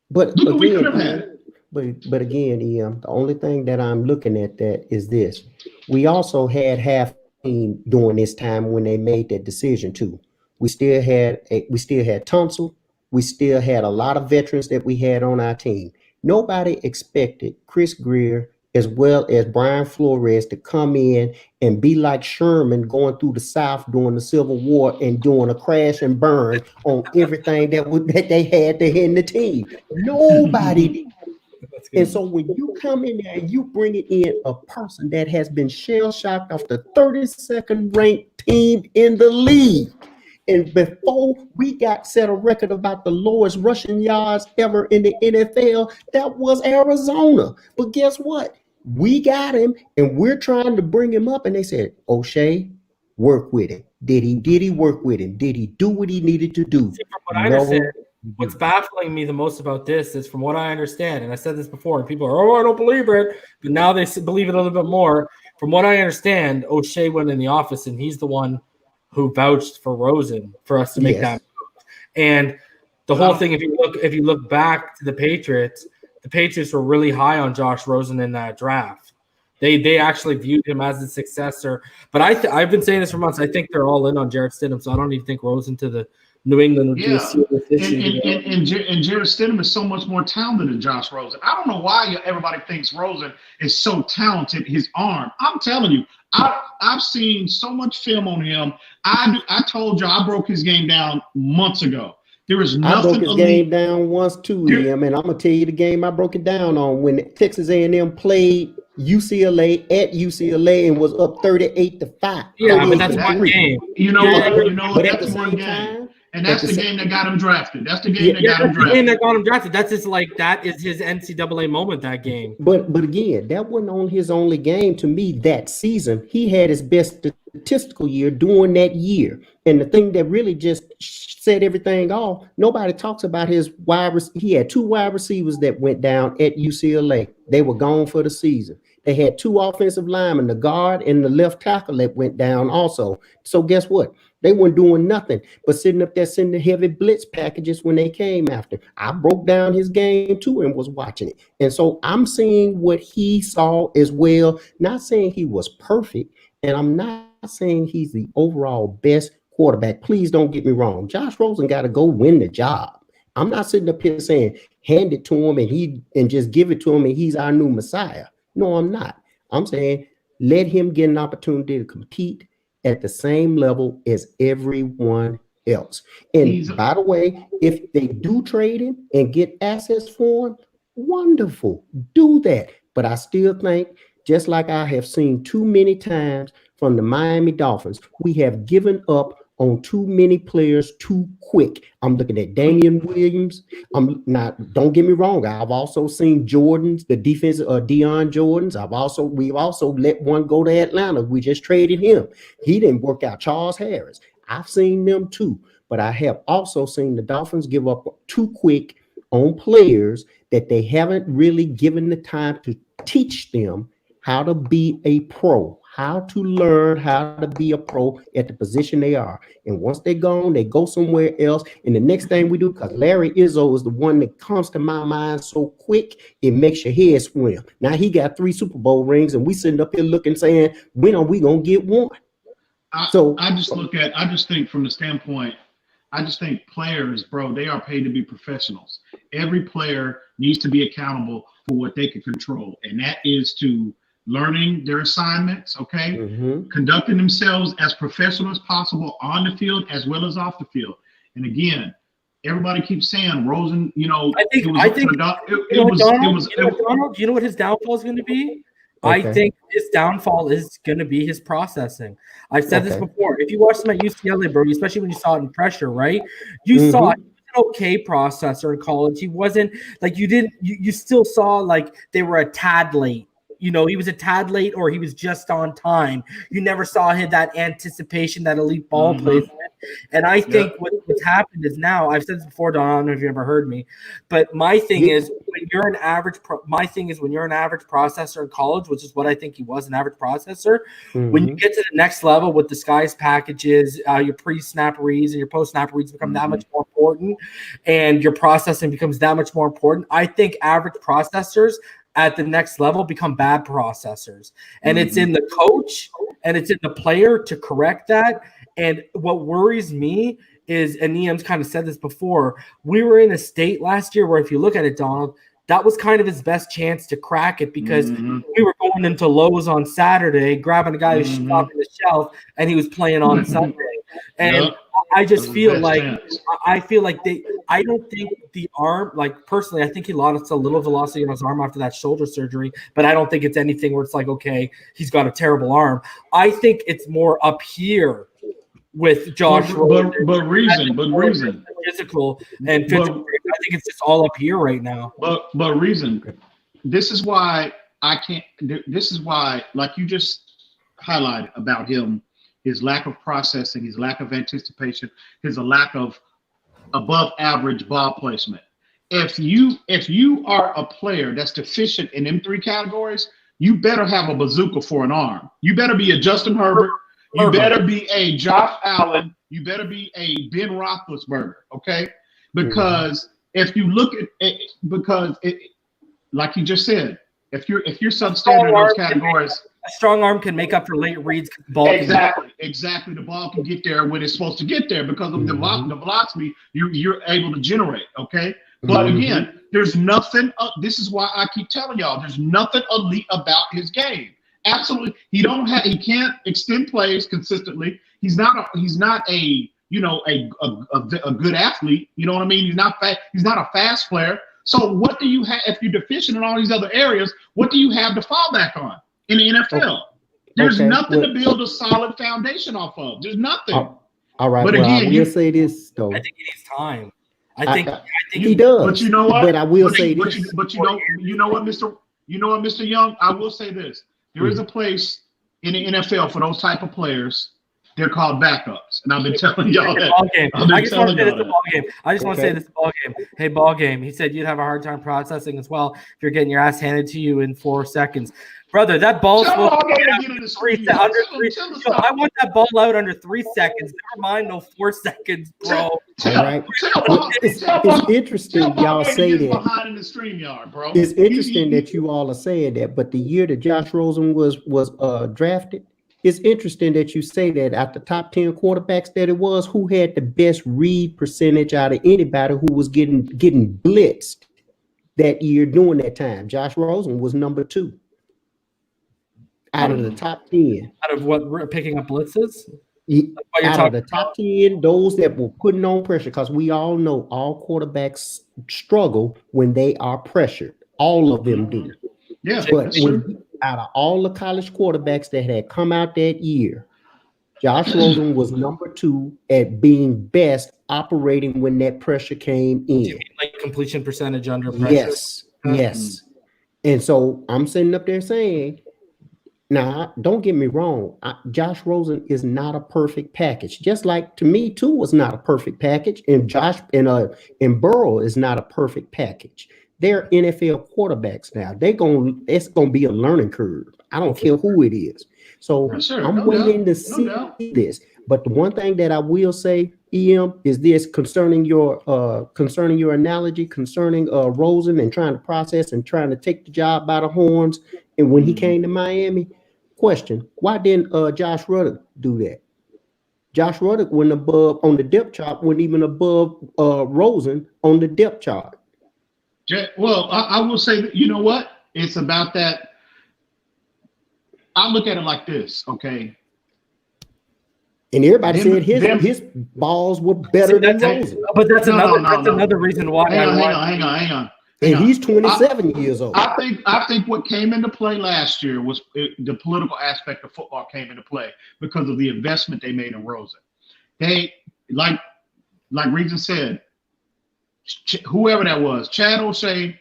But look what we could have had. But again, EM, the only thing that I'm looking at that is this: we also had half team during this time when they made that decision too. We still had Tunsil. We still had a lot of veterans that we had on our team. Nobody expected Chris Greer as well as Brian Flores to come in and be like Sherman going through the South during the Civil War and doing a crash and burn on everything that they had to in the team. Nobody did. And so when you come in there and you bring it in a person that has been shell-shocked off the 32nd ranked team in the league, and before we got set a record about the lowest rushing yards ever in the NFL, that was Arizona. But guess what? We got him, and we're trying to bring him up, and they said, O'Shea, work with him. Did he work with him? Did he do what he needed to do? See, from what I understand, what's baffling me the most about this is, from what I understand, and I said this before, and people are, I don't believe it, but now they believe it a little bit more. From what I understand, O'Shea went in the office, and he's the one who vouched for Rosen for us to make that move. And the whole thing, if you look back to the Patriots were really high on Josh Rosen in that draft. They actually viewed him as a successor. But I've been saying this for months. I think they're all in on Jarrett Stidham, so I don't even think Rosen to the New England would be a serious issue. And Jarrett Stidham is so much more talented than Josh Rosen. I don't know why everybody thinks Rosen is so talented, his arm. I'm telling you, I've seen so much film on him. I told you I broke his game down months ago. There is nothing. I broke his game down once too, and I'm gonna tell you the game I broke it down on when Texas A&M played UCLA at UCLA and was up 38-5. Yeah, but that's one game. That's one game. And that's the game that got him drafted. That's the game that got him drafted. The game that got him drafted. That is his NCAA moment, that game. But again, that wasn't on his only game to me that season. He had his best statistical year during that year. And the thing that really just set everything off, nobody talks about his he had 2 wide receivers that went down at UCLA. They were gone for the season. They had 2 offensive linemen, the guard and the left tackle that went down also. So guess what? They weren't doing nothing but sitting up there sending heavy blitz packages when they came after. I broke down his game too and was watching it. And so I'm seeing what he saw as well. Not saying he was perfect, and I'm not saying he's the overall best quarterback. Please don't get me wrong. Josh Rosen got to go win the job. I'm not sitting up here saying hand it to him and just give it to him and he's our new Messiah. No, I'm not. I'm saying let him get an opportunity to compete at the same level as everyone else. And by the way, if they do trade him and get assets for him, wonderful, do that. But I still think, just like I have seen too many times from the Miami Dolphins, we have given up on too many players too quick. I'm looking at Damian Williams. I'm not, don't get me wrong. I've also seen Jordans, the defense Deion Jordans. We've also let one go to Atlanta. We just traded him. He didn't work out. Charles Harris. I've seen them too, but I have also seen the Dolphins give up too quick on players that they haven't really given the time to teach them how to be a pro, how to learn how to be a pro at the position they are. And once they're gone, they go somewhere else. And the next thing we do, because Larry Izzo is the one that comes to my mind so quick, it makes your head swim. Now he got 3 Super Bowl rings, and we sitting up here looking, saying, when are we going to get one? I just think from the standpoint, I just think players, bro, they are paid to be professionals. Every player needs to be accountable for what they can control. And that is to learning their assignments, okay? Conducting themselves as professional as possible on the field as well as off the field. And again, everybody keeps saying Rosen, you know, Donald, you know what his downfall is going to be? Okay. I think his downfall is going to be his processing. I've said this before. If you watched him at UCLA, bro, especially when you saw it in pressure, right? You saw it. Okay processor in college. He wasn't like you still saw like they were a tad late. You know, he was a tad late or he was just on time. You never saw him that anticipation, that elite ball placement. And I think what's happened is now, I've said this before, Don, I don't know if you ever heard me, but my thing is when you're an average processor in college, which is what I think he was, an average processor, when you get to the next level with disguised packages, your pre-snap reads and your post-snap reads become that much more important and your processing becomes that much more important. I think average processors at the next level become bad processors. And it's in the coach and it's in the player to correct that. And what worries me is, and EM's kind of said this before, we were in a state last year where if you look at it, Donald, that was kind of his best chance to crack it because we were going into Lowe's on Saturday, grabbing a guy who's stocking the shelf, and he was playing on Sunday. And I just feel like I don't think the arm, like personally, I think he lost a little velocity on his arm after that shoulder surgery, but I don't think it's anything where it's like, okay, he's got a terrible arm. I think it's more up here with Josh Rosen, but reason physical and physical. I think it's just all up here right now. But reason, this is why I can't. This is why, like you just highlighted about him, his lack of processing, his lack of anticipation, his lack of above average ball placement. If you are a player that's deficient in them 3 categories, you better have a bazooka for an arm. You better be a Justin Herbert. You better be a Josh Allen. You better be a Ben Roethlisberger, okay? Because if you look at it, like you just said, if you're substandard in those categories, a strong arm can make up for late reads. Exactly. The ball can get there when it's supposed to get there because of the velocity you're able to generate, okay? But again, there's nothing. This is why I keep telling y'all, there's nothing elite about his game. Absolutely, he can't extend plays consistently. He's not a good athlete. You know what I mean? He's not a fast player. So what do you have if you're deficient in all these other areas? What do you have to fall back on in the NFL? There's nothing to build a solid foundation off of. There's nothing. All right. But again, I will say this though. I think he needs time. I think he does. But you know what? But I will say this. But you know what, Mr. Young? I will say this. There is a place in the NFL for those type of players. They're called backups, and I've been telling y'all that. I just want to say this ball game. Hey, ball game. He said you'd have a hard time processing as well if you're getting your ass handed to you in 4 seconds. Brother, that ball's supposed to get under 3 seconds. I want that ball out under 3 seconds. Never mind no 4 seconds, bro. All right. It's interesting y'all say that. Behind in the StreamYard, bro. It's interesting that you all are saying that, but the year that Josh Rosen was drafted, it's interesting that you say that at the top 10 quarterbacks that it was, who had the best read percentage out of anybody who was getting blitzed that year during that time. Josh Rosen was number 2. Out of the top 10. Out of what, picking up blitzes? Out of the top 10, those that were putting on pressure, because we all know all quarterbacks struggle when they are pressured. All of them do. Yeah, but out of all the college quarterbacks that had come out that year, Josh Rosen was number 2 at being best operating when that pressure came in. Like completion percentage under pressure? Yes. And so I'm sitting up there saying, Now, don't get me wrong. Josh Rosen is not a perfect package. Just like to me, too, was not a perfect package, and and Burrow is not a perfect package. They're NFL quarterbacks now. It's gonna be a learning curve. I don't care who it is. So Yes, sir. I'm No waiting doubt. to No see doubt. this. But the one thing that I will say, EM, is this concerning your analogy concerning Rosen and trying to process and trying to take the job by the horns. And when he came to Miami, question: why didn't Josh Ruddock do that? Josh Ruddock went above on the depth chart, went even above Rosen on the depth chart. Well, I will say that, you know what? It's about that. I look at it like this, okay? And everybody said Them- his balls were better than Rosen. But that's No, another reason why. Hang on. And he's 27 years old. I think what came into play last year was the political aspect of football came into play because of the investment they made in Rosen. They like Reason said, whoever that was, Chad O'Shea,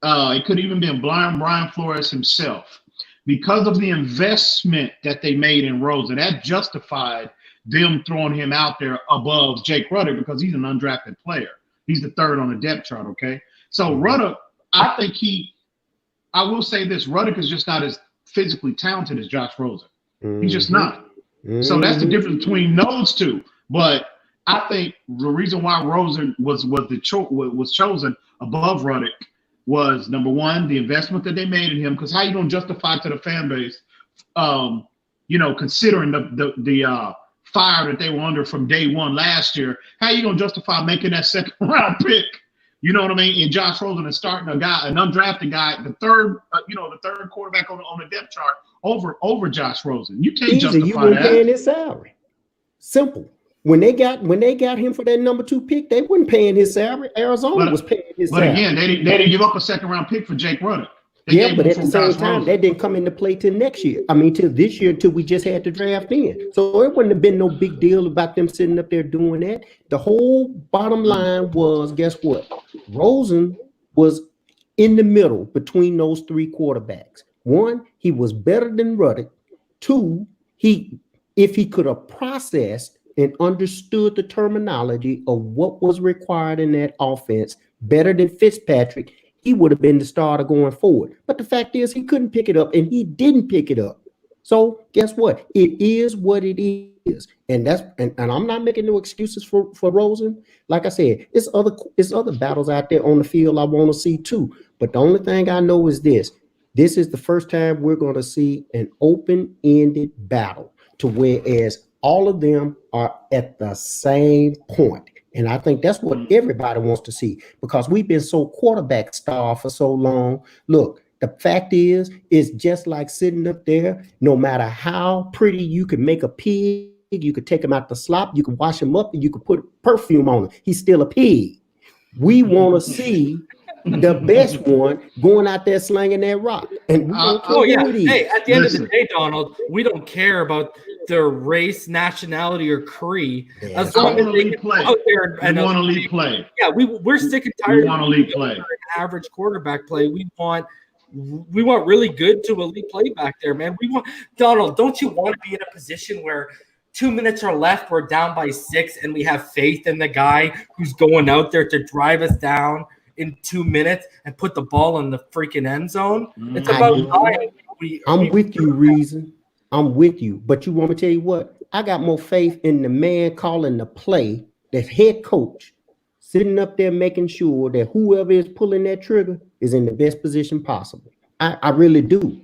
it could even been Brian Flores himself. Because of the investment that they made in Rosen, that justified them throwing him out there above Jake Ruddock because he's an undrafted player. He's the third on the depth chart, okay? So Ruddock, I think I will say this, Ruddock is just not as physically talented as Josh Rosen. He's just not. So that's the difference between those two. But I think the reason why Rosen was chosen above Ruddock was, number one, the investment that they made in him. Because how you gonna justify to the fan base, considering the fire that they were under from day one last year, how you gonna justify making that second round pick? You know what I mean? And Josh Rosen and starting an undrafted guy, the third quarterback on the depth chart over Josh Rosen. You can't justify you weren't that. paying his salary. Simple. When they got him for that number 2 pick, they weren't paying his salary. Arizona was paying his salary. But again, they didn't give up a second round pick for Jake Ruddock. But at the same time, that didn't come into play till next year. I mean, till this year, until we just had to draft in. So it wouldn't have been no big deal about them sitting up there doing that. The whole bottom line was, guess what? Rosen was in the middle between those 3 quarterbacks. 1, he was better than Ruddock. 2, if he could have processed and understood the terminology of what was required in that offense better than Fitzpatrick, he would have been the starter going forward. But the fact is, he couldn't pick it up, and he didn't pick it up. So guess what? It is what it is, and I'm not making no excuses for Rosen. Like I said, it's other battles out there on the field I want to see too. But the only thing I know is this: this is the first time we're going to see an open-ended battle, to whereas all of them are at the same point. And I think that's what everybody wants to see, because we've been so quarterback starved for so long. Look, the fact is, it's just like sitting up there. No matter how pretty you can make a pig, you could take him out the slop, you can wash him up, and you can put perfume on him. He's still a pig. We want to see the best one going out there slinging that rock. And we don't care who it is. Hey, at the end of the day, Donald, we don't care about their race, nationality, or creed. As long as they get out there and want elite play. Yeah, we're sick and tired of elite play. Average quarterback play. We want really good to elite play back there, man. Donald, don't you want to be in a position where 2 minutes are left, we're down by 6, and we have faith in the guy who's going out there to drive us down in 2 minutes and put the ball in the freaking end zone? It's about time. I'm with you, Reason. I'm with you. But you want me to tell you what? I got more faith in the man calling the play, the head coach, sitting up there making sure that whoever is pulling that trigger is in the best position possible. I really do.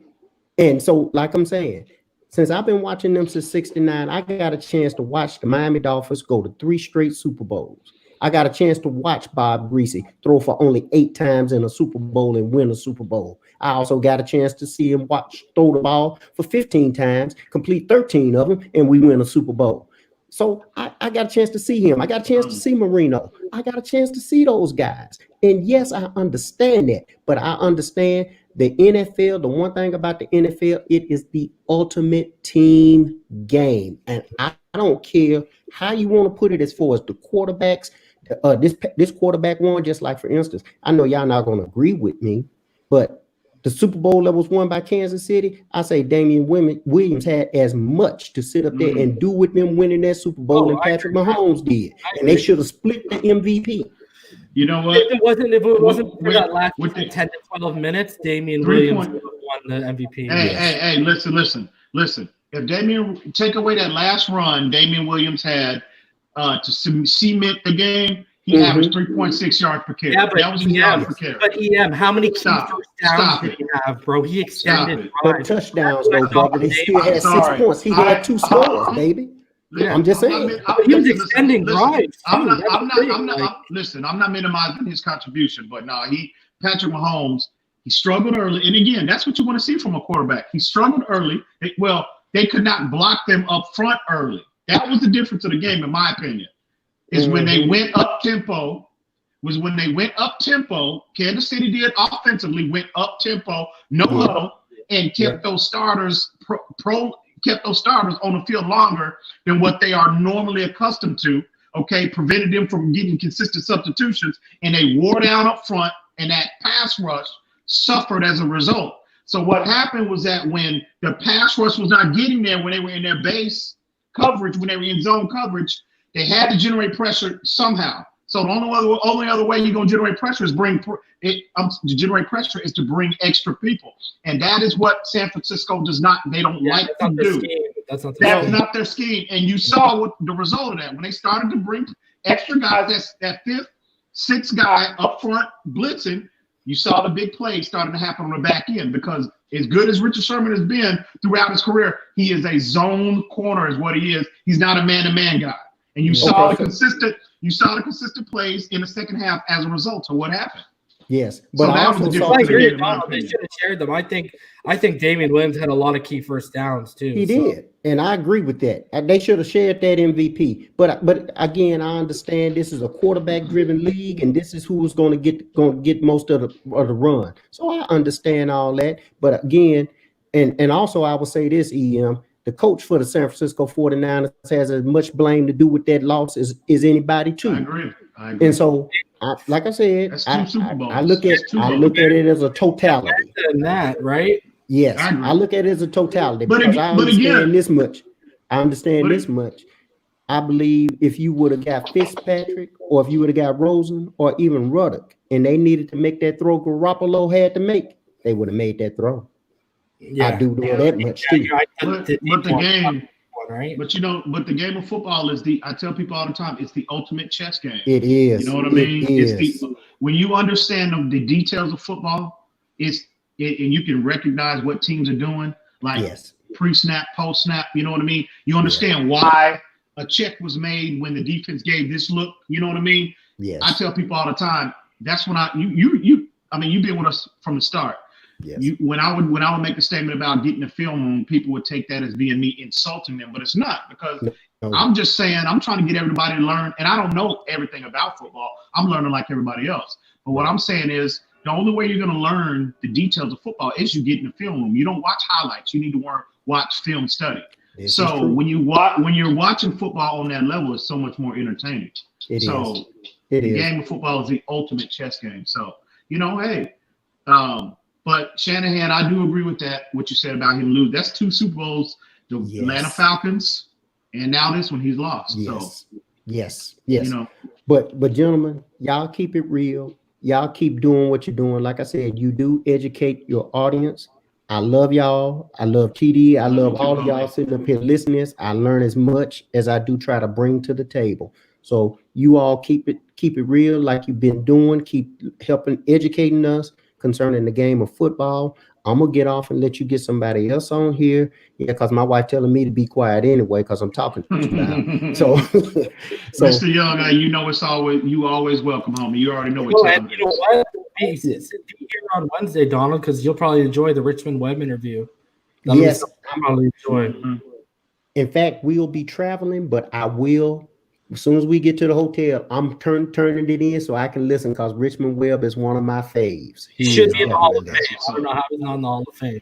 And so, like I'm saying, since I've been watching them since '69, I got a chance to watch the Miami Dolphins go to 3 straight Super Bowls. I got a chance to watch Bob Greasy throw for only 8 times in a Super Bowl and win a Super Bowl. I also got a chance to see him throw the ball for 15 times, complete 13 of them, and we win a Super Bowl. So I got a chance to see him. I got a chance to see Marino. I got a chance to see those guys. And yes, I understand that. But I understand the NFL, the one thing about the NFL, it is the ultimate team game. And I don't care how you want to put it as far as the quarterbacks. This quarterback one, just like, for instance, I know y'all not going to agree with me, but the Super Bowl that was won by Kansas City, I say Damian Williams had as much to sit up there and do with them winning that Super Bowl than Patrick Mahomes did. And they should have split the MVP. You know what? If it wasn't for that last 10 to 12 minutes, Damian Williams would have won the MVP. Hey, listen. If Damian take away that last run Damian Williams had to cement the game, he averaged 3.6 yards per carry. Yeah, but that was his yards per carry. But how many key first downs did he have, bro? He extended. But touchdowns, though, brother. He still had 6 points. He had 2 scores, baby. Yeah, I'm just saying. He was extending drives. I'm not minimizing his contribution, but no, Patrick Mahomes, he struggled early. And again, that's what you want to see from a quarterback. He struggled early. They could not block them up front early. That was the difference of the game, in my opinion. Is when they went up tempo. Kansas City did offensively, went up tempo, no huddle, and kept those starters kept those starters on the field longer than what they are normally accustomed to. Okay, prevented them from getting consistent substitutions, and they wore down up front, and that pass rush suffered as a result. So what happened was that when the pass rush was not getting there, when they were in their base coverage, when they were in zone coverage, they had to generate pressure somehow. So the only other way you're gonna generate pressure is to generate pressure is to bring extra people, and that is what San Francisco does not. They don't like to do. That's not their scheme. And you saw what the result of that when they started to bring extra guys. That fifth, sixth guy up front blitzing. You saw the big plays starting to happen on the back end, because as good as Richard Sherman has been throughout his career, he is a zone corner, is what he is. He's not a man-to-man guy. And you saw the consistent plays in the second half as a result of what happened. Yes, but I also saw they should have shared them. I think Damian Williams had a lot of key first downs too. He did, and I agree with that. They should have shared that MVP. But again, I understand this is a quarterback-driven league, and this is who's going to get most of the run. So I understand all that. But again, and also I will say this, EM. The coach for the San Francisco 49ers has as much blame to do with that loss as anybody too. I agree. And so, like I said, I look at it as a totality. Than that, right? Yes, I look at it as a totality because I understand this much. I believe if you would have got Fitzpatrick, or if you would have got Rosen, or even Ruddock, and they needed to make that throw Garoppolo had to make, they would have made that throw. Yeah, I do know that much too. But the game of football is I tell people all the time, it's the ultimate chess game. It is. You know what I mean? When you understand the details of football, and you can recognize what teams are doing, like pre-snap, post-snap, you know what I mean? You understand why a check was made when the defense gave this look, you know what I mean? Yes. I tell people all the time, that's when you've been with us from the start. Yes. When I would make a statement about getting the film, people would take that as being me insulting them, but it's not, because I'm just saying I'm trying to get everybody to learn, and I don't know everything about football. I'm learning like everybody else. But what I'm saying is the only way you're going to learn the details of football is you get in the film room. You don't watch highlights. You need to watch film study. So when you're watching football on that level, it's so much more entertaining. The game of football is the ultimate chess game. So but Shanahan, I do agree with that, what you said about him lose. That's 2 Super Bowls, the Atlanta Falcons, and now this one he's lost. Yes. So, yes. But gentlemen, y'all keep it real. Y'all keep doing what you're doing. Like I said, you do educate your audience. I love y'all. I love TD. I love all of y'all sitting up here listening. I learn as much as I do try to bring to the table. So you all keep it real like you've been doing. Keep helping educating us concerning the game of football. I'm gonna get off and let you get somebody else on here. Yeah, because my wife telling me to be quiet anyway because I'm talking too loud. So Mr. Young, you always welcome, homie. You already know what time it is. You know what? Be here on Wednesday, Donald, because you'll probably enjoy the Richmond Webb interview. Yes, I'll probably enjoy. In fact, we'll be traveling, but I will. As soon as we get to the hotel, I'm turning it in so I can listen, because Richmond Webb is one of my faves. He should be in the Hall of Fame. I don't know how he's not in the Hall of Fame.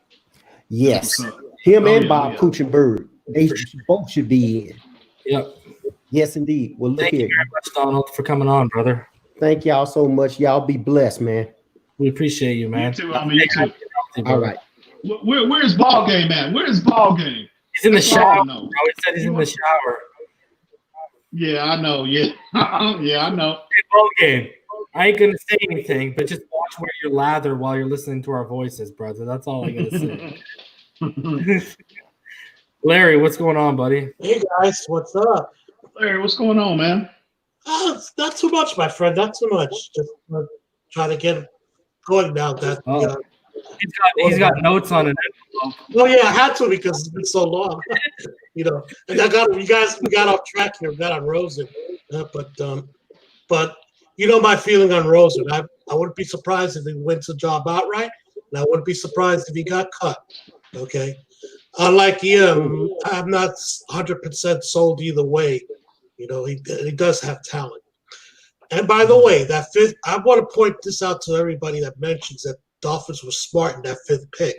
Yes. Him and Bob Kuchenberg. They both should be in. Yep. Yes, indeed. Well, thank you very much, Donald, for coming on, brother. Thank y'all so much. Y'all be blessed, man. We appreciate you, man. You too. All right. Where's ball game at? Where's ball game? He's in the shower. No. Bro. He said he's in the shower. Yeah, I know. Yeah, yeah, I know. Ball game. I ain't gonna say anything, but just watch where you lather while you're listening to our voices, brother. That's all I gotta say. Larry, what's going on, buddy? Hey guys, what's up? Larry, what's going on, man? It's not too much, my friend. Not too much. Just trying to get going now. That he's got notes on it. well, yeah, I had to because it's been so long. And we got off track here. We got on Rosen, but my feeling on Rosen. I wouldn't be surprised if he wins the job outright, and I wouldn't be surprised if he got cut. Okay. Unlike him, I'm not 100% sold either way. He does have talent. And by the way, that fifth, I want to point this out to everybody that mentions that Dolphins were smart in that fifth pick.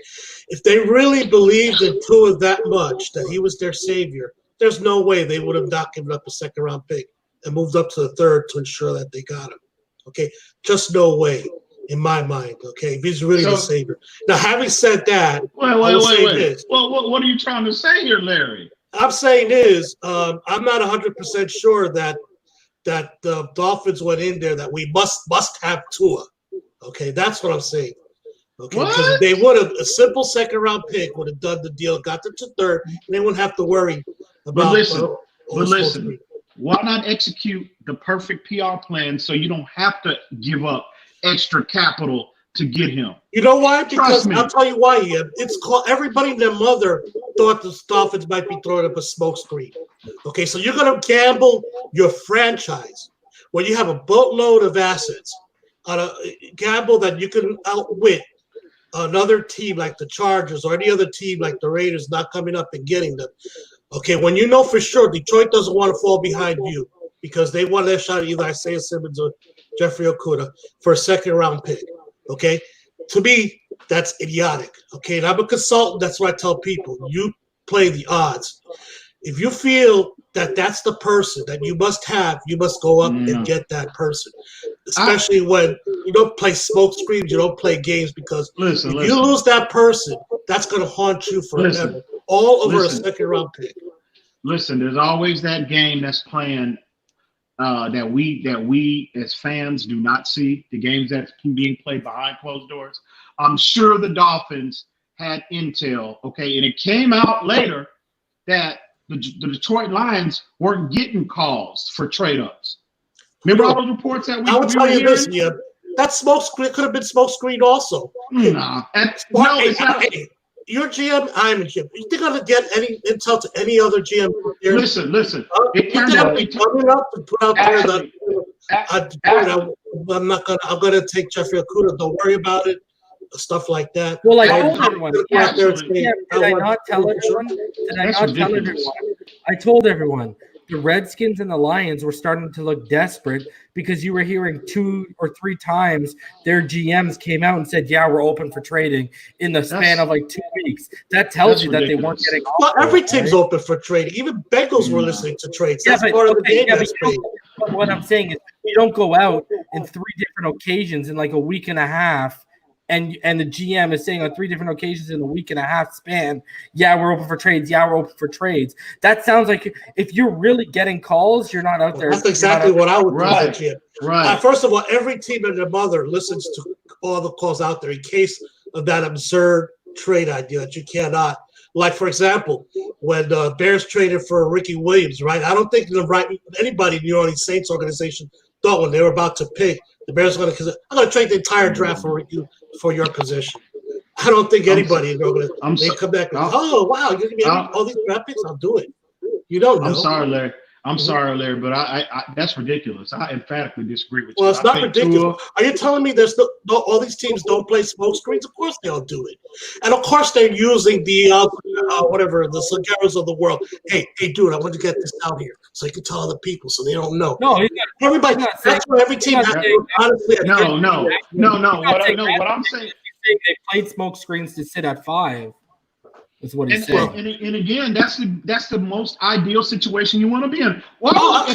If they really believed in Tua that much, that he was their savior, there's no way they would have not given up a second-round pick and moved up to the third to ensure that they got him. Okay? Just no way. In my mind, okay, if he's really the savior. Now, having said that, wait. Well, what are you trying to say here, Larry? I'm saying I'm not 100% sure that the Dolphins went in there that we must have Tua. Okay, that's what I'm saying. Okay, because they would have a simple second round pick would have done the deal, got them to third, and they wouldn't have to worry about. But listen, why not execute the perfect PR plan so you don't have to give up extra capital to get him? You know why? Because I'll tell you why, Ian. It's called everybody and their mother thought the Dolphins might be throwing up a smokescreen. Okay, so you're going to gamble your franchise when you have a boatload of assets on a gamble that you can outwit another team like the Chargers or any other team like the Raiders not coming up and getting them. Okay, when you know for sure Detroit doesn't want to fall behind you because they want their shot at either Isaiah Simmons or Jeffrey Okudah for a second-round pick, okay? To me, that's idiotic, okay? And I'm a consultant. That's what I tell people. You play the odds. If you feel that that's the person that you must have, you must go up and get that person, especially when you don't play smoke screens, you don't play games because if you lose that person, that's going to haunt you forever, all over a second-round pick. Listen, there's always that game that's playing that we as fans do not see, the games that can being played behind closed doors. I'm sure the Dolphins had intel, okay, and it came out later that the Detroit Lions weren't getting calls for trade-ups. Remember all those reports that I will tell you this, yeah, that smoke screen could have been smoke screened also. Nah, it's not. Your GM, I'm a GM. You think I'm gonna get any intel to any other GM? Listen. It turned out coming up and put out there that I'm gonna take Jeffrey Okudah. Don't worry about it. Stuff like that. Well, I told everyone. Did I not tell everyone? I told everyone. The Redskins and the Lions were starting to look desperate because you were hearing 2 or 3 times their GMs came out and said, yeah, we're open for trading in the span of like 2 weeks. That tells you that they weren't getting – Well, every team's open for trading. Even Bengals were listening to trades. That's part of the game. But what I'm saying is you don't go out in 3 different occasions in like a week and a half and the GM is saying on 3 different occasions in a week and a half span, yeah, we're open for trades. Yeah, we're open for trades. That sounds like if you're really getting calls, you're not out there. That's exactly what I would do. Right. First of all, every team and their mother listens to all the calls out there in case of that absurd trade idea that you cannot. Like, for example, when the Bears traded for Ricky Williams, right? I don't think anybody in the New Orleans Saints organization thought when they were about to pick, the Bears are going to trade the entire draft for your position. I don't think anybody is going to come back and oh, wow, you're going to be all these draft picks? I'll do it. You don't know. I'm sorry, Larry, but I that's ridiculous. I emphatically disagree with you. Well, it's not ridiculous. Are you telling me there's all these teams don't play smoke screens? Of course they'll do it. And of course they're using the the Segueros of the world. Hey, dude, I want to get this out here so you can tell other people so they don't know. No, everybody. That's what every team has to do. Honestly, no. What I'm saying, they played smoke screens to sit at 5. Is what he's saying. And again, that's the most ideal situation you want to be in. Well,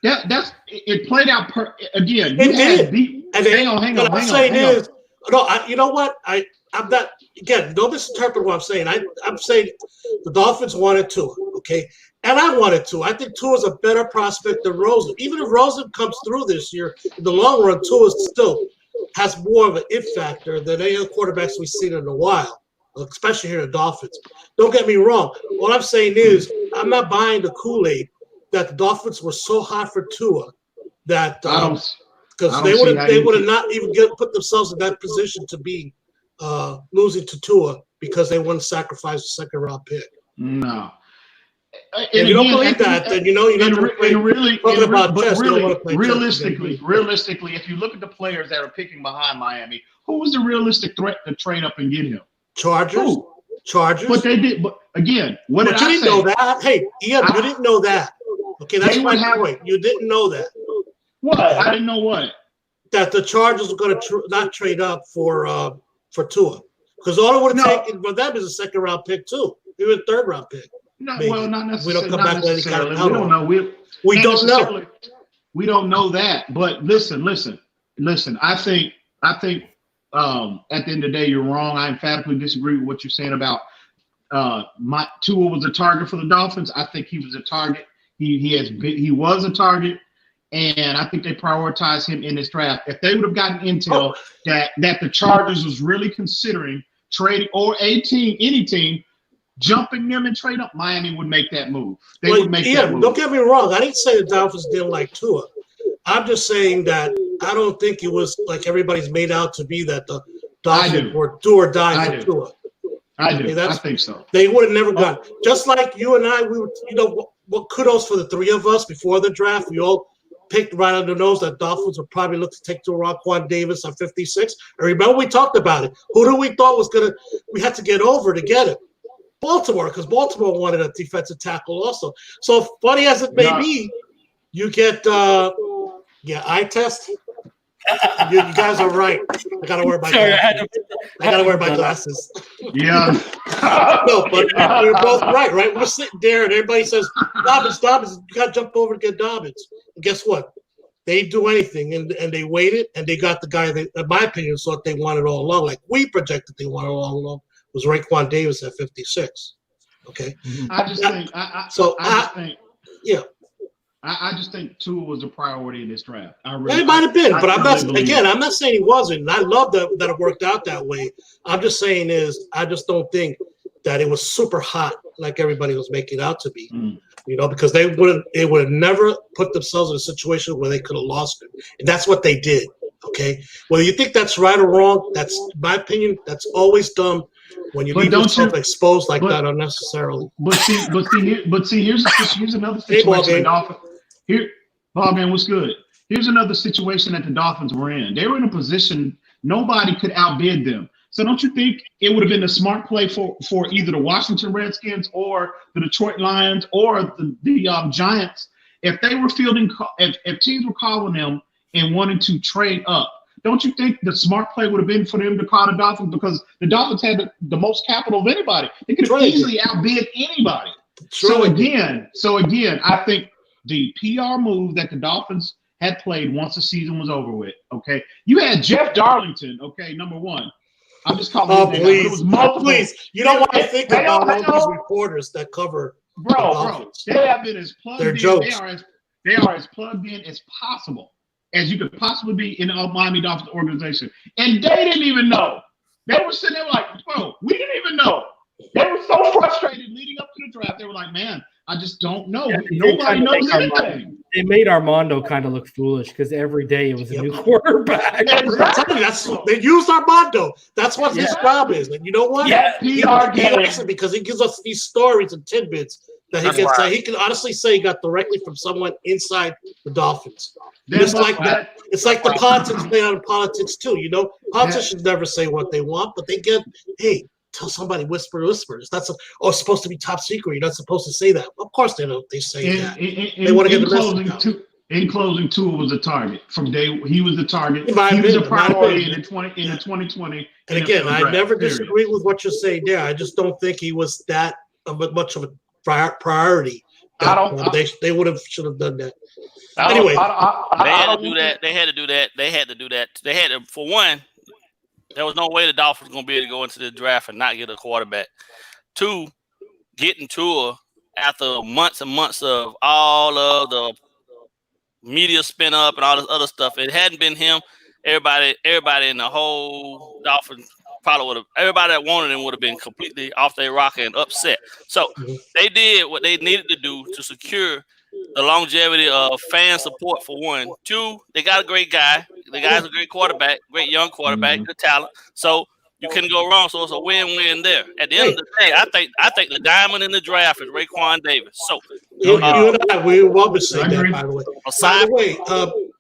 it played out again. It did. Hang on. You know what? I'm not, again, don't misinterpret what I'm saying. I'm saying the Dolphins wanted Tua, okay? And I wanted Tua. I think Tua's a better prospect than Rosen. Even if Rosen comes through this year, in the long run, Tua still has more of an it factor than any other quarterbacks we've seen in a while, especially here in the Dolphins. Don't get me wrong. What I'm saying is I'm not buying the Kool-Aid that the Dolphins were so hot for Tua that because they would have not even put themselves in that position to be losing to Tua because they wouldn't sacrifice a second-round pick. No. If you don't believe that, then you're not talking about chess. Realistically, if you look at the players that are picking behind Miami, who was the realistic threat to trade up and get him? Chargers. But they did. But again, what did I say? You didn't know that. Hey, Ian, you didn't know that. Okay, that's my point. You didn't know that. What? I didn't know what? That the Chargers were going to not trade up for Tua, because all it would have taken for them is a second-round pick too, even a third-round pick. No, well, not necessarily. We don't come back with any kind of we don't know. We don't know. We don't know that. But listen. I think at the end of the day, you're wrong. I emphatically disagree with what you're saying about Tua was a target for the Dolphins. I think he was a target. He was a target, and I think they prioritized him in this draft. If they would have gotten intel that the Chargers was really considering trading, or any team jumping them and trade up, Miami would make that move. They would make that move. Don't get me wrong. I didn't say the Dolphins didn't like Tua. I'm just saying that I don't think it was like everybody's made out to be that the Dolphins were do or die for Tua. I do. I think so. They would have never gone. Just like you and I, we were, what kudos for the three of us before the draft. We all picked right on the nose that Dolphins would probably look to take to Raquan Davis on 56. And remember, we talked about it. Who do we thought was we had to get over to get him? Baltimore, because Baltimore wanted a defensive tackle also. So funny as it may be, you get eye test. You guys are right. I gotta wear my glasses. I gotta wear my glasses. Yeah. No, but we're both right? We're sitting there and everybody says, Dobbins, you gotta jump over to get Dobbins. And guess what? They didn't do anything and they waited and they got the guy that, in my opinion, thought they wanted all along, like we projected they wanted all along, was Raquan Davis at 56. Okay. I just think Tua was a priority in this draft. It might have been, but I'm not saying he wasn't. And I love that it worked out that way. I'm just saying I just don't think that it was super hot like everybody was making it out to be. Because they would have never put themselves in a situation where they could have lost it. And that's what they did. Okay. Whether you think that's right or wrong, that's my opinion. That's always dumb when you leave yourself exposed like that unnecessarily. But see, here's another situation. Bob, man, what's good? Here's another situation that the Dolphins were in. They were in a position nobody could outbid them. So don't you think it would have been a smart play for either the Washington Redskins or the Detroit Lions or the Giants if they were if teams were calling them and wanting to trade up? Don't you think the smart play would have been for them to call the Dolphins, because the Dolphins had the most capital of anybody? They could have easily outbid anybody. So again, I think the PR move that the Dolphins had played once the season was over with. Okay, you had Jeff Darlington. Okay, number one. I'm just calling his name. It was multiple. Please, you don't want to think about all these reporters that cover. Bro, they have been as plugged in. Jokes. They are as plugged in as possible as you could possibly be in the Miami Dolphins organization. And they didn't even know. They were sitting there like, bro, we didn't even know. They were so frustrated leading up to the draft. They were like, man, I just don't know. Nobody knows anything. They made Armando kind of look foolish because every day it was a new quarterback. They used Armando. That's what his job is. And you know what? Yeah, PR because he gives us these stories and tidbits that he can say. He can honestly say he got directly from someone inside the Dolphins. It's like the politics play out in politics too. Politicians never say what they want, but they get, hey, tell somebody whisper. That's it's supposed to be top secret. You're not supposed to say that. Of course they don't. They say that. They want to get the message out. In closing, Tua was a target from day. He was a target. He was a priority in the 2020. And again, I never disagree with what you're saying there. I just don't think he was that much of a priority. They should have done that. Anyway, they had to do that. They had to do that. They had to, for one, There was no way the Dolphins were going to be able to go into the draft and not get a quarterback. 2, getting Tua after months and months of all of the media spin up and all this other stuff. It hadn't been him. Everybody in the whole Dolphins probably would have. Everybody that wanted him would have been completely off their rocker and upset. So they did what they needed to do to secure the longevity of fan support for 1. 2, they got a great guy. The guy's a great quarterback, great young quarterback, good talent. So you couldn't go wrong. So it's a win-win there. At the end of the day, I think the diamond in the draft is Raekwon Davis. So you and I, we were about to say that, by the way. By the way,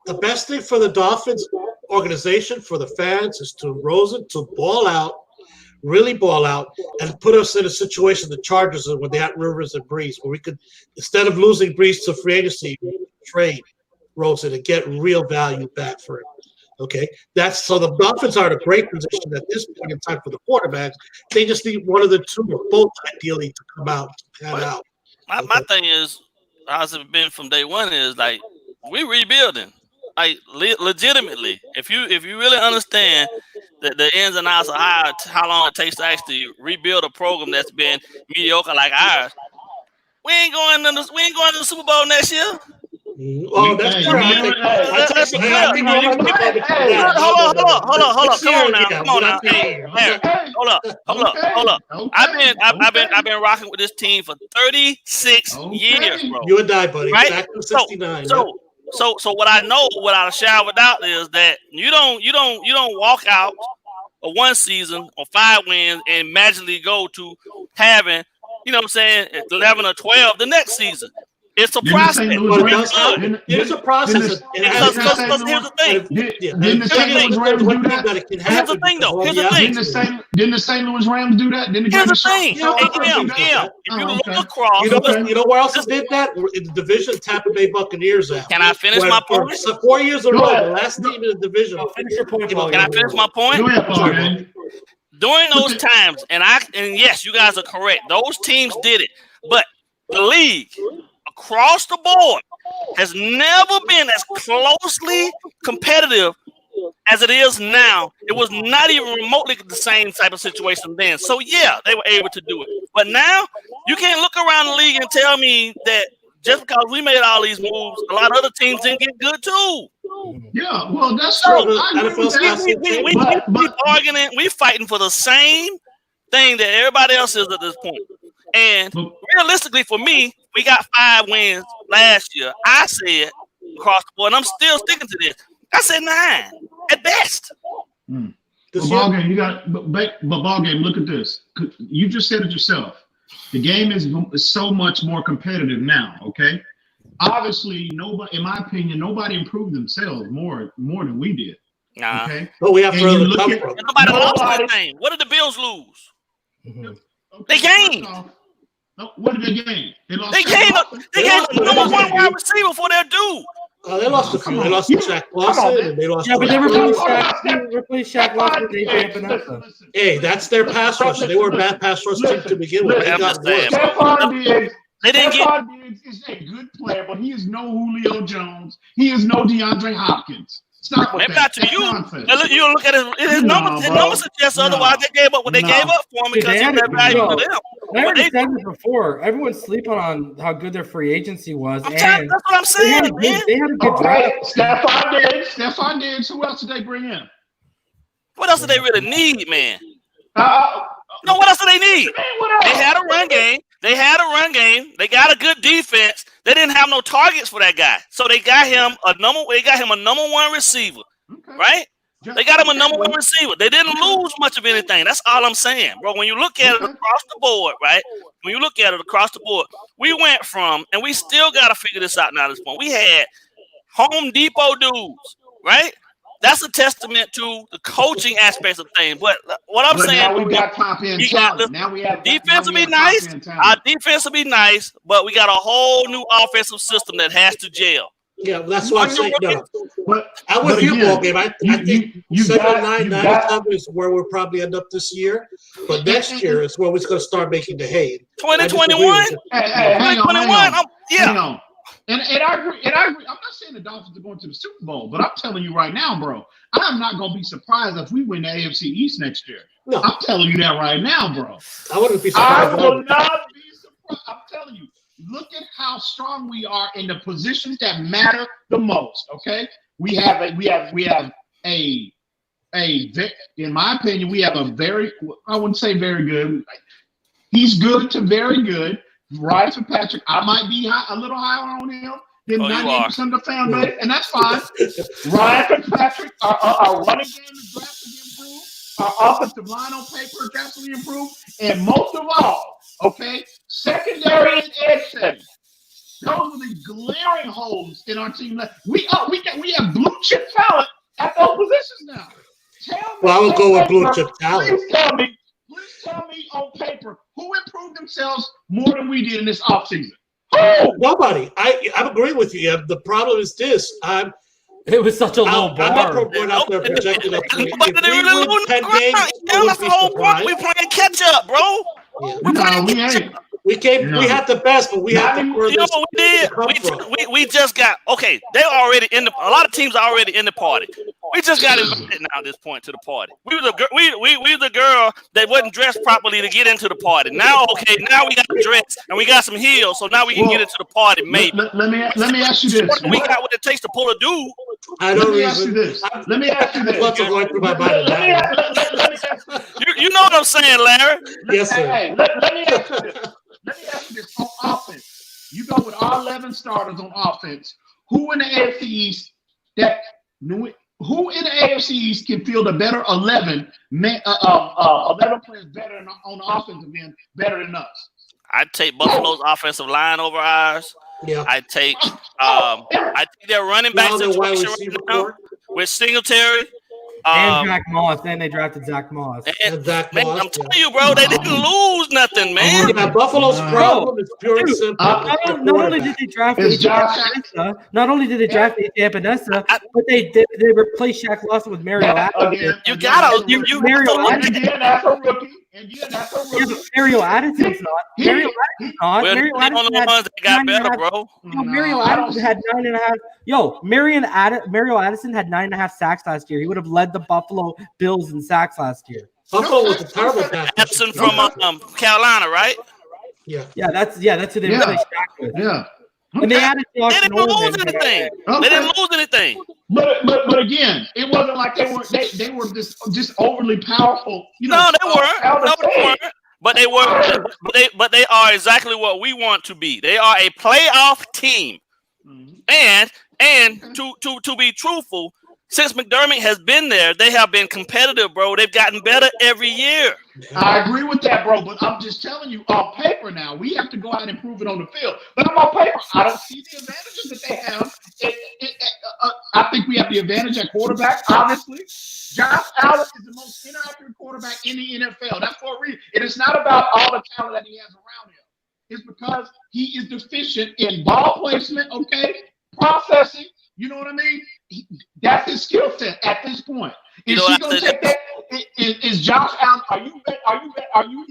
the best thing for the Dolphins organization, for the fans, is to Rosen to ball out, really ball out, and put us in a situation the Chargers are when they had Rivers and Breeze, where we could, instead of losing Breeze to free agency, trade Rosen and get real value back for him. Okay, so the Dolphins are in a great position at this point in time for the quarterbacks. They just need one of the 2 or both, ideally, to come out and pan out. My thing is, how's it been from day one? Is like we rebuilding, like legitimately. If you really understand the ins and outs of how long it takes to actually rebuild a program that's been mediocre like ours, we ain't going to the Super Bowl next year. Oh, that's true. Hold on. Come on now. Hey, hold up. I've been rocking with this team for 36 years, bro. You and I, buddy. Right? Back to 69. So what I know without a shadow of a doubt is that you don't walk out of one season or 5 wins and magically go to having, 11 or 12 the next season. It's a process. It's a process. Here's the thing. Didn't the St. Louis Rams do that? Here's the thing, though. Didn't the St. Louis Rams do that? Here's the thing. If you look across, you know where else did that? In the division, Tampa Bay Buccaneers. Can I finish my point? 4 years in a row, the last team in the division. Finish your point. Can I finish my point? During those times, and yes, you guys are correct. Those teams did it, but the league across the board has never been as closely competitive as it is now. It was not even remotely the same type of situation then. So yeah, they were able to do it. But now you can't look around the league and tell me that just because we made all these moves, a lot of other teams didn't get good too. Yeah, well, that's true. We keep arguing. We fighting for the same thing that everybody else is at this point. And realistically, for me, we got 5 wins last year. I said across the board, and I'm still sticking to this. I said 9 at best. But ball game, ball game. Look at this. You just said it yourself. The game is so much more competitive now. Okay, obviously, nobody, in my opinion, nobody improved themselves more than we did. Nah. Okay, but we have further to come from. Nobody lost that game. What did the Bills lose? Okay, they gained. What did they gain? They gained the number 1 wide receiver for their dude. They lost a few. They lost Shaq Lawson, and they lost. Yeah, but they replaced Shaq Lawson with AJ Epinesa. Hey, that's their pass rush. They were a bad pass rush team to begin with. They got worse. They didn't get. Is a good player, but he is no Julio Jones. He is no DeAndre Hopkins. Stop with that. You look at his numbers. His numbers suggest otherwise. They gave up what they gave up for him because he had value for them. I already said this before. Everyone's sleeping on how good their free agency was. That's what I'm saying, man. They had a good draft. Stephon Diggs. Who else did they bring in? What else did they really need, man? No, what else do they need? They had a run game. They got a good defense. They didn't have no targets for that guy, so they got him a number 1 receiver, right? They got him a number 1 receiver. They didn't lose much of anything. That's all I'm saying, bro. When you look at it across the board, right? When you look at it across the board, we went from, and we still got to figure this out now at this point. We had Home Depot dudes, right? That's a testament to the coaching aspects of things. But what I'm saying, now we got top end talent. Now we have defense will be nice. Our defense will be nice, but we got a whole new offensive system that has to gel. Yeah, that's what I'm saying. No. I'm with you, ball game. I think 7-9 is where we'll probably end up this year. But next year is where we're going to start making the hay. 2021? 2021? Hang And I agree. I'm not saying the Dolphins are going to the Super Bowl, but I'm telling you right now, bro, I'm not going to be surprised if we win the AFC East next year. No. I'm telling you that right now, bro. I wouldn't be surprised. I will not be surprised. I'm telling you. Look at how strong we are in the positions that matter the most. Okay, we have a in my opinion, we have a very, I wouldn't say very good. He's good to very good. Ryan Fitzpatrick, I might be a little higher on him than 98% of the fan base, and that's fine. Ryan Fitzpatrick, our running game is drastically improved. Our offensive line on paper is drastically improved, and most of all, okay, secondary and edge setting. Those are the glaring holes in our team. We have blue chip talent at those positions now. Well, I would go with blue chip talent. Please tell me on paper who improved themselves more than we did in this offseason. Oh, nobody. I'm agreeing with you. The problem is this. It was such a low bar. I'm not going out there projecting up. If we win 10 games, that's the whole point. We playing catch up, bro. Yeah. No, we ain't. We had the best, but we had to furthest. We just got They're already in the. A lot of teams are already in the party. We just got invited now at this point to the party. We were the girl that wasn't dressed properly to get into the party. Now we got a dress and we got some heels, so now we can get into the party. Maybe. Let me ask you this. We got what it takes to pull a dude. Let me ask you this. What's going through my mind? You know what I'm saying, Larry? Yes, sir. Hey, let me ask you this. Let me ask you this on offense. You go with all 11 starters on offense. Who in the AFC East can field a better 11 players better on the offensive end better than us? I'd take Buffalo's offensive line over ours. Yeah. I take their running back situation right now with Singletary. And Zach Moss. And they drafted Zach Moss. And Zach Moss. I'm telling you, bro, they didn't lose nothing, man. Yeah, Buffalo's problem is pure and simple. Not only did they draft not only did they draft A.J. Epinesa, but they replaced Shaq Lawson with Mario Addison. You gotta Mario Addison. That's a rookie. Mario Addison's not. Mario Addison's not. We're the only ones that got better, bro. Mario Addison had 9.5. Mario Addison had 9.5 sacks last year. He would have led the Buffalo Bills in sacks last year. Buffalo was a terrible pass. Addison from Carolina, right? Yeah. That's who they replaced Shaq with. Yeah. And they added Josh They didn't lose anything. They didn't lose anything. But again, it wasn't like they were just overly powerful. No, they weren't. But they were. But they are exactly what we want to be. They are a playoff team. And to be truthful, since McDermott has been there, they have been competitive, bro. They've gotten better every year. I agree with that, bro. But I'm just telling you, on paper now, we have to go out and prove it on the field. But on paper, I don't see the advantages that they have. I think we have the advantage at quarterback, obviously. Josh Allen is the most interactive quarterback in the NFL. That's for a reason. It is not about all the talent that he has around him. It's because he is deficient in ball placement, processing. You know what I mean? That's his skill set at this point. Is he going to take that? Is Josh Allen? Are you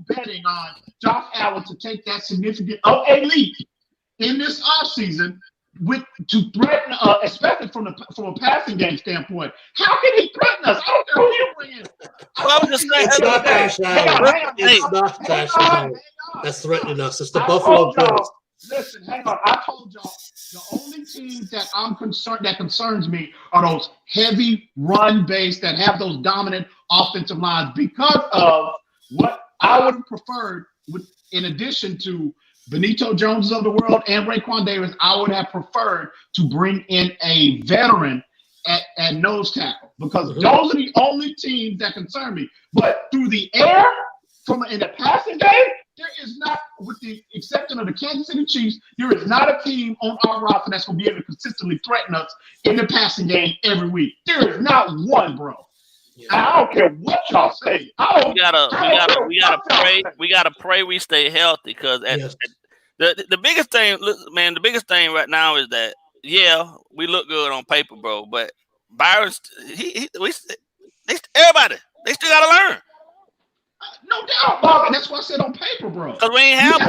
betting on Josh Allen to take that significant leap in this offseason to threaten, especially from a passing game standpoint? How can he threaten us? I don't care who you bring in. It's not Josh Allen. It's not Josh Allen that's threatening us. It's the Buffalo Bills. Listen, hang on. I told y'all the only teams that concerns me are those heavy run base that have those dominant offensive lines because of what I would have preferred in addition to Benito Jones of the world and Raekwon Davis, I would have preferred to bring in a veteran at nose tackle because those are the only teams that concern me. But through the air, in the passing game, there is not, with the exception of the Kansas City Chiefs, there is not a team on our roster that's going to be able to consistently threaten us in the passing game every week. There is not one, bro. Yeah. I don't care what y'all say. We gotta pray we stay healthy because the biggest thing, man, the biggest thing right now is that we look good on paper, bro, but Byron, everybody, they still gotta learn. No doubt, Bob, and that's what I said on paper, bro. Because we ain't have,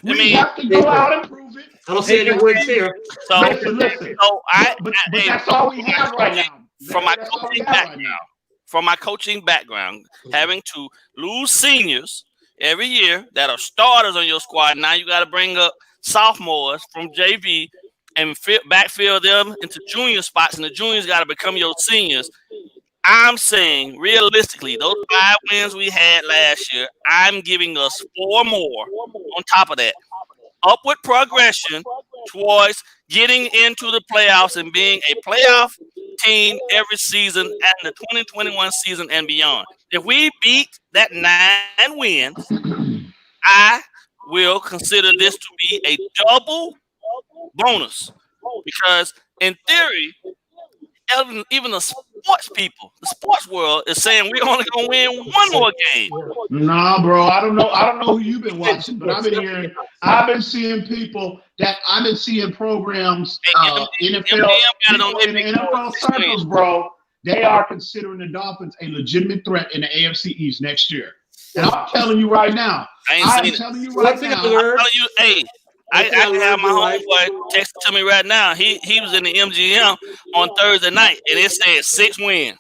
we have to go out and prove it. I don't see any wins here. So, Listen. So But that's all we have right now. From my coaching background, having to lose seniors every year that are starters on your squad, now you got to bring up sophomores from JV and backfill them into junior spots, and the juniors got to become your seniors. I'm saying, realistically, those 5 wins we had last year, I'm giving us 4 more on top of that. Upward progression towards getting into the playoffs and being a playoff team every season and the 2021 season and beyond. If we beat that 9 wins, I will consider this to be a double bonus, because in theory, even the sports people, the sports world is saying we're only gonna win 1 more game. Nah, bro, I don't know who you've been watching, but I've been seeing people that I've been seeing programs, NFL circles, bro. They are considering the Dolphins a legitimate threat in the AFC East next year. And I'm telling you right now, I can have my homeboy text to me right now. He was in the MGM on Thursday night, and it said 6 wins.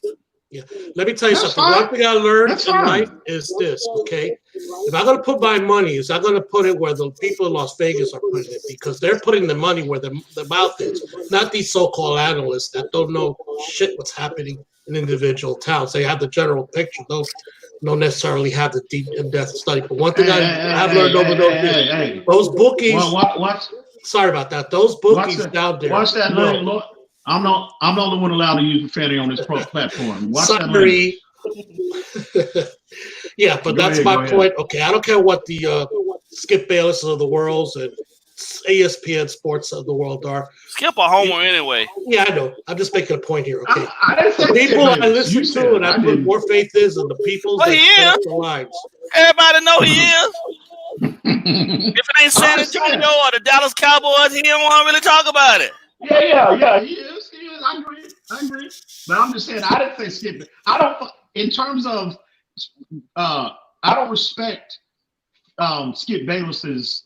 Yeah. Let me tell you something. One thing I learned in life is this, okay? If I'm going to put my money, I'm going to put it where the people in Las Vegas are putting it, because they're putting the money where the mouth is, not these so-called analysts that don't know shit what's happening in individual towns. They have the general picture. Those don't necessarily have the deep in-depth study. But one thing I've learned over those bookies. Sorry about that. Those bookies down there. Watch that lane. I'm the only one allowed to use profanity on this platform. Watch that lane. Yeah, but that's my point. Okay, I don't care what the Skip Bayless of the world and ESPN Sports of the world are. Skip a homer anyway. Yeah, I know. I'm just making a point here. Okay, the people I listen to and I put more faith in the people that set up the lines. Everybody know he is. If it ain't San Antonio or the Dallas Cowboys, he don't want to really talk about it. Yeah, he is. I agree. But I'm just saying, I didn't say Skip. I don't. In terms of, I don't respect Skip Bayless's,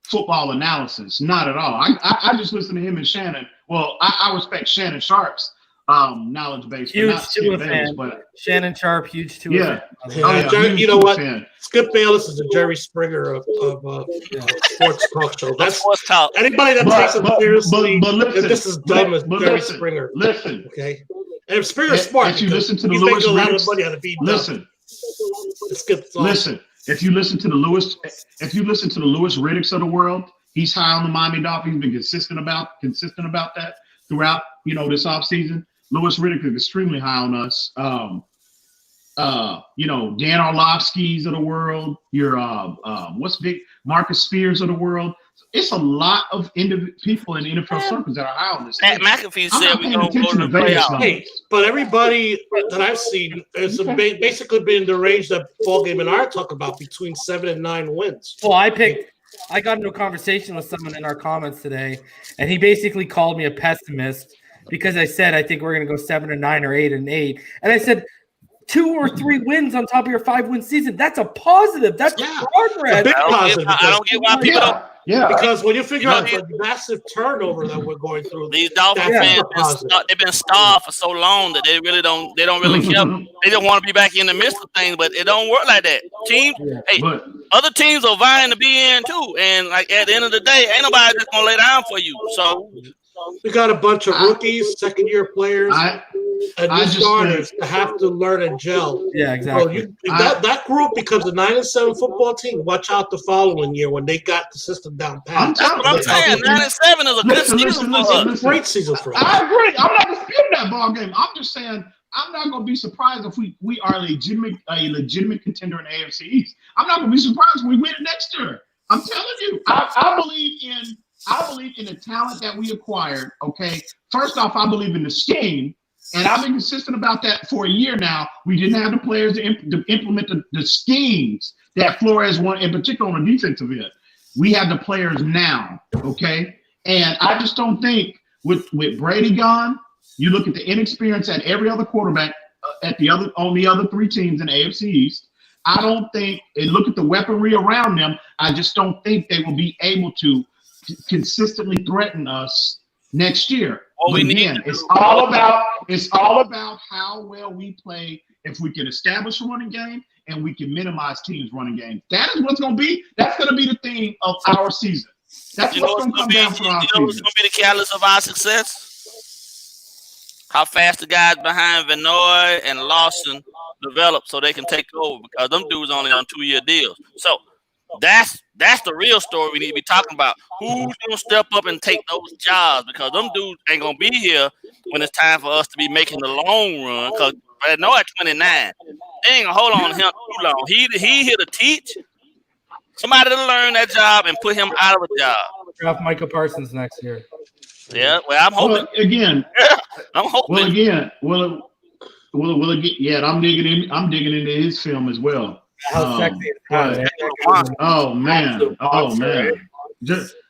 football analysis. Not at all. I just listen to him and Shannon. Well, I respect Shannon Sharp's knowledge base. Huge Skip fan. But Shannon Sharp, huge too. Yeah. You know what? Fan. Skip Bayless is the Jerry Springer of sports talk show. That's sports talk. Anybody that takes him seriously, but listen, this is dumb as Jerry Springer. Listen, okay. And if Springer's smart, if you listen to the Lewis Riddick, listen. If you listen to the Lewis Riddicks of the world, he's high on the Miami Dolphins. Been consistent about that throughout this offseason. Lewis Riddick is extremely high on us. Dan Orlovsky's of the world. Your Marcus Spears of the world. It's a lot of people in NFL circles that are high on this. Pat McAfee said we're going to go to the playoffs. Hey, but everybody that I've seen has basically been in the range that Paul Game and I are talking about, between 7 and 9 wins. Well, I got into a conversation with someone in our comments today, and he basically called me a pessimist because I said I think we're going to go 7 and 9 or 8 and 8, and I said 2 or 3 wins on top of your 5-win season. That's a positive. That's progress. A big positive. I don't get why people don't. Yeah, because when you figure out the massive turnover that we're going through, these Dolphin fans, they've been starved for so long that they don't really care. They just want to be back in the midst of things, but it don't work like that. Other teams are vying to be in too, and like at the end of the day, ain't nobody just gonna lay down for you. So we got a bunch of rookies, second-year players, and new starters to have to learn and gel. Yeah, exactly. That group becomes a 9-7 football team. Watch out the following year when they got the system down pat. That's what I'm saying. 9-7 is a good season for us. Great season for us. I agree. I'm not disputing that ball game. I'm just saying I'm not going to be surprised if we are a legitimate contender in the AFC East. I'm not going to be surprised when we win it next year. I'm telling you. I believe in the talent that we acquired. Okay. First off, I believe in the scheme. And I've been consistent about that for a year now. We didn't have the players to implement the schemes that Flores wanted, in particular on the defensive end. We have the players now, okay? And I just don't think with Brady gone, you look at the inexperience at every other quarterback on the other 3 teams in the AFC East. I don't think, and look at the weaponry around them, I just don't think they will be able to consistently threaten us next year. What But we need again, to it's all about how well we play. If we can establish a running game and we can minimize teams' running game, that is what's going to be. That's going to be the theme of our season. That's what's going to come down for our season. You know what's going to be the catalyst of our success? How fast the guys behind Vinoy and Lawson develop so they can take over, because them dudes only on 2-year deals. So that's the real story we need to be talking about. Who's gonna step up and take those jobs? Because them dudes ain't gonna be here when it's time for us to be making the long run. Because Vinoy at 29, they ain't gonna hold on to him too long. He here to teach. Somebody to learn that job and put him out of a job. Draft Micah Parsons next year. Yeah, well, I'm hoping. Well, again, I'm hoping. Well, again, yeah, I'm digging into his film as well. How sexy is that? Oh man.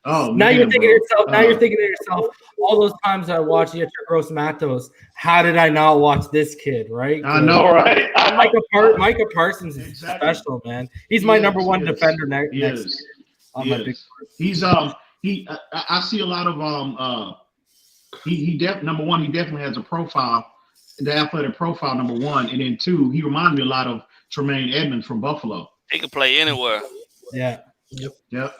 Now you're thinking to yourself, all those times I watched Yetur Gross Matos, how did I not watch this kid, right? I know, right? Micah Parsons is special, man. He's my number one defender next year. He's I see a lot of he definitely has a profile, the athletic profile, number one, and then two, he reminds me a lot of Tremaine Edmonds from Buffalo. He can play anywhere. Yeah. Yep.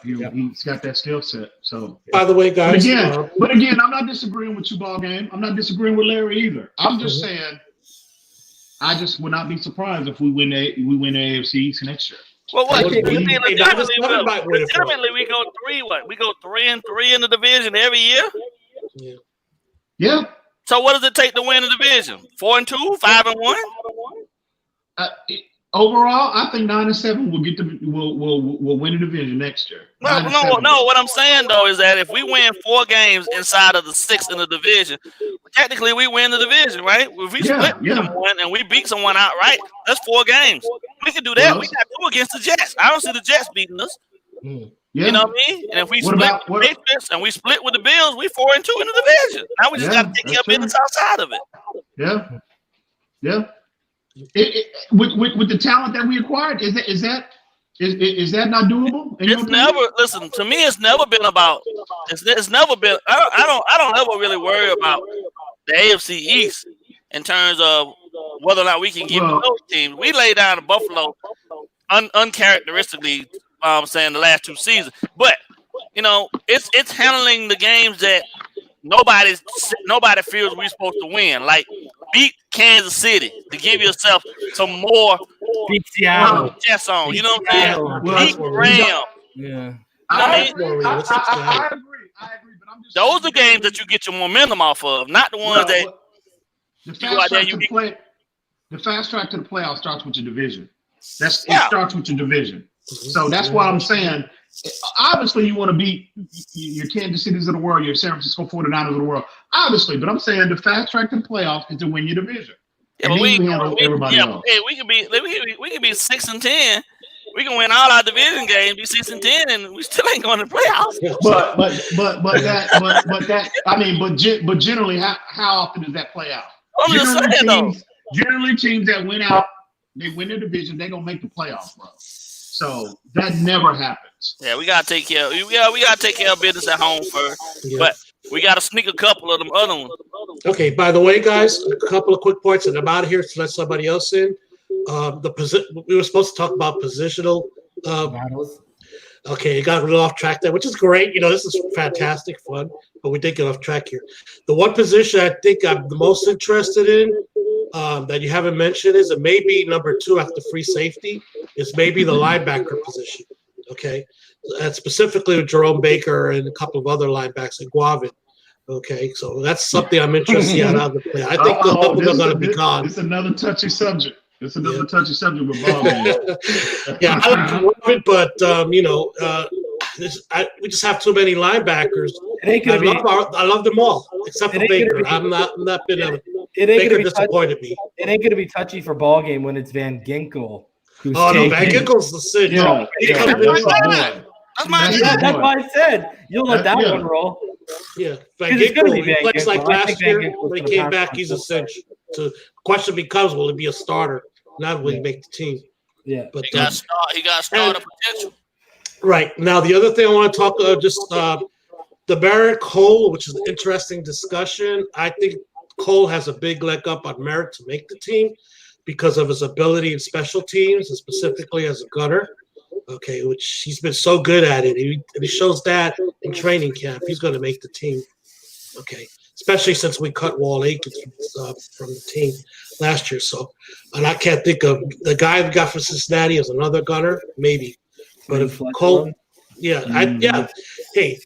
He's got that skill set. So, by the way, guys, but again, I'm not disagreeing with you, ball game. I'm not disagreeing with Larry either. I'm just saying, I just would not be surprised if we win the AFC East next year. Well, what? Legitimately, We go 3. What? We go 3-3 in the division every year. Yeah. So what does it take to win the division? 4-2, 5-1. Overall, I think 9-7 will win the division next year. No. What I'm saying though is that if we win 4 games inside of the 6 in the division, technically we win the division, right? If we split someone and we beat someone outright, that's 4 games. We can do that. Well, we got 2 against the Jets. I don't see the Jets beating us. Yeah. You know what I mean? And if we split with the Patriots and we split with the Bills, we 4-2 in the division. Now we just got to take care of business outside of it. Yeah. With the talent that we acquired, is that not doable? It's never. Listen to me. It's never been about. It's never been. I don't ever really worry about the AFC East in terms of whether or not we can get those teams. We lay down to Buffalo uncharacteristically. Saying the last 2 seasons, but it's handling the games that nobody feels we're supposed to win. Like beat Kansas City to give yourself some more. Beat Seattle. Chest on. You know what I'm saying? Beat Rams. Yeah. I agree. But I'm just those are games that you get your momentum off of, not the ones that the fast track to the playoffs starts with your division. It starts with your division. So that's why I'm saying, obviously you want to beat your Kansas Cities of the world, your San Francisco 49ers of the world, obviously. But I'm saying the fast track to the playoffs is to win your division. Yeah, but we can be 6-10. We can win all our division games, be 6-10, and we still ain't going to the playoffs. But generally, how often does that play out? I'm just saying though. Generally, teams that win out, they win their division, they're gonna make the playoffs, bro. So that never happens. Yeah, we gotta take care. We gotta take care of business at home first. Yeah. But we gotta sneak a couple of them other ones. Okay. By the way, guys, a couple of quick points, and I'm out of here to let somebody else in. We were supposed to talk about positional battles. Okay, you got a little off track there, which is great. This is fantastic fun, but we did get off track here. The one position I think I'm the most interested in that you haven't mentioned is maybe number 2 after free safety is maybe the linebacker position. Okay, and specifically with Jerome Baker and a couple of other linebackers in Guavin. Okay, so that's something I'm interested in out of the play. I think the couple are going to be gone. It's another touchy subject. It's another touchy subject with ball games. Yeah, I like it, but we just have too many linebackers. I love them all except for Baker. I'm not been a Baker disappointed me. It ain't gonna be touchy for ball game when it's Van Ginkel. Van Ginkel's the cinch. That's why I said you'll let that one roll. Yeah, Van Ginkel. He plays like last year when he came back. He's a cinch. So the question becomes, will he be a starter? Not will he make the team? Yeah, But he got starter potential. Right. Now, the other thing I want to talk the Merritt Cole, which is an interesting discussion. I think Cole has a big leg up on Merritt to make the team because of his ability in special teams, and specifically as a gunner. Okay, which he's been so good at it. He shows that in training camp. He's going to make the team. Okay, especially since we cut Wall Aikens from the team last year. So, and I can't think of the guy we got from Cincinnati as another gunner, maybe. But if Cole, hey,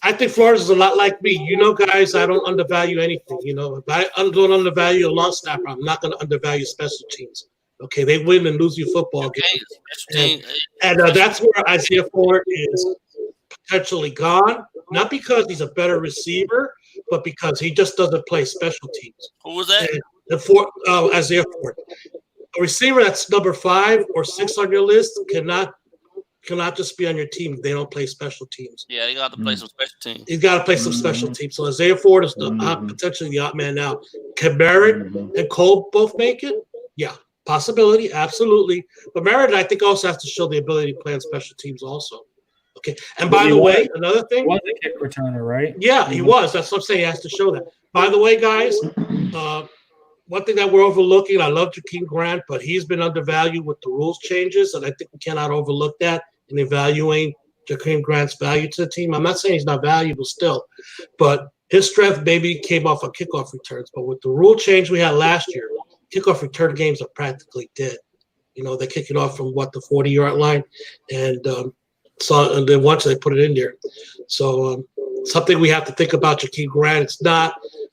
I think Florida's a lot like me. You know, guys, I don't undervalue anything. You know, if I don't undervalue a long snapper, I'm not going to undervalue special teams. Okay, they win and lose you football games. And that's where Isaiah Ford is potentially gone. Not because he's a better receiver, but because he just doesn't play special teams. Who was that? Isaiah Ford. A receiver that's number 5 or 6 on your list cannot just be on your team if they don't play special teams. Yeah, he got to play some special teams. He's got to play some special teams. So Isaiah Ford is potentially the odd man now. Can Merritt and Cole both make it? Yeah, possibility, absolutely. But Merritt, I think, also has to show the ability to play on special teams also. Okay. And by the way, another thing. He was a kick returner, right? Yeah, he was. That's what I'm saying. He has to show that. By the way, guys, one thing that we're overlooking, I love Jakeem Grant, but he's been undervalued with the rules changes, and I think we cannot overlook that in evaluating Jakeem Grant's value to the team. I'm not saying he's not valuable still, but his strength maybe came off of kickoff returns. But with the rule change we had last year, kickoff return games are practically dead. You know, they're kicking off from the 40-yard line, and then once they put it in there. So something we have to think about Jakeem Grant.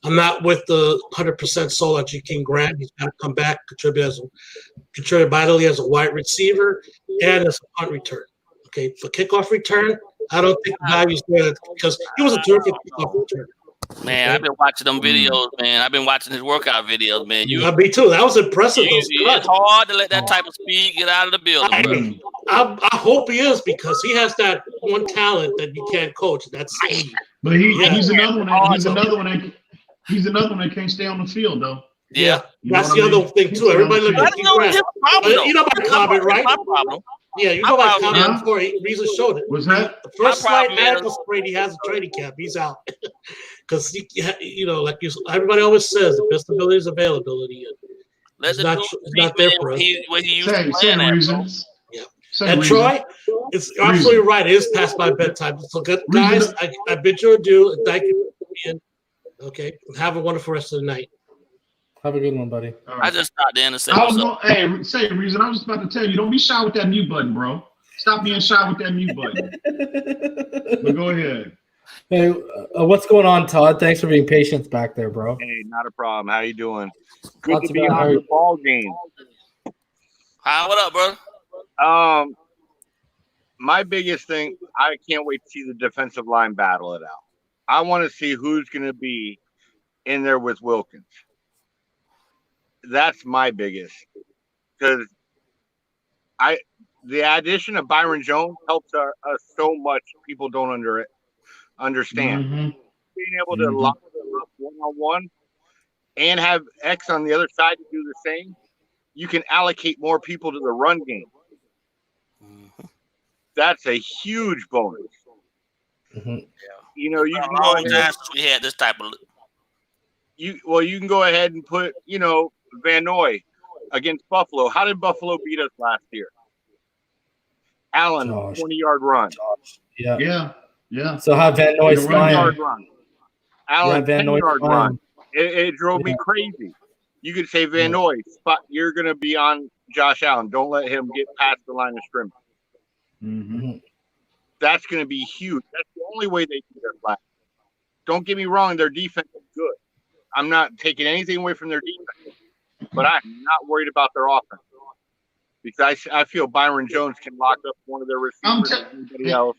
I'm not with the 100% sold on Jakeem Grant. He's got to come back, contribute vitally as a wide receiver and as a punt return. Okay, for kickoff return, I don't think the value's there because he was a terrific kickoff return. Man, I've been watching them videos, man. I've been watching his workout videos, man. Me too. That was impressive. It's hard to let that type of speed get out of the building. I hope he is because he has that one talent that you can't coach. That's speed. But he's another one. He's another one that can't stay on the field, though. Yeah, that's the other thing too. Everybody look at you know my comment, right? My problem. Yeah, you know my comment before Reason showed it. What's that? The first slight ankle sprain he has a training camp. He's out because everybody always says, the best ability is availability. It's not there for us. Same reasons. Yeah. And Troy, it's absolutely right. It is past my bedtime. So, guys, I bid you adieu. Thank you for being. Okay. Have a wonderful rest of the night. Have a good one, buddy. Right. I just stopped in to say say Reason. I was about to tell you, don't be shy with that mute button, bro. Stop being shy with that mute button. But go ahead. Hey, what's going on, Todd? Thanks for being patient back there, bro. Hey, not a problem. How you doing? Good Lots to be on the ball game. Hi, what up, bro? My biggest thing, I can't wait to see the defensive line battle it out. I want to see who's going to be in there with Wilkins. That's my biggest, because the addition of Byron Jones helps us so much. People don't understand being able to lock them up one-on-one and have X on the other side to do the same. You can allocate more people to the run game. That's a huge bonus. You know, you can go ahead. We had this type of. You can go ahead and put, Van Noy against Buffalo. How did Buffalo beat us last year? Allen, 20-yard run. Yeah. So have Van Noy 20-yard run. Allen, 10-yard run. It drove me crazy. You could say Van Noy, you're going to be on Josh Allen. Don't let him get past the line of scrimmage. That's going to be huge. That's the only way they do their flat. Don't get me wrong, their defense is good. I'm not taking anything away from their defense, but I'm not worried about their offense because I feel Byron Jones can lock up one of their receivers and anybody else.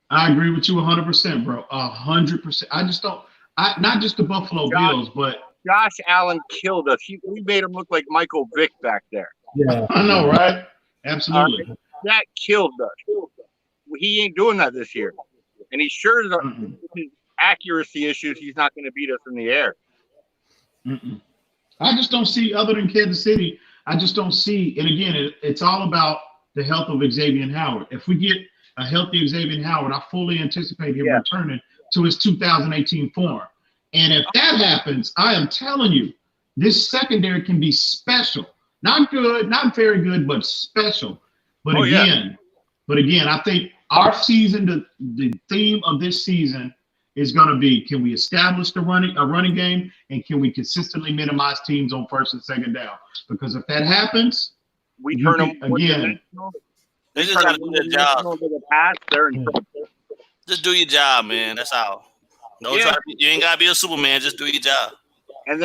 I agree with you 100%, bro. 100%. I just don't. Not just the Buffalo Bills, but Josh Allen killed us. We made him look like Michael Vick back there. Yeah, I know, right? Absolutely. That killed us. He ain't doing that this year, and he sure is. His accuracy issues. He's not going to beat us in the air. I just don't see, other than Kansas City, I just don't see. And again, it's all about the health of Xavier Howard. If we get a healthy Xavier Howard, I fully anticipate him returning to his 2018 form. And if that happens, I am telling you, this secondary can be special. Not good, not very good, but special. But again, I think our season, the theme of this season is going to be: can we establish a running game, and can we consistently minimize teams on first and second down? Because if that happens, we turn them again. They just got to do their job. They're in trouble. Just do your job, man. That's all. No, you ain't gotta be a Superman. Just do your job. And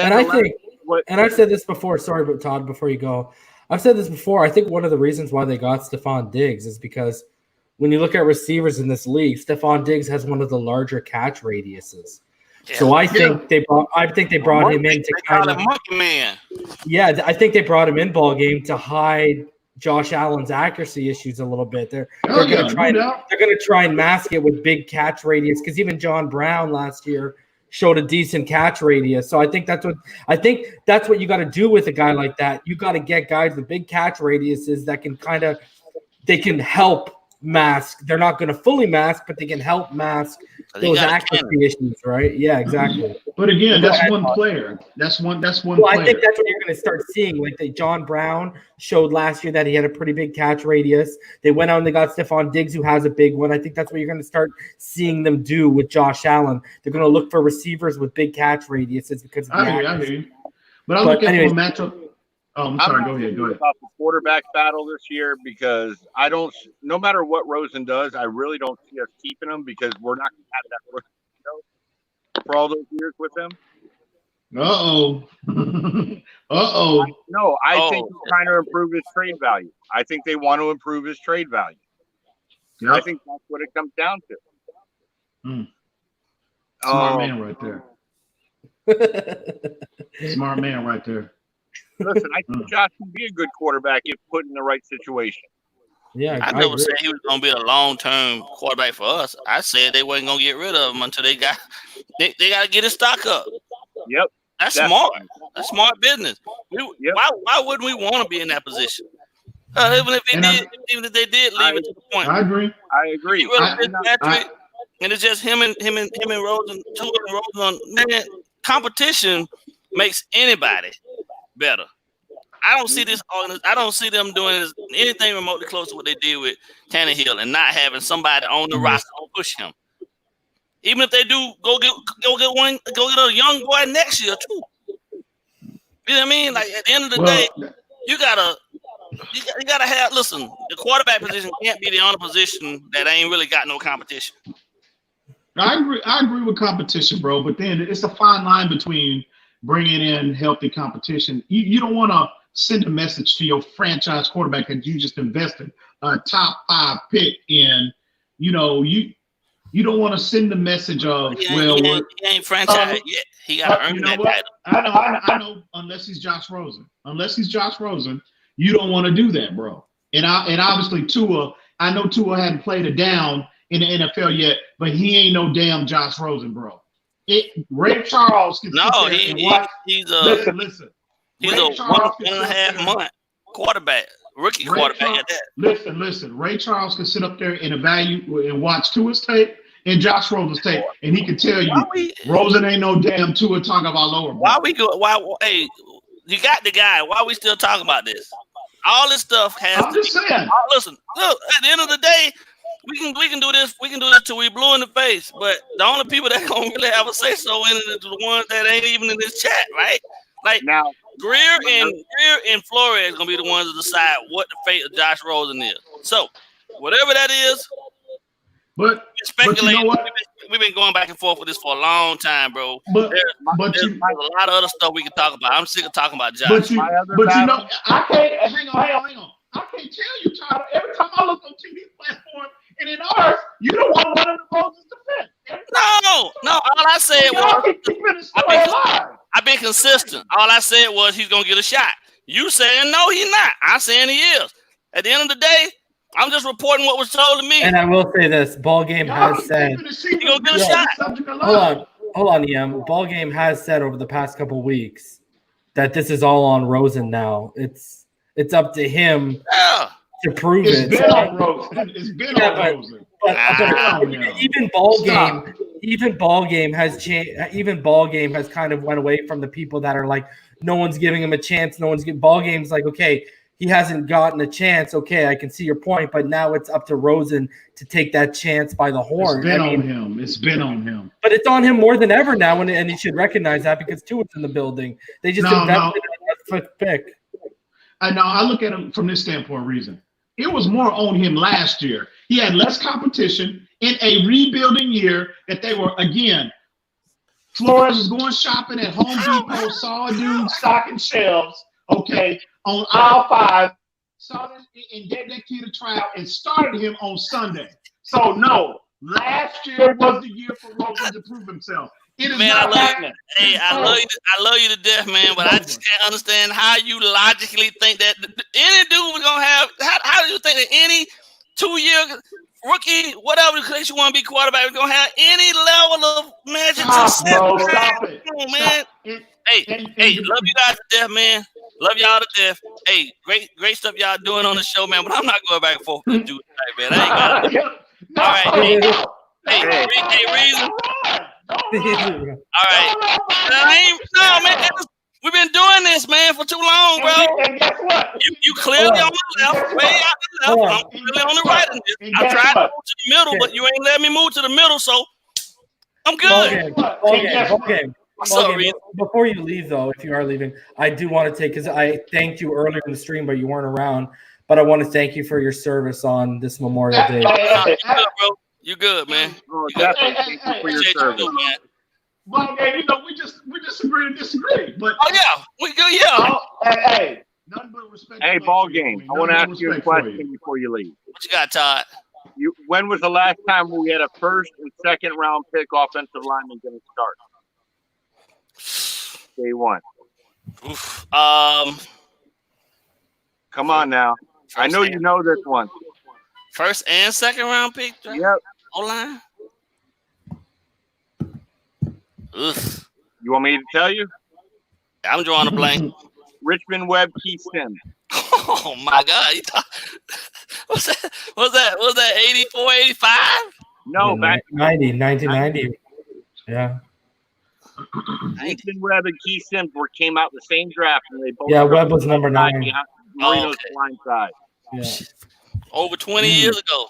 I've said this before. Sorry, but Todd, before you go, I've said this before. I think one of the reasons why they got Stephon Diggs is because when you look at receivers in this league, Stephon Diggs has one of the larger catch radiuses. Yeah. So I think they brought him in to kind of monkey man. Yeah, I think they brought him in ball game to hide Josh Allen's accuracy issues a little bit. They're going to try and mask it with big catch radius, because even John Brown last year showed a decent catch radius. So I think that's what you got to do with a guy like that. You got to get guys with big catch radiuses that can help mask. They're not going to fully mask, but they can help mask those accuracy issues, right? Yeah, exactly. But again, that's one player. That's one player. I think that's what you're going to start seeing. Like John Brown showed last year that he had a pretty big catch radius. They went out and they got Stephon Diggs, who has a big one. I think that's what you're going to start seeing them do with Josh Allen. They're going to look for receivers with big catch radiuses because of the accuracy. I hear you. But I look at the matchup. Oh, I'm sorry. Go ahead. About the quarterback battle this year, because no matter what Rosen does, I really don't see us keeping him, because we're not going to have that rookie for all those years with him. No, I think he's trying to improve his trade value. I think they want to improve his trade value. Yep. I think that's what it comes down to. Smart man right there. Smart man right there. Listen, I think Josh can be a good quarterback if put in the right situation. Yeah, I never said he was going to be a long-term quarterback for us. I said they wasn't going to get rid of him until they got to get his stock up. Yep, that's smart. That's smart business. Why wouldn't we want to be in that position? Even if they did leave it to the point. I agree. And it's just him and Rosen. Man, competition makes anybody better. I don't see them doing anything remotely close to what they did with Tannehill and not having somebody on the roster to push him. Even if they do go get a young boy next year too. You know what I mean? Like at the end of the day, you gotta have. Listen, the quarterback position can't be the only position that ain't really got no competition. I agree with competition, bro. But then it's a fine line between bringing in healthy competition. You don't want to send a message to your franchise quarterback that you just invested a top 5 pick in. You don't want to send the message of he ain't franchise yet. He got to earn that title. I know. Unless he's Josh Rosen, you don't want to do that, bro. And obviously Tua. I know Tua hadn't played a down in the NFL yet, but he ain't no damn Josh Rosen, bro. Ray Charles can he's a 1.5 month quarterback, rookie quarterback at that. Listen. Ray Charles can sit up there and evaluate and watch Tua's tape and Josh Rosen's tape, and he can tell you Rosen ain't no damn Tua talking about lower. Hey, you got the guy. Why are we still talking about this? All this stuff has. I'm just saying. Listen, look. At the end of the day, we can do this. We can do this till we blue in the face. But the only people that gonna really have a say so in it are the ones that ain't even in this chat, right? Like now, Greer and Flores gonna be the ones to decide what the fate of Josh Rosen is. So, whatever that is, but you know what? We've been going back and forth with this for a long time, bro. There's a lot of other stuff we can talk about. I'm sick of talking about Josh. But you know, I can't hang on. I can't tell you, Tyler. Every time I look on TV platform and in ours, you don't want one of the Rosens defense. No. All I said was I've been consistent. All I said was he's gonna get a shot. You saying no, he's not. I'm saying he is. At the end of the day, I'm just reporting what was told to me. And I will say this: Ball Game has said he gonna get a shot. Hold on, EM. Ball Game has said over the past couple weeks that this is all on Rosen now. It's up to him to prove It's it. been on Rosen. It's been on Rosen. Even ball game has changed. Even ball game has kind of went away from the people that are like, no one's giving him a chance. No one's getting ball games. Like, okay, he hasn't gotten a chance. Okay, I can see your point, but now it's up to Rosen to take that chance by the horn. It's been on him. It's been on him. But it's on him more than ever now, and he should recognize that because Tua's in the building. They just invested in a fifth pick. I look at him from this standpoint reason. It was more on him last year. He had less competition in a rebuilding year that they were, again, Flores was going shopping at Home Depot, saw a dude stocking shelves, okay, on aisle 5, saw this and gave that kid a tryout and started him on Sunday. So, no, last year was the year for Rosen to prove himself. It is not happening. Hey, I love you to death, man, but I just can't understand how you logically think that any dude was going to have, how do you think that any 2-year rookie, whatever place you want to be quarterback, is going to have any level of magic success? Stop it. Come on, man. Hey, love you guys to death, man. Love y'all to death. Hey, great stuff y'all doing on the show, man, but I'm not going back and forth with dude tonight, man. I ain't got it. All right. Hey, Reason. All right. No, man. We've been doing this, man, for too long, bro. And guess what? You clearly on the left, way out the left. I'm clearly on the right. I tried to move to the middle, but you ain't letting me move to the middle, so I'm good. Okay. Before you leave, though, if you are leaving, I do want to take, because I thanked you earlier in the stream, but you weren't around. But I want to thank you for your service on this Memorial Day. You good, bro. You good, man. Thank you for your service. Man. Well, man, we just agree to disagree. But we go, Hey, nothing but respect. Hey, ball game. I want to ask you a question before you leave. What you got, Todd? When was the last time we had a first and second round pick offensive lineman going to start? Day one. Oof. Come on now. I know you know this one. First and second round pick? Yep. O-line? Oof. You want me to tell you? I'm drawing a blank. Richmond Webb, Keith Sims. Oh my God! What's that? 84, 85? No, back 1990. Yeah. Richmond Webb and Keith Sims came out the same draft, and they both. Yeah, Webb was number 9. Marino's blind side. Yeah. Over 20 years ago.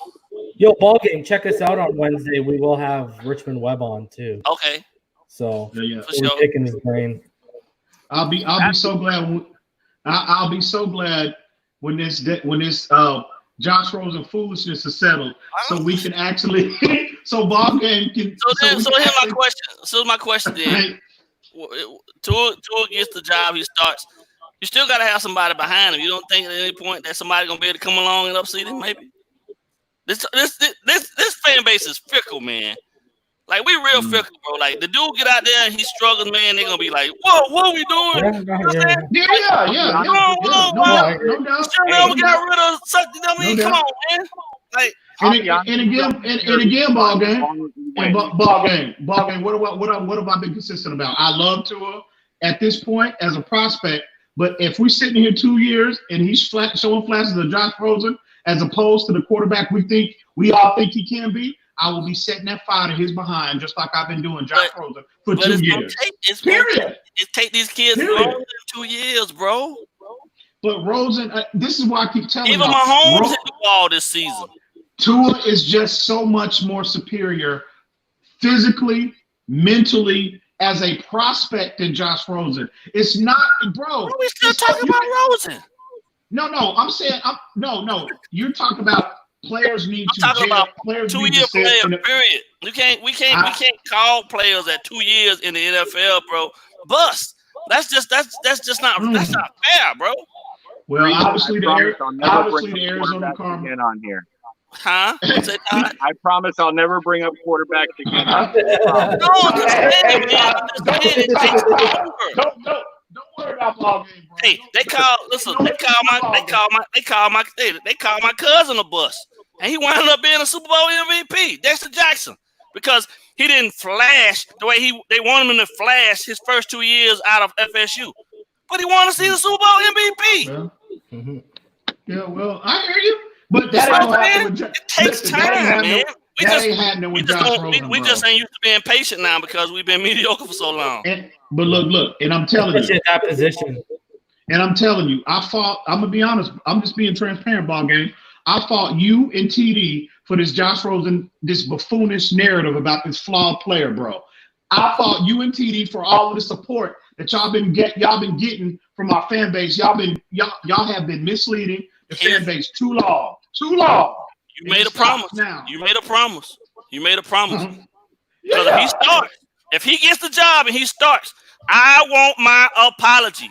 Yo, ball game. Check us out on Wednesday. We will have Richmond Webb on too. Okay. So yeah. We're picking his brain. I'll be so glad. I'll be so glad when this Josh Rosen foolishness is settled, so we can actually ball game can. So here's my question. Then, Tua gets the job. He starts. You still got to have somebody behind him. You don't think at any point that somebody's gonna be able to come along and upseat him? Maybe. This fan base is fickle, man. Like, we real fickle, bro. Like, the dude get out there and he struggles, man. They're going to be like, whoa, what are we doing? Yeah. No doubt. Sure, we got rid of something. I mean, come on, man. Like, and again, ball game. What have I been consistent about? I love Tua at this point as a prospect, but if we're sitting here 2 years and he's showing flashes of Josh Rosen as opposed to the quarterback we all think he can be, I will be setting that fire to his behind, just like I've been doing Josh Rosen for 2 years. It take these kids longer than 2 years, bro. But Rosen, this is why I keep telling you. Even Mahomes hit the wall this season. Tua is just so much more superior physically, mentally, as a prospect than Josh Rosen. It's not, bro. We still talking about Rosen. No, I'm saying, no. You're talking about players need to. I'm talking about players 2-year player. Period. We can't call players at 2 years in the NFL, bro. Bust. That's just not fair, bro. Well, obviously the Arizona Cardinals on here. Huh? I promise I'll never bring up quarterbacks again. No, understand, man. Don't worry about ball game, bro. Hey, they call my cousin a bust, and he wound up being a Super Bowl MVP, Dexter Jackson, because he didn't flash the way they wanted him to flash his first 2 years out of FSU, but he wanted to see the Super Bowl MVP. Mm-hmm. Yeah, well, I hear you, but That's that ain't what I'm gonna happen saying. with It takes listen, that ain't time, happening. man. That ain't happening with Josh Rosen, we bro. just ain't used to being patient now because we've been mediocre for so long. But look, and I'm telling Especially you, at that position. and I'm telling you, I'm gonna be honest. I'm just being transparent, ball game. I fought you and TD for this Josh Rosen, this buffoonish narrative about this flawed player, bro. I fought you and TD for all of the support that y'all been getting from our fan base. Y'all have been misleading the fan base too long. Too long. You made a promise. Now. You made a promise. You made a promise. Because Yeah. if he gets the job and he starts, I want my apology.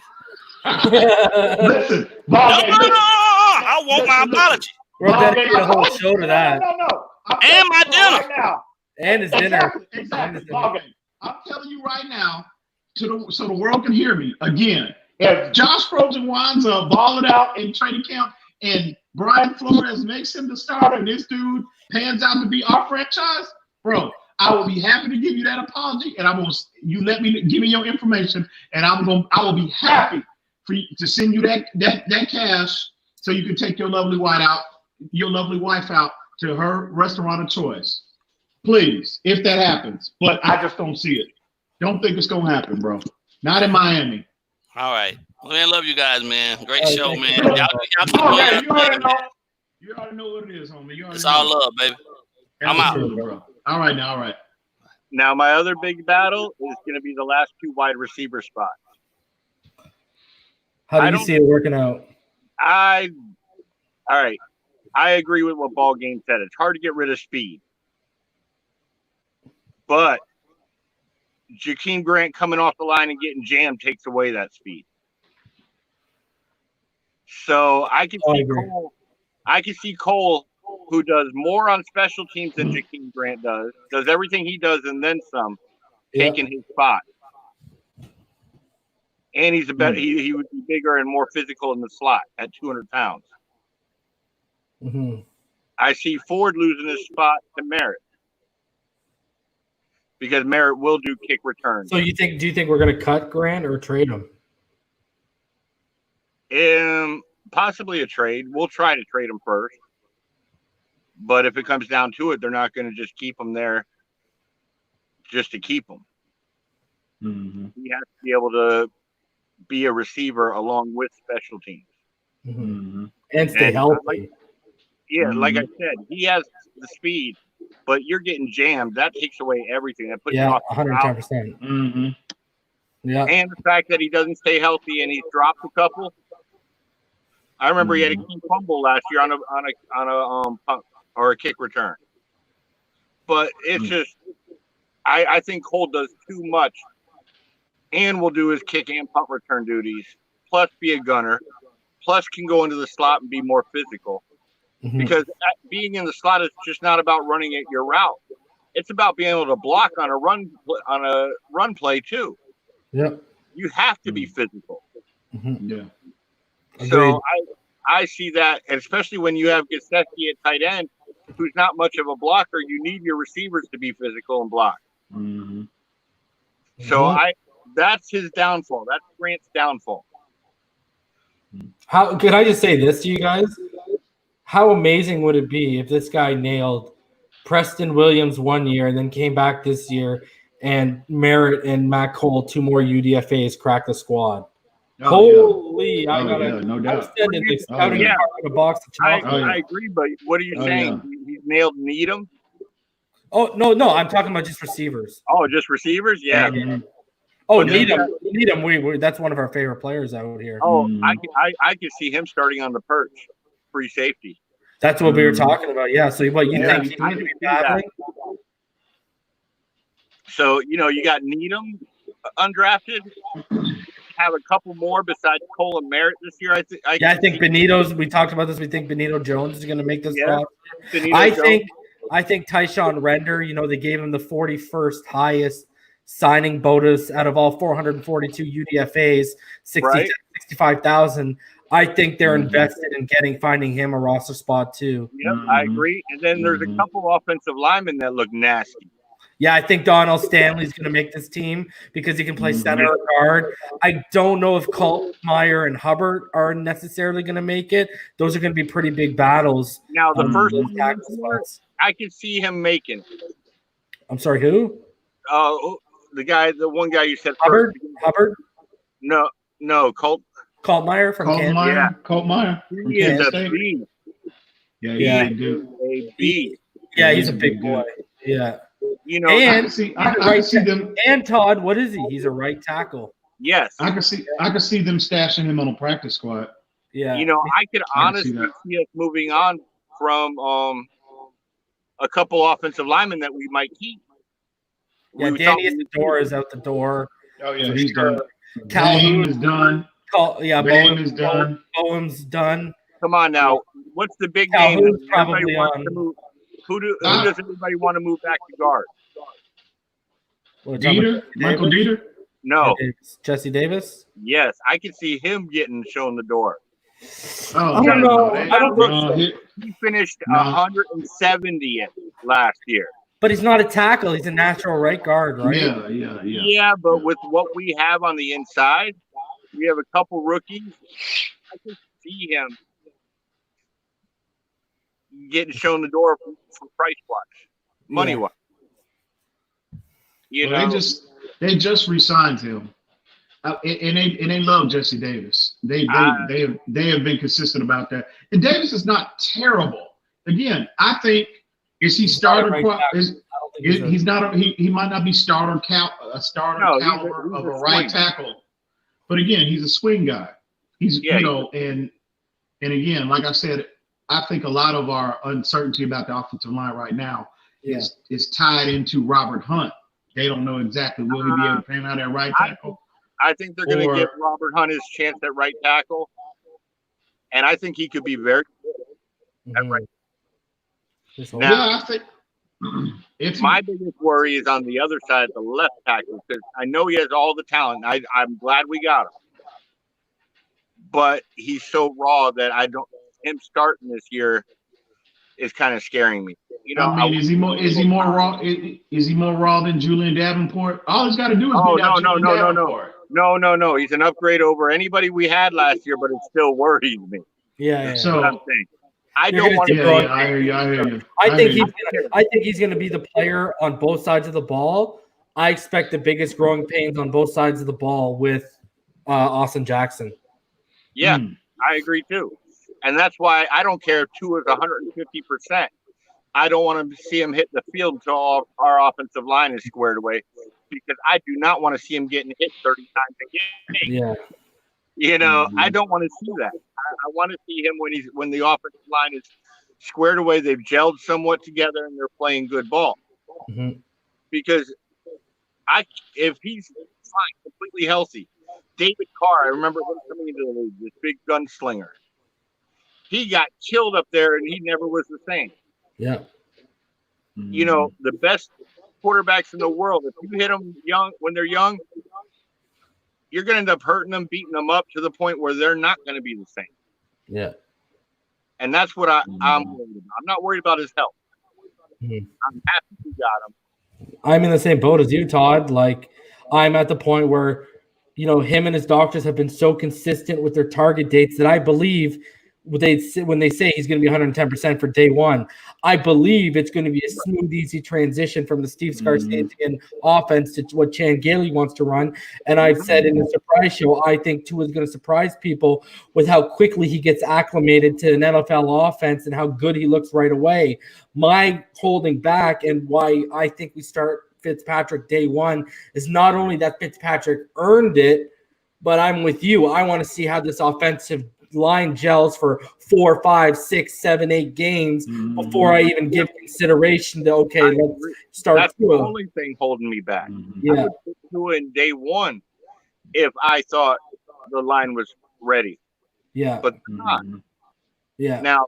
Listen, ball game. I want my apology. We'll dedicate a whole show to that. No. And my dinner. Right now. And his dinner. Exactly. Ball game. I'm telling you right now, so the world can hear me again. If Josh Rosen winds up balling out in training camp and Brian Flores makes him the starter and this dude pans out to be our franchise, bro, I will be happy to give you that apology, and you let me give me your information, and I will be happy for you to send you that cash so you can take your lovely wife out to her restaurant of choice. Please, if that happens. But I just don't see it. Don't think it's gonna happen, bro. Not in Miami. All right. Well, I love you guys, man. Great show, man. You already know what it is, homie. It's all love, baby. I'm out. Bro. All right now, all right. Now, my other big battle is going to be the last two wide receiver spots. How do you see it working out? All right. I agree with what Ball Game said. It's hard to get rid of speed. But Jakeem Grant coming off the line and getting jammed takes away that speed. So I can see Cole, who does more on special teams than Jakeem Grant does everything he does and then some, taking his spot. And he's he would be bigger and more physical in the slot at 200 pounds. Mm-hmm. I see Ford losing his spot to Merritt because Merritt will do kick returns. So do you think we're going to cut Grant or trade him? Possibly a trade. We'll try to trade him first. But if it comes down to it, they're not going to just keep him there just to keep him. Mm-hmm. He has to be able to be a receiver along with special teams. Mm-hmm. And stay healthy. Like I said, he has the speed, but you're getting jammed. That takes away everything. That puts you off 110%. Mm-hmm. Yeah. And the fact that he doesn't stay healthy and he's dropped a couple. I remember he had a key fumble last year on a punt or a kick return. But it's just, I think Cole does too much, and will do his kick and punt return duties, plus be a gunner, plus can go into the slot and be more physical. Mm-hmm. Because being in the slot is just not about running at your route; it's about being able to block on a run play too. Yep. You have to be physical. Mm-hmm. Yeah. So I see that, and especially when you have Gesicki at tight end, who's not much of a blocker, you need your receivers to be physical and block. Mm-hmm. So that's his downfall. That's Grant's downfall. How could I just say this to you guys? How amazing would it be if this guy nailed Preston Williams 1 year and then came back this year and Merritt and Matt Cole 2 more UDFAs crack the squad? Holy! No doubt. A box of chocolate. I agree, but what are you saying? Yeah. He's nailed Needham? Oh no! I'm talking about just receivers. Oh, just receivers? Yeah. Oh, Needham. We that's one of our favorite players out here. Oh, I could see him starting on the perch, free safety. That's what we were talking about. Yeah. So what you think? He needs to be battling? So you got Needham undrafted. Have a couple more besides Cole and Merritt this year. I think Benito's. We talked about this. We think Benito Jones is going to make this roster. I think Tyshawn Render. They gave him the 41st highest signing bonus out of all 442 UDFAs, 65,000. I think they're invested in finding him a roster spot too. Yep, I agree. And then there's a couple offensive linemen that look nasty. Yeah, I think Donald Stanley's going to make this team because he can play center or guard. I don't know if Colt, Meyer, and Hubbard are necessarily going to make it. Those are going to be pretty big battles. Now, the first those one, tackle spots. I can see him making. I'm sorry, who? The one guy you said Hubbard. first. Hubbard. No, Colt Meyer from Kansas. Yeah. Colt Meyer from He is Kansas a State. beast. Yeah, he's a beast. Yeah, he's a big boy. Yeah. You know, And I can see them. And Todd, what is he? He's a right tackle. Yes. I can see them stashing him on a practice squad. Yeah. You know, I could honestly see us moving on from a couple offensive linemen that we might keep. Yeah, Danny Isidore is out the door. Oh yeah, he's done. Calhoun is done. Bowen is done. Bowen's done. Come on now. What's the big Calhoun's name that probably wants to move? Who does everybody want to move back to guard? Dieter? Michael Dieter? No. Jesse Davis? Yes, I can see him getting shown the door. Oh, I don't know. He finished 170th last year. But he's not a tackle. He's a natural right guard, right? Yeah. Yeah, but with what we have on the inside, we have a couple rookies. I can see him getting shown the door from price-wise, money-wise. You know, they just re-signed him, and they love Jesse Davis. They have been consistent about that. And Davis is not terrible. Again, I think is he starter? He's not. He might not be starter caliber of a right tackle, but again, he's a swing guy. He's and again, like I said, I think a lot of our uncertainty about the offensive line right now is tied into Robert Hunt. They don't know exactly will he be able to pan out at right tackle. I think they're going to give Robert Hunt his chance at right tackle, and I think he could be very good at right. Now, I think my biggest worry is on the other side, the left tackle, because I know he has all the talent. I'm glad we got him, but he's so raw that him starting this year is kind of scaring me. You know, I mean, is he more raw? Is he more raw than Julian Davenport? All he's got to do is beat out Julian Davenport. No. He's an upgrade over anybody we had last year, but it still worries me. Yeah. So what I'm saying. I don't want to. I hear you. I think he's going to be the player on both sides of the ball. I expect the biggest growing pains on both sides of the ball with Austin Jackson. Yeah, I agree too. And that's why I don't care if Tua is 150%. I don't want to see him hit the field until our offensive line is squared away, because I do not want to see him getting hit 30 times a game. Yeah. You know, I don't want to see that. I want to see him when the offensive line is squared away, they've gelled somewhat together, and they're playing good ball. Mm-hmm. Because if he's fine, completely healthy, David Carr, I remember him coming into the league, this big gunslinger. He got killed up there, and he never was the same. Yeah. You know, the best quarterbacks in the world, if you hit them when they're young, you're going to end up hurting them, beating them up to the point where they're not going to be the same. Yeah. And that's what I'm worried about. I'm not worried about his health. Mm-hmm. I'm happy we got him. I'm in the same boat as you, Todd. Like, I'm at the point where, you know, him and his doctors have been so consistent with their target dates that I believe when they say he's going to be 110% for day one, I believe it's going to be a smooth, easy transition from the Steve Skarstadian offense to what Chan Gailey wants to run. And I've said in the surprise show, I think Tua is going to surprise people with how quickly he gets acclimated to an NFL offense and how good he looks right away. My holding back and why I think we start Fitzpatrick day one is not only that Fitzpatrick earned it, but I'm with you. I want to see how this offensive line gels for 4, 5, 6, 7, 8 games before I even give consideration to let's start. That's the only thing holding me back. Yeah, I would put Tua in day one if I thought the line was ready. Yeah, but not. Yeah. Now,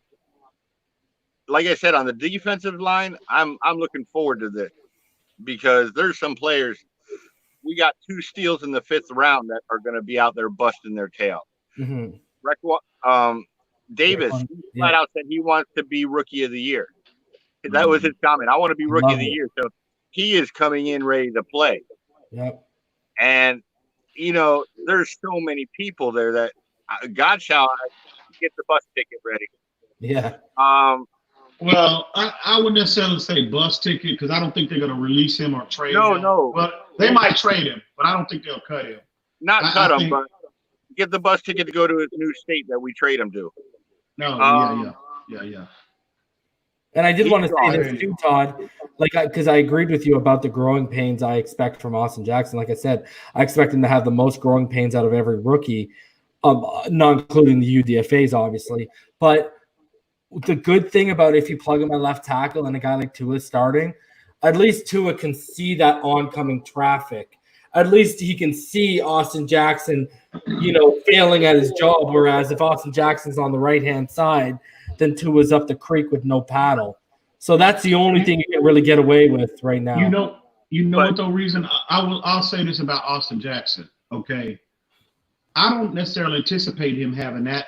like I said, on the defensive line, I'm looking forward to this because there's some players. We got 2 steals in the 5th round that are going to be out there busting their tail. Mm-hmm. Davis flat out said he wants to be rookie of the year. That was his comment. I want to be rookie of the year. So he is coming in ready to play. Yep. And, you know, there's so many people there that Godchild get the bus ticket ready. Yeah. Well, I wouldn't necessarily say bus ticket because I don't think they're going to release him or trade him. No. But they might trade him, but I don't think they'll cut him. Not cut him, but get the bus ticket to go to his new state that we trade him to. No, yeah. And I did want to say this too, Todd, because I agreed with you about the growing pains I expect from Austin Jackson. Like I said, I expect him to have the most growing pains out of every rookie, not including the UDFAs, obviously. But the good thing about if you plug him at left tackle and a guy like Tua is starting, at least Tua can see that oncoming traffic. At least he can see Austin Jackson, failing at his job. Whereas if Austin Jackson's on the right-hand side, then Tua's up the creek with no paddle. So that's the only thing you can really get away with right now. What the reason I'll say this about Austin Jackson. Okay, I don't necessarily anticipate him having that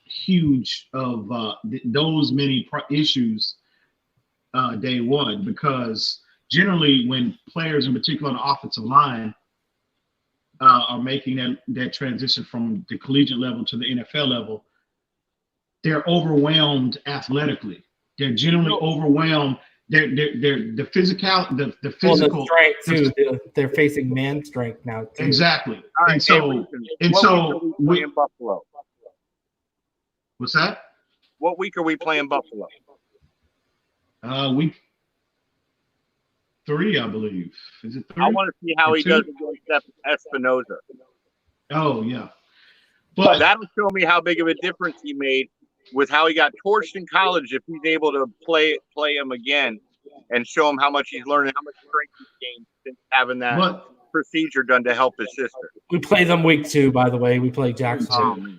huge of those many issues day one, because generally when players in particular on the offensive line are making that transition from the collegiate level to the NFL level, they're overwhelmed athletically. They're generally overwhelmed. They're the physical. Well, the strength too. They're facing man strength now too. Exactly. All right, so we playing Buffalo. What's that? What week are we playing Buffalo? Week 3, I believe. Is it 3? I want to see how he does against Espinoza. Oh yeah, but that'll show me how big of a difference he made with how he got torched in college. If he's able to play him again and show him how much he's learning, how much strength he's gained since having that procedure done to help his sister. We play them week 2, by the way. We play Jackson.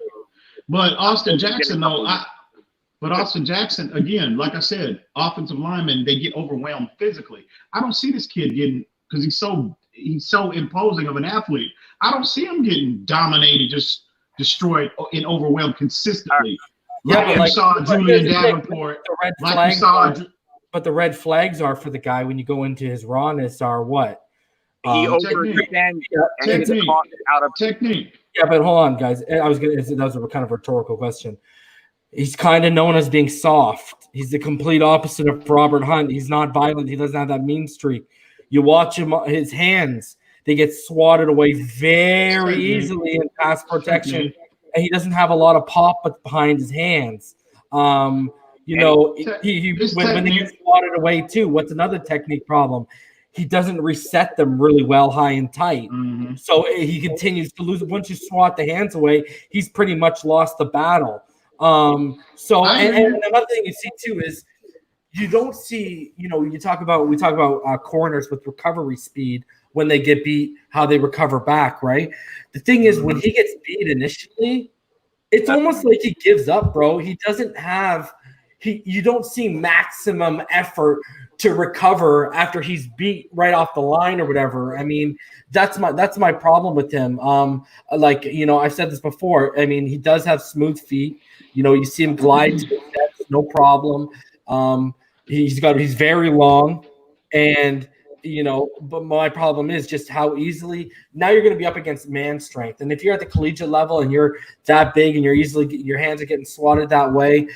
But Austin Jackson, Austin Jackson, again, like I said, offensive linemen, they get overwhelmed physically. I don't see this kid getting, because he's so imposing of an athlete. I don't see him getting dominated, just destroyed and overwhelmed consistently. Like you saw Julian Davenport. But the red flags are for the guy when you go into his rawness are what? He overextends and gets caught out of technique. Yeah, but hold on, guys. That was a kind of rhetorical question. He's kind of known as being soft. He's the complete opposite of Robert Hunt. He's not violent. He doesn't have that mean streak. You watch him, his hands, they get swatted away very easily in pass protection. And he doesn't have a lot of pop behind his hands. When they get swatted away too, what's another technique problem? He doesn't reset them really well high and tight. Mm-hmm. So he continues to lose. Once you swat the hands away, he's pretty much lost the battle. And another thing you see too is you don't see, we talk about corners with recovery speed when they get beat, how they recover back, right? The thing is, when he gets beat initially, it's almost like he gives up, bro. He doesn't have you don't see maximum effort to recover after he's beat right off the line or whatever. I mean, that's my problem with him. I've said this before. I mean, he does have smooth feet. You see him glide to the steps, no problem. He's very long, and but my problem is just how easily now you're going to be up against man strength. And if you're at the collegiate level and you're that big and your hands are getting swatted that way,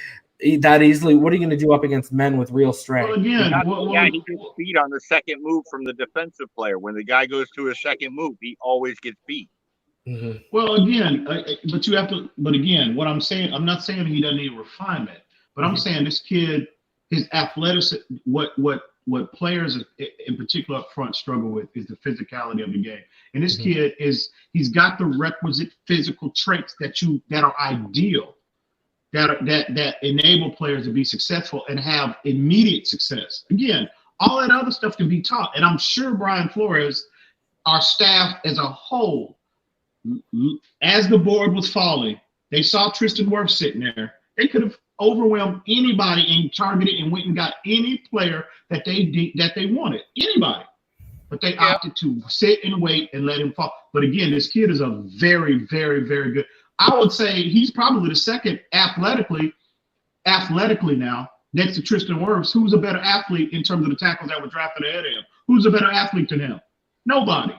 that easily, what are you going to do up against men with real strength? Well, again, he gets beat on the second move from the defensive player. When the guy goes to a second move, he always gets beat. Mm-hmm. Well, again, but you have to. But again, what I'm saying, I'm not saying he doesn't need refinement, but I'm saying this kid, his athleticism, what players in particular up front struggle with is the physicality of the game. And this kid he's got the requisite physical traits that are ideal, that enable players to be successful and have immediate success. Again, all that other stuff can be taught. And I'm sure Brian Flores, our staff as a whole, as the board was falling, they saw Tristan Wirfs sitting there. They could have overwhelmed anybody and targeted and went and got any player that they wanted, anybody. But they opted to sit and wait and let him fall. But again, this kid is a very, very, very good. I would say he's probably the second athletically now, next to Tristan Wirfs, who's a better athlete in terms of the tackles that were drafted ahead of him. Who's a better athlete than him? Nobody.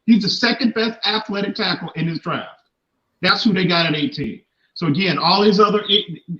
He's the second best athletic tackle in his draft. That's who they got at 18. So again, all his other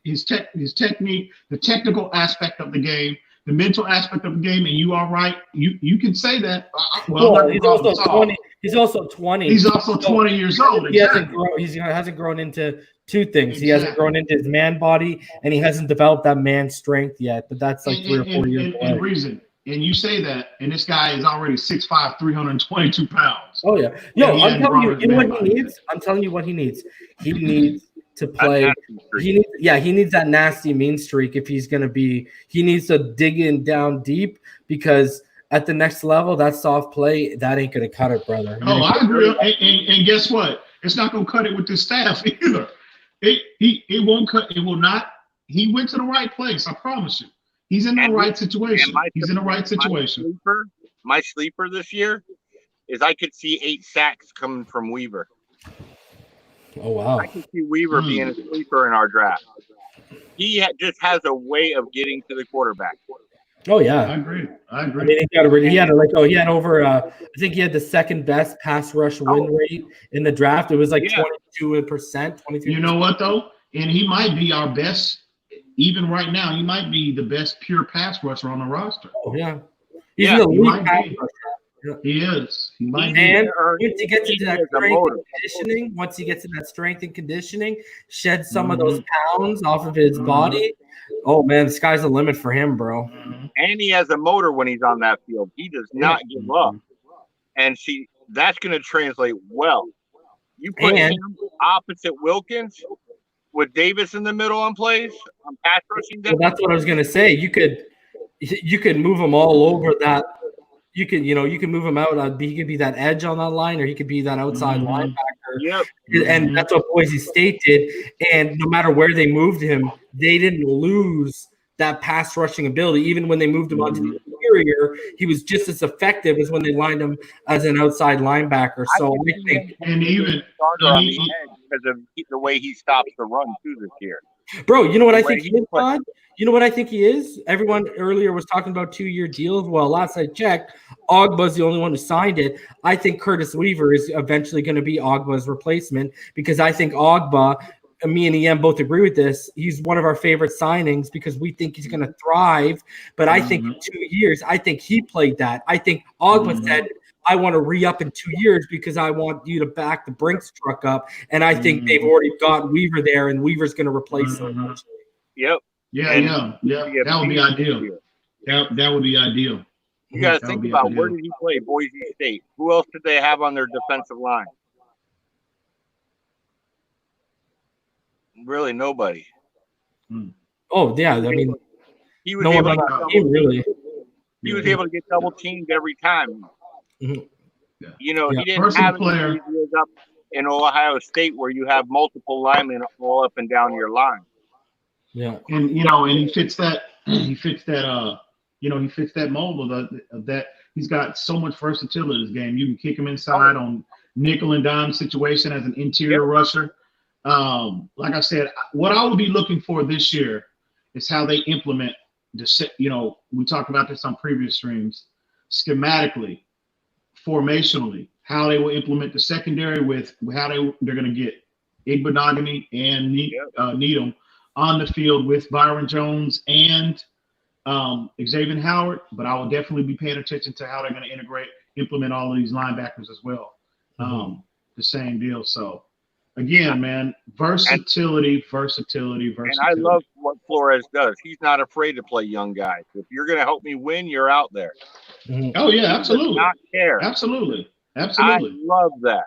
his technique, the technical aspect of the game, the mental aspect of the game, and you are right. You can say that. Well, he's also 20. He's also 20. He's also 20 years old. He hasn't grown into two things. Exactly. He hasn't grown into his man body, and he hasn't developed that man strength yet. But that's like 3 or 4 years away. And you say that, and this guy is already 6'5", 322 pounds. Oh yeah, I'm telling you, you know what he needs? I'm telling you what he needs. He needs to play. He needs that nasty mean streak if he's gonna be. He needs to dig in down deep because at the next level, that soft play that ain't gonna cut it, brother. I agree. And guess what? It's not gonna cut it with this staff either. It won't cut. It will not. He went to the right place. I promise you. He's in the right situation. He's in the right situation. My sleeper this year is I could see 8 sacks coming from Weaver. Oh, wow. I can see Weaver being a sleeper in our draft. He just has a way of getting to the quarterback. Oh, yeah. I agree. I mean, he had over, I think he had the second best pass rush win rate in the draft. It was like 22%, 23%. You know what, though? And he might be our best. Even right now, he might be the best pure pass rusher on the roster. Oh, yeah. He's an elite pass rusher. Yeah. He is. He might and once he gets into that strength and conditioning, shed some of those pounds off of his body. Oh, man, the sky's the limit for him, bro. And he has a motor when he's on that field. He does not give up. And that's going to translate well. You put him opposite Wilkins with Davis in the middle on plays, on pass rushing. Well, that's what I was gonna say. You could move him all over that. You can move him out. He could be that edge on that line, or he could be that outside linebacker. Yep. And that's what Boise State did. And no matter where they moved him, they didn't lose that pass rushing ability. Even when they moved him onto the interior, he was just as effective as when they lined him as an outside linebacker. So I think, because of the way he stops the run too this year. Bro, you know what I think he is, Todd? You know what I think he is? Everyone earlier was talking about 2-year deals. Well, last I checked, Ogba's the only one who signed it. I think Curtis Weaver is eventually going to be Ogba's replacement because I think Ogba, me and EM both agree with this. He's one of our favorite signings because we think he's going to thrive. But I think in 2 years, I think he played that. I think Ogba said, I want to re-up in 2 years because I want you to back the Brinks truck up. And I think they've already got Weaver there, and Weaver's going to replace him. Yep. Yeah. That would be ideal. That would be ideal. You got to think about where did he play? Boise State. Who else did they have on their defensive line? Really, nobody. Oh yeah, I mean, he was able to He was able to get double teamed every time. You know, he didn't have player up in Ohio State where you have multiple linemen all up and down your line. Yeah, and he fits that. He fits that mold of that. He's got so much versatility in his game. You can kick him inside on nickel and dime situation as an interior rusher. Like I said, what I will be looking for this year is how they implement we talked about this on previous streams, schematically, formationally, how they will implement the secondary with how they're going to get Igbenogany and Needham on the field with Byron Jones and Xavier Howard. But I will definitely be paying attention to how they're going to implement all of these linebackers as well. The same deal. So again, man, versatility. And I love what Flores does. He's not afraid to play young guys. If you're going to help me win, you're out there. Oh yeah, absolutely. He does not care. Absolutely. I love that.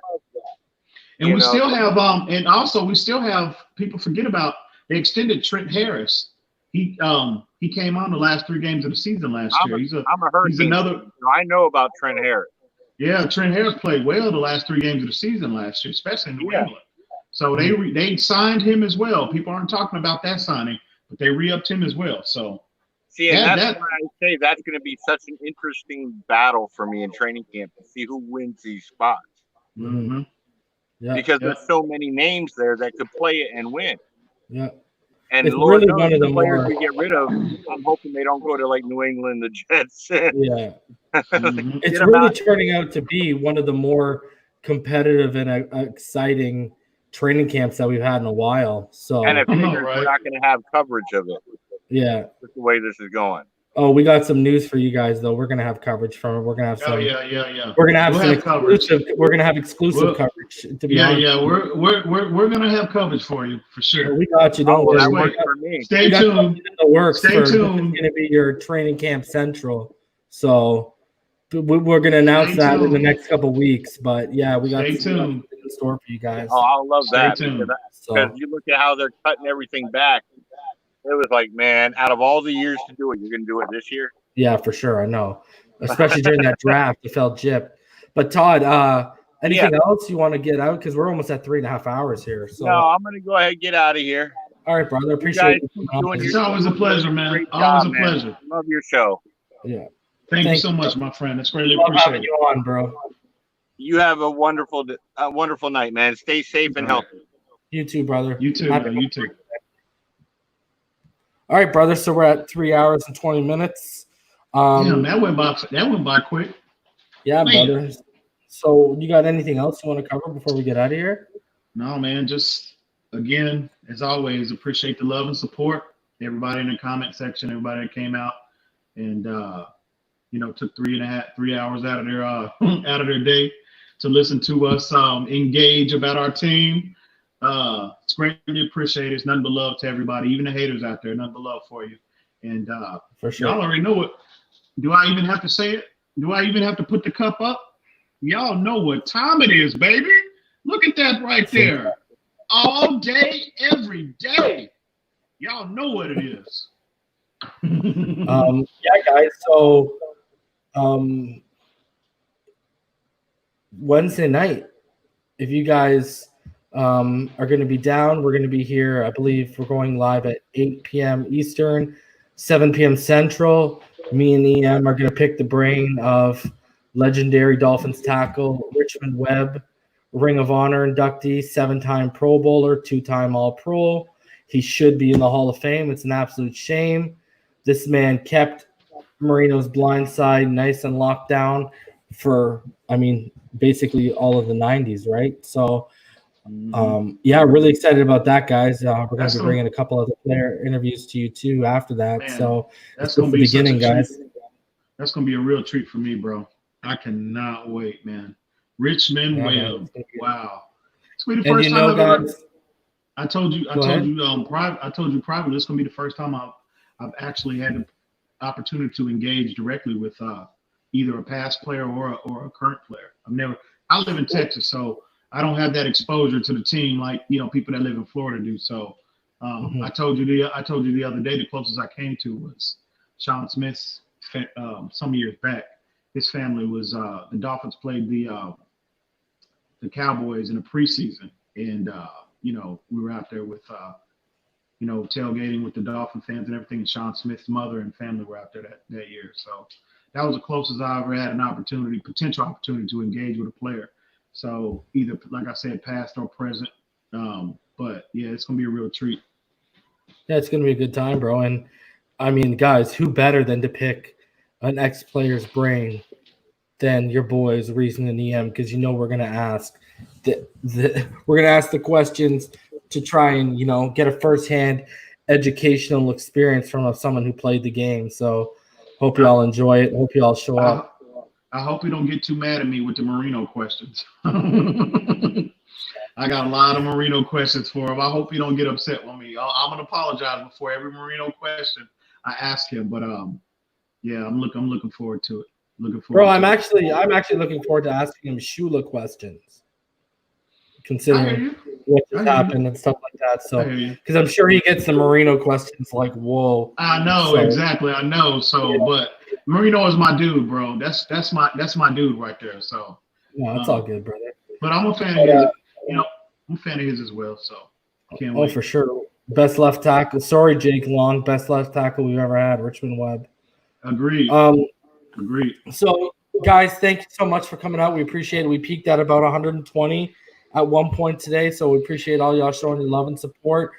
And we still have people forget about they extended Trent Harris. He came on the last 3 games of the season last year. I'm a Hurricane. I know about Trent Harris. Yeah, Trent Harris played well the last 3 games of the season last year, especially in New England. So they signed him as well. People aren't talking about that signing, but they re-upped him as well. So that's why I say that's going to be such an interesting battle for me in training camp to see who wins these spots. Yeah, because there's so many names there that could play it and win. Yeah. And It's Lord really knows one of the the players more we get rid of, I'm hoping they don't go to like New England, the Jets. yeah. Mhm. It's Get 'em really out. turning out to be one of the more competitive and exciting training camps that we've had in a while. So And it I know, figures we're right? not going to have coverage of it. yeah. That's the way this is going. Oh, we got some news for you guys though. We're gonna have coverage from it. We're gonna have Oh some. yeah. We're gonna have We'll some have coverage. exclusive. We're gonna have exclusive We'll- coverage. To be Yeah, honest, yeah. We're gonna have coverage for you for sure. we got you. Don't Oh, well, that worry. works for me. Stay We got tuned. something in the works. Stay This is tuned. gonna be your training camp central. So we're gonna announce Stay that in the tuned. next couple weeks. But yeah, we got Stay some tuned. in store for you guys. Oh, I'll love Stay that tuned. because So you look at how they're cutting everything back. It was like, man, out of all the years to do it, you're going to do it this year? yeah, for sure. I know, especially during that draft, it felt gypped. But Todd, anything else you want to get out? Because we're almost at 3.5 hours here. So No, I'm going to go ahead and get out of here. all right, brother. You Appreciate guys you keep coming on. doing It's your always a pleasure, man. great Always job, a man. pleasure. Love your show. Yeah, Thank you Thank so you. much, my friend. It's greatly love having appreciated. you on, bro. You have a wonderful night, man. Stay safe and All right. healthy. You too, brother. You too, Happy man. You too. All right, brother. So we're at 3 hours and 20 minutes. Damn, that went by quick. Yeah, Man. brother. So you got anything else you want to cover before we get out of here? No, man, just again, as always, appreciate the love and support. Everybody in the comment section, everybody that came out and took 3 hours out of their out of their day to listen to us engage about our team. It's greatly appreciated. It's nothing but love to everybody, even the haters out there. Nothing but love for you. And For sure. y'all already know it. Do I even have to say it? Do I even have to put the cup up? Y'all know what time it is, baby. Look at that right there. All day, every day. Y'all know what it is. Yeah, guys. So Wednesday night, if you guys are going to be down, we're going to be here. I believe we're going live at 8 p.m. Eastern, 7 p.m. Central. Me and EM are going to pick the brain of legendary Dolphins tackle Richmond Webb, Ring of Honor inductee, 7-time Pro Bowler, 2-time All-Pro. He should be in the Hall of Fame. It's an absolute shame. This man kept Marino's blind side nice and locked down for, basically all of the 90s, right? So, really excited about that, guys. We're going to be bringing a couple other player interviews to you, too, after that. Man, so that's going to be the beginning, guys. That's going to be a real treat for me, bro. I cannot wait, man. Richmond Webb. Wow. It's going to be the first time guys, I told you privately, it's going to be the first time I've actually had the opportunity to engage directly with either a past player or a current player. I live in Texas, so I don't have that exposure to the team like people that live in Florida do. So I told you the other day the closest I came to was Sean Smith's some years back. His family was the Dolphins played the Cowboys in the preseason, and we were out there with tailgating with the Dolphin fans and everything. And Sean Smith's mother and family were out there that year. So that was the closest I ever had an potential opportunity to engage with a player. So either, like I said, past or present. But yeah, it's gonna be a real treat. Yeah, it's going to be a good time, bro. And guys, who better than to pick an ex-player's brain than your boys, Reason and EM? Because we're going to ask the questions to try and get a firsthand educational experience from someone who played the game. So hope you all enjoy it. Hope you all show up. I hope you don't get too mad at me with the Marino questions. I got a lot of Marino questions for him. I hope you don't get upset with me. I'm gonna apologize before every Marino question I ask him. But yeah, I'm looking forward to it. Bro, I'm actually looking forward to asking him Shula questions, considering what just happened and stuff like that. So, because I'm sure he gets the Marino questions like, whoa. I know, exactly. I know. So, yeah. But Marino is my dude, bro. That's my dude right there. So, no, it's all good, brother. But I'm a fan of his. I'm a fan of his as well. So, can't wait. Oh, for sure. Best left tackle. Sorry, Jake Long. Best left tackle we've ever had. Richmond Webb. Agreed. Agreed. So, guys, thank you so much for coming out. We appreciate it. We peaked at about 120 at one point today, so we appreciate all y'all showing your love and support.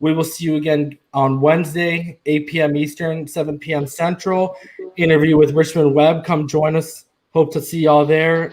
We will see you again on Wednesday, 8 p.m. Eastern, 7 p.m. Central. Interview with Richmond Webb. Come join us. Hope to see y'all there.